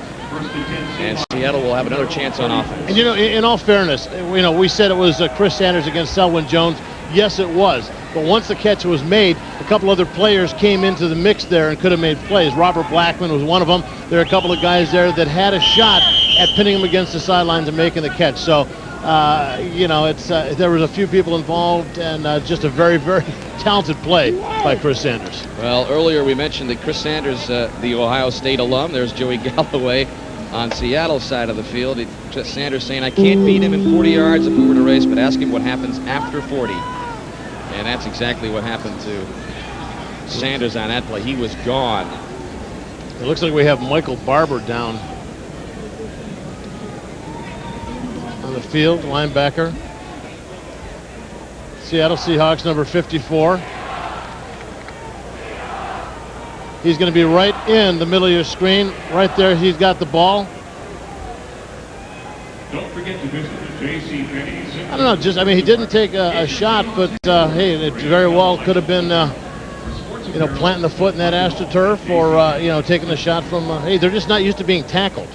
A: And Seattle will have another chance on offense.
B: And in all fairness, we said it was Chris Sanders against Selwyn Jones. Yes, it was. But once the catch was made, a couple other players came into the mix there and could have made plays. Robert Blackman was one of them. There are a couple of guys there that had a shot at pinning him against the sidelines and making the catch. So, there was a few people involved and just a very, very talented play by Chris Sanders.
A: Well, earlier we mentioned that Chris Sanders, the Ohio State alum, there's Joey Galloway on Seattle's side of the field. Sanders saying, I can't beat him in 40 yards if we were to race, but ask him what happens after 40. And that's exactly what happened to Sanders on that play. He was gone.
B: It looks like we have Michael Barber down on the field, linebacker. Seattle Seahawks, number 54. He's going to be right in the middle of your screen. Right there, he's got the ball.
G: Don't forget to visit the J.C. Penney's.
B: I don't know, I mean, he didn't take a shot, but hey, it very well could have been, planting the foot in that AstroTurf or, taking the shot from, hey, they're just not used to being tackled.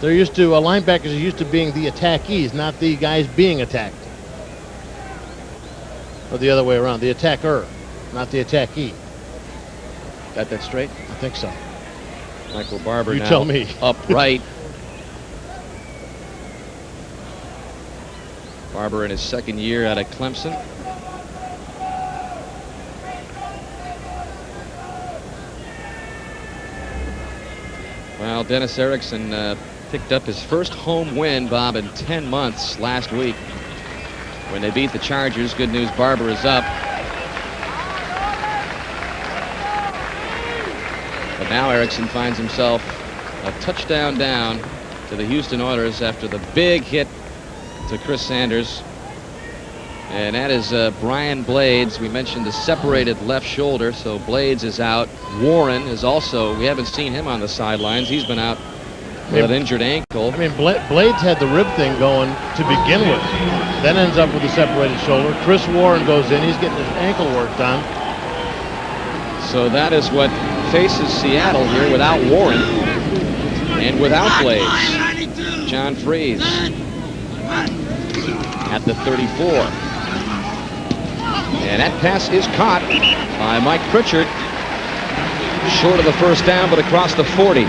B: They're used to, linebackers are used to being the attackees, not the guys being attacked. Or the other way around, the attacker, not the attackee.
A: Got that straight?
B: I think so.
A: Michael Barber
B: You
A: now
B: tell me.
A: upright. Barber in his second year out of Clemson. Well, Dennis Erickson picked up his first home win, Bob, in 10 months last week when they beat the Chargers. Good news, Barber is up. But now Erickson finds himself a touchdown down to the Houston Oilers after the big hit to Chris Sanders. And that is Brian Blades. We mentioned the separated left shoulder, so Blades is out. Warren is also, we haven't seen him on the sidelines. He's been out with an injured ankle.
B: I mean, Blades had the rib thing going to begin with, then ends up with a separated shoulder. Chris Warren goes in. He's getting his ankle work done.
A: So that is what faces Seattle here without Warren and without Blades. John Freeze at the 34. And that pass is caught by Mike Pritchard. Short of the first down, but across the 40.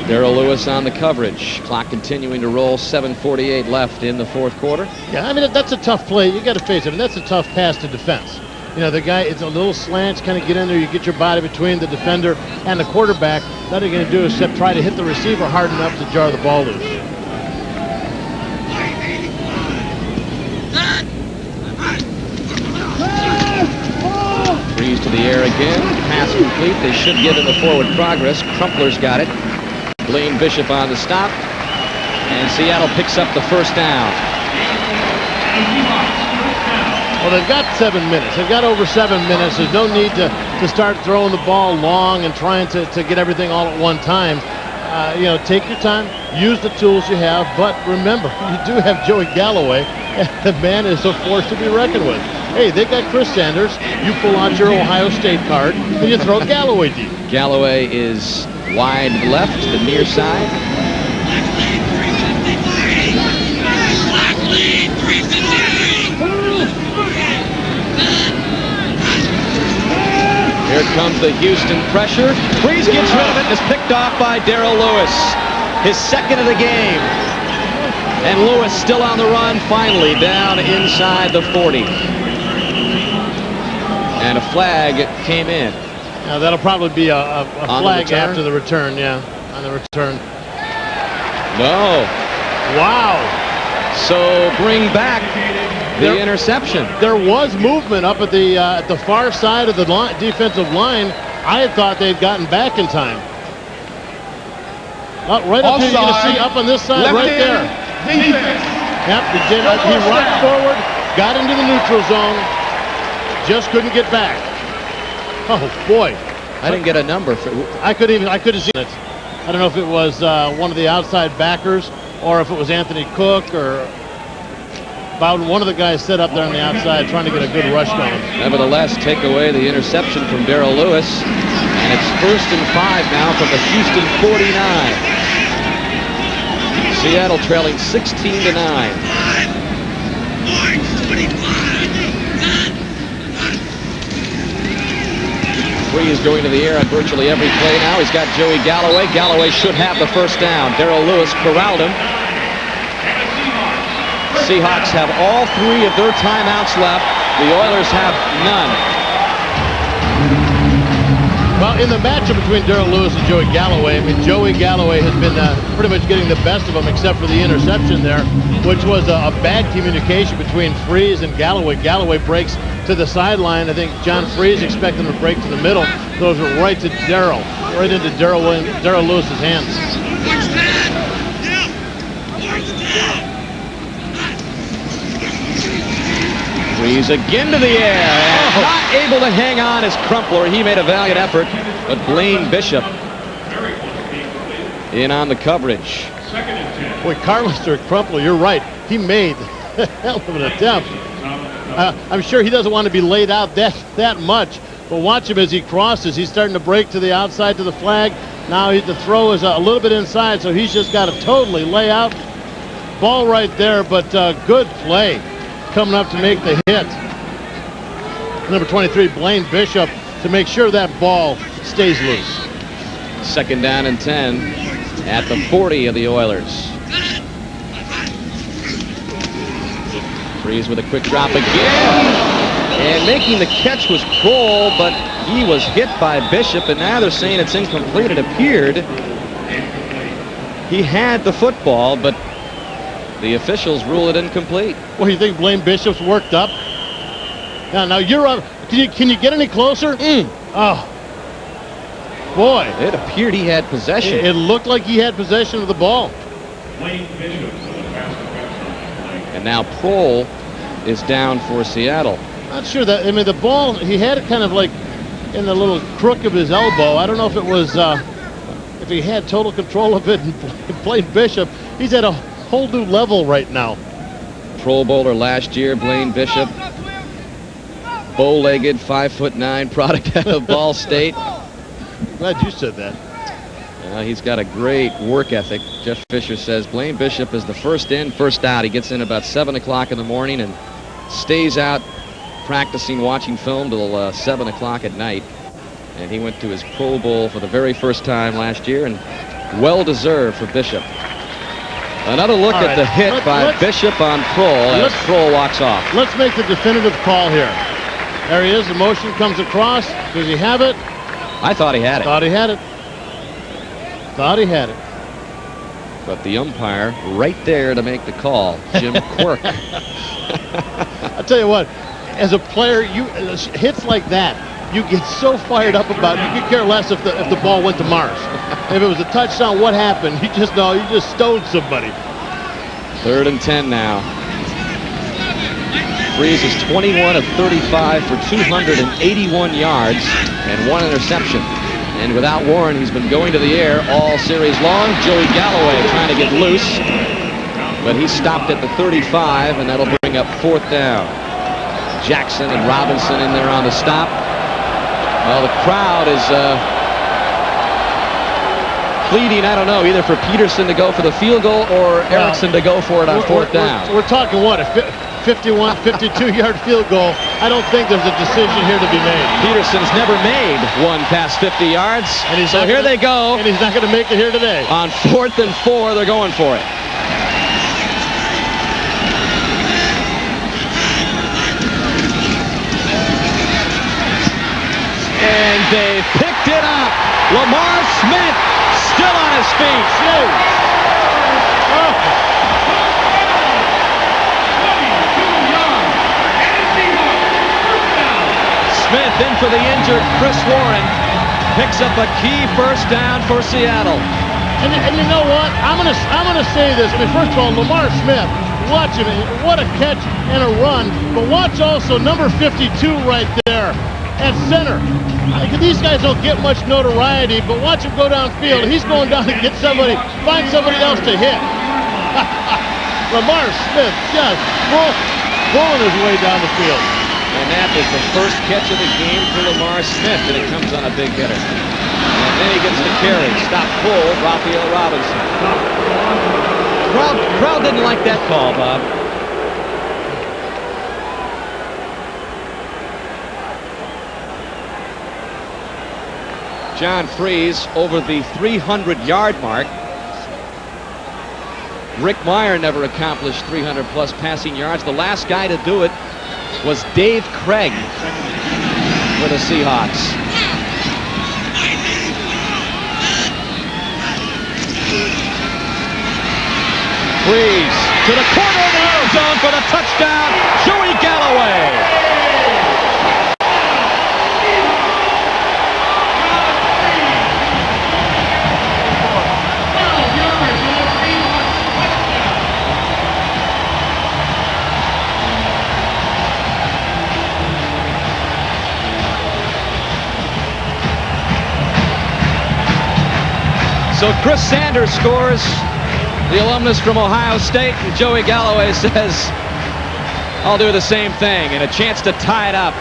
A: Darrell Lewis on the coverage. Clock continuing to roll. 7:48 left in the fourth quarter.
B: Yeah, I mean, that's a tough play. You got to face it. I mean, that's a tough pass to defense. You know, the guy, it's a little slants, kind of get in there. You get your body between the defender and the quarterback. All you're going to do is try to hit the receiver hard enough to jar the ball loose.
A: Freeze to the air again. Pass complete. They should get in the forward progress. Crumpler's got it. Blaine Bishop on the stop. And Seattle picks up the first down.
B: Well, they've got 7 minutes. They've got over 7 minutes. There's no need to start throwing the ball long and trying to get everything all at one time. Take your time, use the tools you have, but remember, you do have Joey Galloway, and the man is a force to be reckoned with. Hey, they got Chris Sanders. You pull out your Ohio State card, and you throw Galloway deep.
A: Galloway is wide left, the near side. Here comes the Houston pressure. Freeze gets rid of it and is picked off by Darrell Lewis. His second of the game. And Lewis still on the run, finally down inside the 40. And a flag came in.
B: Now that'll probably be a flag after the return, yeah, on the return.
A: No.
B: Wow.
A: So bring back the interception.
B: There was movement up at the far side of the defensive line. I had thought they'd gotten back in time. Right up here, you're going to see up on this side, right there.
E: Defense.
B: Yep, he rocked forward, got into the neutral zone, just couldn't get back. Oh boy!
A: I didn't get a number for.
B: I could have seen it. I don't know if it was one of the outside backers or if it was Anthony Cook or Bowden. One of the guys set up there on the outside trying to get a good rush going.
A: Nevertheless, take away the interception from Darrell Lewis, and it's 1st and 5 now from the Houston 49. Seattle trailing 16-9. Freeze going to the air on virtually every play now. He's got Joey Galloway. Galloway should have the first down. Darrell Lewis corralled him. Seahawks have all 3 of their timeouts left. The Oilers have none.
B: Well, in the matchup between Darrell Lewis and Joey Galloway, I mean, Joey Galloway has been pretty much getting the best of them except for the interception there, which was a bad communication between Freeze and Galloway. Galloway breaks to the sideline. I think John Freeze expected him to break to the middle. Those are right to Darrell, right into Darrell Lewis's hands.
A: Freeze again to the air, and not able to hang on as Crumpler. He made a valiant effort, but Blaine Bishop in on the coverage.
G: Second and 10.
B: Boy, Carlister Crumpler, you're right. He made a hell of an attempt. I'm sure he doesn't want to be laid out that much, but watch him as he crosses. He's starting to break to the outside to the flag. Now the throw is a little bit inside, so he's just got to totally lay out. Ball right there, but good play coming up to make the hit. Number 23, Blaine Bishop, to make sure that ball stays loose.
A: Second down and 10 at the 40 of the Oilers. Freeze with a quick drop again. And making the catch was Kroll, but he was hit by Bishop, and now they're saying it's incomplete. It appeared he had the football, but the officials rule it incomplete.
B: Well, you think Blaine Bishop's worked up? Now you're up. Can you get any closer? Oh, boy.
A: It appeared he had possession.
B: It looked like he had possession of the ball.
G: Blaine Bishop for the pass defense.
A: And now Kroll is down for Seattle.
B: Not sure that, I mean, the ball, he had it kind of like in the little crook of his elbow. I don't know if it was, if he had total control of it and played Bishop. He's at a whole new level right now.
A: Pro Bowler last year, Blaine Bishop. Bow-legged, 5'9", product out of Ball State.
B: Glad you said that.
A: He's got a great work ethic. Jeff Fisher says Blaine Bishop is the first in, first out. He gets in about 7 o'clock in the morning and stays out practicing, watching film till 7 o'clock at night. And he went to his Pro Bowl for the very first time last year, and well-deserved for Bishop. Another look at the hit by Bishop on Kroll as Kroll walks off.
B: Let's make the definitive call here. There he is. The motion comes across. Does he have it?
A: I thought he had it.
B: Thought he had it. Thought he had it.
A: But the umpire right there to make the call, Jim Quirk.
B: I'll tell you what, as a player, hits like that, you get so fired up about it. You could care less if the ball went to Mars. If it was a touchdown, what happened? You just know you just stoned somebody.
A: 3rd and 10 now. Freeze is 21 of 35 for 281 yards and 1 interception. And without Warren, he's been going to the air all series long. Joey Galloway trying to get loose, but he stopped at the 35, and that'll bring up 4th down. Jackson and Robinson in there on the stop. Well, the crowd is pleading, I don't know, either for Peterson to go for the field goal or Erickson to go for it on 4th down.
B: We're talking what, a 51, 52-yard field goal. I don't think there's a decision here to be made.
A: Peterson's never made one past 50 yards.
B: And
A: so here they go.
B: And he's not going to make it here today.
A: On 4th and 4, they're going for it. And they picked it up. Lamar Smith still on his feet. Smith in for the injured Chris Warren. Picks up a key first down for Seattle.
B: And you know what? I'm gonna say this. I mean, first of all, Lamar Smith, watch him. What a catch and a run. But watch also number 52 right there at center. These guys don't get much notoriety, but watch him go downfield. He's going down to get somebody, find somebody else to hit. Lamar Smith just rolling his way down the field.
A: And that is the first catch of the game for Lamar Smith, and it comes on a big hitter. And then he gets the carry. Stop pull, Raphael Robinson. Crowd didn't like that call, Bob. John Freeze over the 300-yard mark. Rick Meyer never accomplished 300-plus passing yards. The last guy to do it was Dave Craig for the Seahawks. Freeze to the corner of the end zone for the touchdown, Joey Galloway. So Chris Sanders scores, the alumnus from Ohio State, and Joey Galloway says, I'll do the same thing, and a chance to tie it up.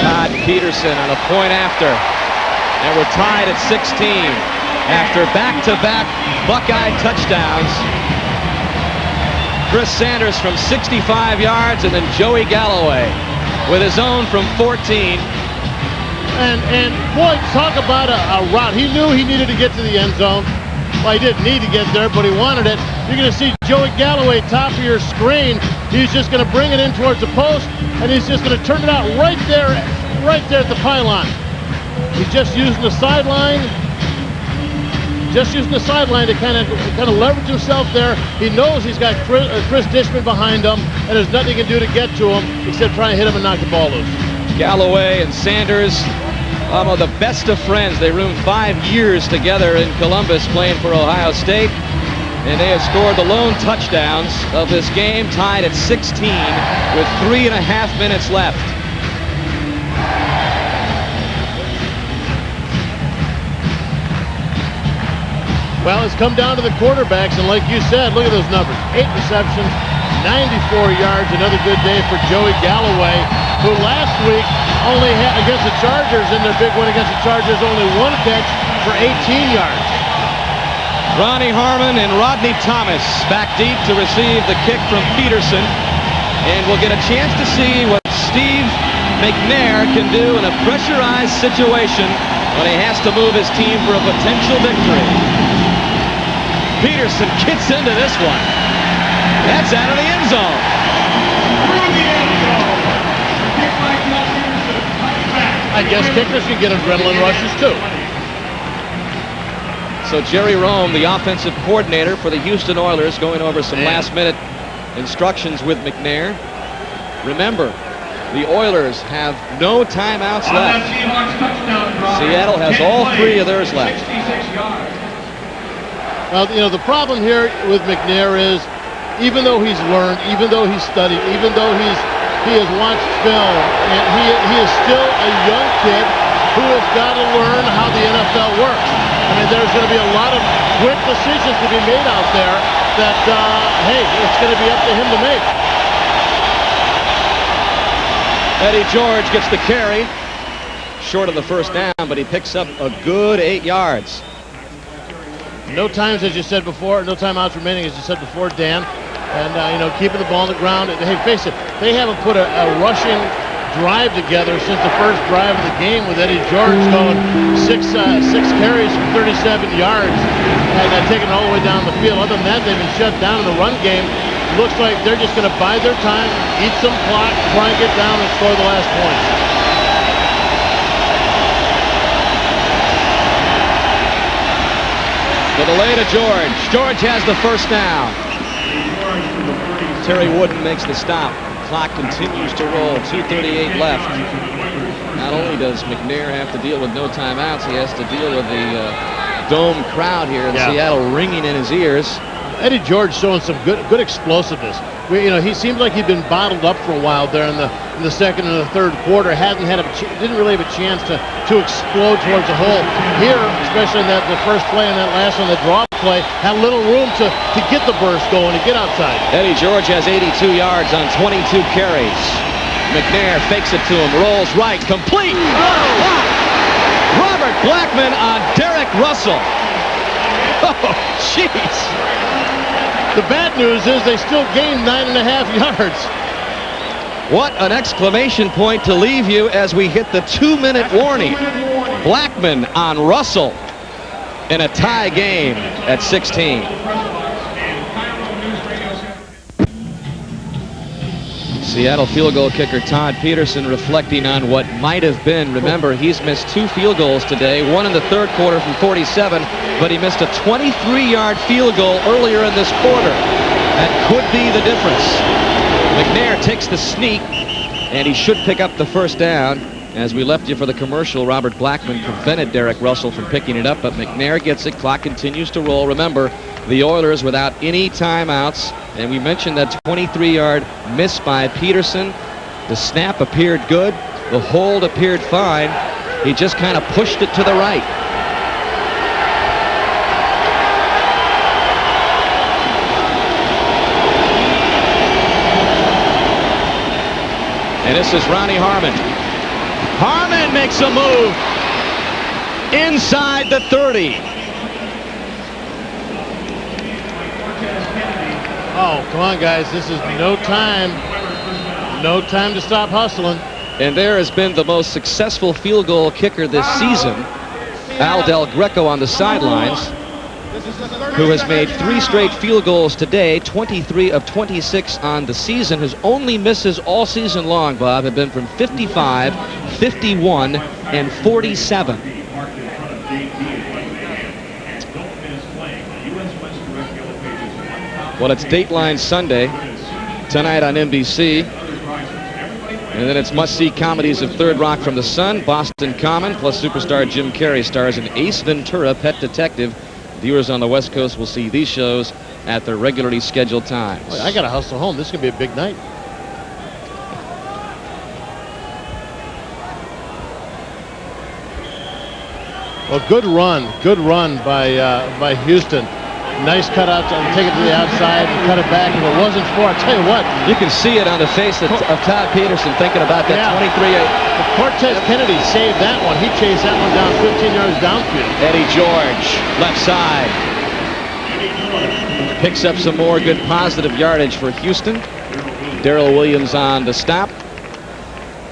A: Todd Peterson on a point after, and we're tied at 16 after back-to-back Buckeye touchdowns. Chris Sanders from 65 yards, and then Joey Galloway with his own from 14.
B: And boy, talk about a route. He knew he needed to get to the end zone. Well, he didn't need to get there, but he wanted it. You're going to see Joey Galloway, top of your screen. He's just going to bring it in towards the post, and he's just going to turn it out right there at the pylon. He's just using the sideline. To kind of leverage himself there. He knows he's got Chris Dishman behind him, and there's nothing he can do to get to him except try and hit him and knock the ball loose.
A: Galloway and Sanders, the best of friends. They roomed 5 years together in Columbus playing for Ohio State, and they have scored the lone touchdowns of this game, tied at 16 with 3.5 minutes left.
B: Well, it's come down to the quarterbacks, and like you said, look at those numbers. 8 receptions, 94 yards, another good day for Joey Galloway, who last week only had, against the Chargers, in their big win against the Chargers, only 1 catch for 18 yards.
A: Ronnie Harmon and Rodney Thomas back deep to receive the kick from Peterson, and we'll get a chance to see what Steve McNair can do in a pressurized situation when he has to move his team for a potential victory. Peterson gets into this one. That's out of the end zone.
B: I guess kickers can get adrenaline rushes too.
A: So Jerry Rome, the offensive coordinator for the Houston Oilers, going over some last-minute instructions with McNair. Remember, the Oilers have no timeouts left. Seattle has all 3 of theirs left.
B: Well, you know, the problem here with McNair is, even though he's learned, even though he's studied, even though he has watched film, and he is still a young kid who has got to learn how the NFL works. I mean, there's going to be a lot of quick decisions to be made out there that, hey, it's going to be up to him to make.
A: Eddie George gets the carry, short of the first down, but he picks up a good 8 yards.
B: No times, as you said before, no timeouts remaining, as you said before, Dan. And, you know, keeping the ball on the ground. Hey, face it, they haven't put a rushing drive together since the first drive of the game, with Eddie George going six carries for 37 yards and taking it all the way down the field. Other than that, they've been shut down in the run game. Looks like they're just going to bide their time, eat some clock, try and get down and score the last points.
A: The delay to George. George has the first down. Terry Wooden makes the stop. Clock continues to roll. 2:38 left. Not only does McNair have to deal with no timeouts, he has to deal with the dome crowd here in Seattle ringing in his ears.
B: Eddie George showing some good explosiveness. You know, he seemed like he'd been bottled up for a while there in the second and the third quarter. Didn't really have a chance to explode towards the hole. Here, especially in the first play and that last one, the draw play, had little room to get the burst going, to get outside.
A: Eddie George has 82 yards on 22 carries. McNair fakes it to him, rolls right, complete. Robert Blackman on Derek Russell. Oh, jeez.
B: The bad news is they still gained 9.5 yards.
A: What an exclamation point to leave you as we hit the 2-minute warning. Blackman on Russell in a tie game at 16. Seattle field goal kicker Todd Peterson reflecting on what might have been. Remember, he's missed 2 field goals today, one in the third quarter from 47, but he missed a 23-yard field goal earlier in this quarter. That could be the difference. McNair takes the sneak, and he should pick up the first down. As we left you for the commercial, Robert Blackman prevented Derek Russell from picking it up, but McNair gets it. Clock continues to roll. Remember, the Oilers without any timeouts, and we mentioned that 23-yard miss by Peterson. The snap appeared good. The hold appeared fine. He just kind of pushed it to the right. And this is Ronnie Harmon. Harmon makes a move inside the 30.
B: Oh, come on, guys. This is no time. No time to stop hustling.
A: And there has been the most successful field goal kicker this season, Al Del Greco on the sidelines, who has made 3 straight field goals today, 23 of 26 on the season. His only misses all season long, Bob, have been from 55, 51, and 47. Well, it's Dateline Sunday tonight on NBC. And then it's must-see comedies of Third Rock from the Sun, Boston Common, plus superstar Jim Carrey stars in Ace Ventura, Pet Detective. Viewers on the West Coast will see these shows at their regularly scheduled times.
B: I got to hustle home. This is going to be a big night. Well, good run by Houston. Nice cutout and take it to the outside and cut it back. If it wasn't for, I'll tell you what.
A: You can see it on the face of Todd Peterson thinking about that 23-8.
B: Cortez Kennedy saved that one. He chased that one down 15 yards downfield.
A: Eddie George, left side. Picks up some more good positive yardage for Houston. Darrell Williams on the stop.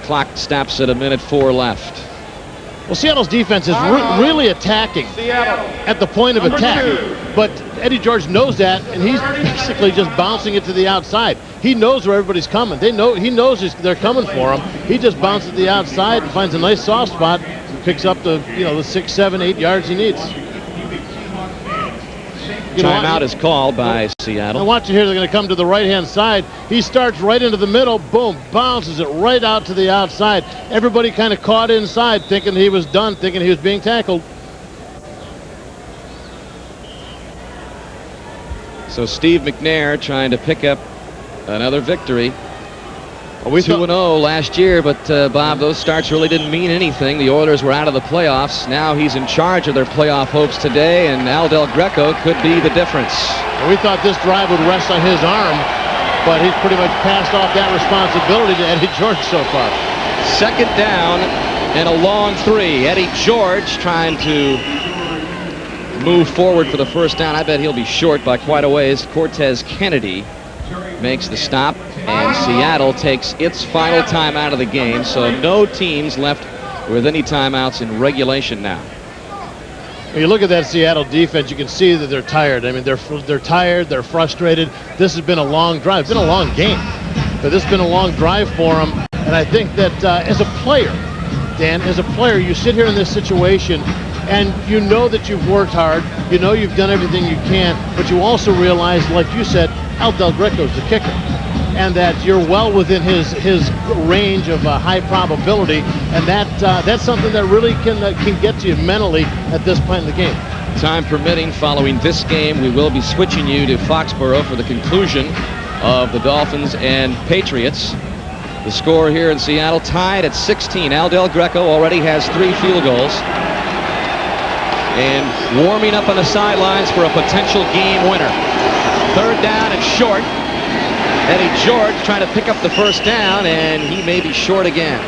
A: Clock stops at 1:04 left.
B: Well, Seattle's defense is really attacking at the point of attack. But Eddie George knows that, and he's basically just bouncing it to the outside. He knows where everybody's coming. He knows they're coming for him. He just bounces to the outside and finds a nice soft spot and picks up the 6, 7, 8 yards he needs.
A: Timeout is called by Seattle.
B: Now watch it here. They're going to come to the right-hand side. He starts right into the middle. Boom. Bounces it right out to the outside. Everybody kind of caught inside thinking he was done, thinking he was being tackled.
A: So Steve McNair trying to pick up another victory. 2-0 last year, but Bob, those starts really didn't mean anything. The Oilers were out of the playoffs. Now he's in charge of their playoff hopes today, and Al Del Greco could be the difference.
B: We thought this drive would rest on his arm, but he's pretty much passed off that responsibility to Eddie George so far.
A: Second down and a long 3. Eddie George trying to move forward for the first down. I bet he'll be short by quite a ways. Cortez Kennedy makes the stop, and Seattle takes its final timeout of the game, so no teams left with any timeouts in regulation now.
B: When you look at that Seattle defense, you can see that they're tired. I mean, they're tired, they're frustrated. This has been a long drive. It's been a long game, but this has been a long drive for them, and I think that as a player, Dan, as a player, you sit here in this situation and you know that you've worked hard, you know you've done everything you can, but you also realize, like you said, Al Del Greco's the kicker, and that you're well within his range of high probability, and that's something that really can get to you mentally at this point in the game.
A: Time permitting, following this game, we will be switching you to Foxborough for the conclusion of the Dolphins and Patriots. The score here in Seattle tied at 16. Al Del Greco already has 3 field goals. And warming up on the sidelines for a potential game winner. Third down and short. Eddie George trying to pick up the first down, and he may be short again.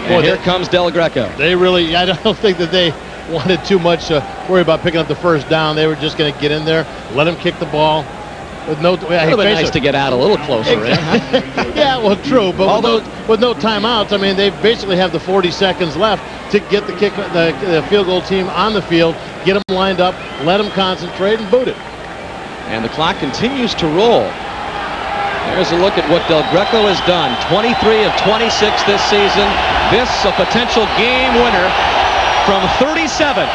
A: And here comes Del Greco.
B: I don't think that they wanted too much to worry about picking up the first down. They were just going to get in there, let him kick the ball. With no,
A: it would have been nice to get out a little closer.
B: Yeah, well, true, but with no timeouts, I mean, they basically have the 40 seconds left to get the field goal team on the field, get them lined up, let them concentrate, and boot it.
A: And the clock continues to roll. There's a look at what Del Greco has done. 23 of 26 this season. This a potential game winner from 37.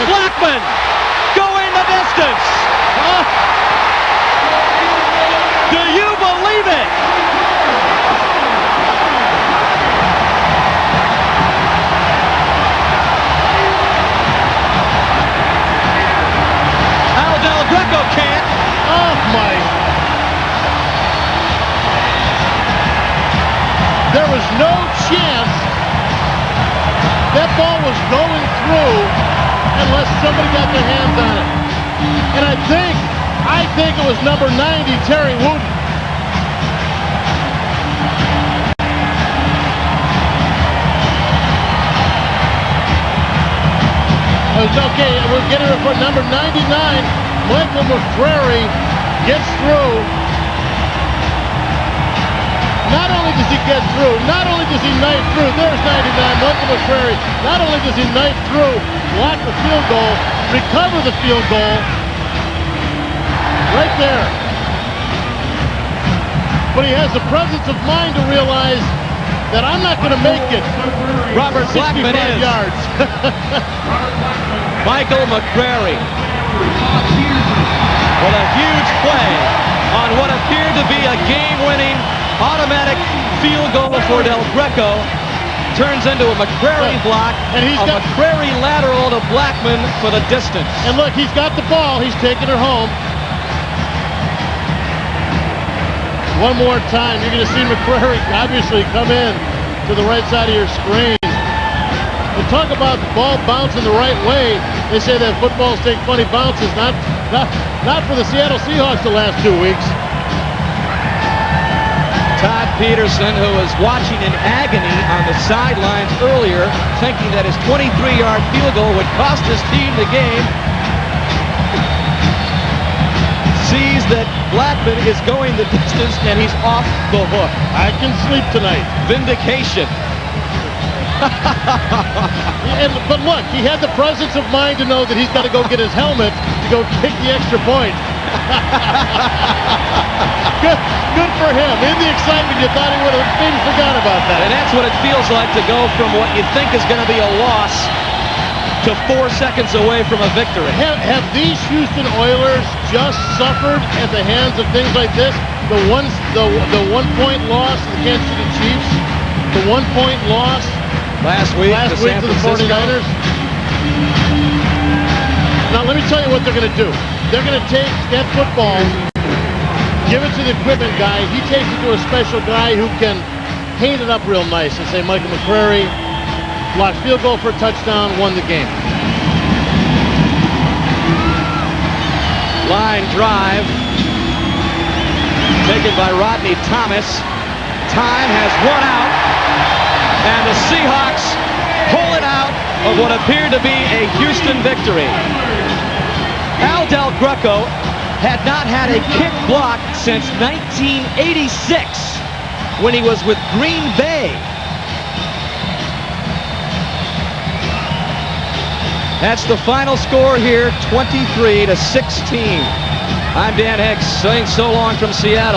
A: Blackman going the distance. Do you believe it?
B: There was no chance that ball was going through unless somebody got their hands on it. And I think it was number 90, Terry Wooten. Okay, we're getting it for number 99. Michael McCrary gets through. Not only does he get through, not only does he knife through, there's 99, Michael McCrary. Not only does he knife through, block the field goal, recover the field goal. Right there. But he has the presence of mind to realize that I'm not going to make it.
A: Robert Blackman is.
B: Yards.
A: Michael McCrary with a huge play on what appeared to be a game-winning automatic field goal for Del Greco. Turns into a McCrary block, and he's got McCrary lateral to Blackman for the distance.
B: And look, he's got the ball. He's taking her home. One more time, you're going to see McCrary obviously come in to the right side of your screen. And talk about the ball bouncing the right way. They say that footballs take funny bounces, not for the Seattle Seahawks the last 2 weeks.
A: Todd Peterson, who was watching in agony on the sidelines earlier, thinking that his 23-yard field goal would cost his team the game, sees that Blackman is going the distance and he's off the hook.
B: I can sleep tonight.
A: Vindication.
B: But look, he had the presence of mind to know that he's got to go get his helmet to go kick the extra point. Good for him. In the excitement, you thought he would have maybe forgot about that.
A: And that's what it feels like to go from what you think is going to be a loss to 4 seconds away from a victory.
B: Have these Houston Oilers just suffered at the hands of things like this? The 1-point loss to the Kansas City Chiefs, the 1-point loss
A: last week
B: to the 49ers. Now let me tell you what they're going to do. They're going to take that football, give it to the equipment guy. He takes it to a special guy who can paint it up real nice and say, Michael McCrary blocked field goal for a touchdown, won the game.
A: Line drive taken by Rodney Thomas. Time has run out, and the Seahawks pull it out of what appeared to be a Houston victory. Al Del Greco had not had a kick block since 1986 when he was with Green Bay. That's the final score here, 23-16. I'm Dan Hicks saying so long from Seattle.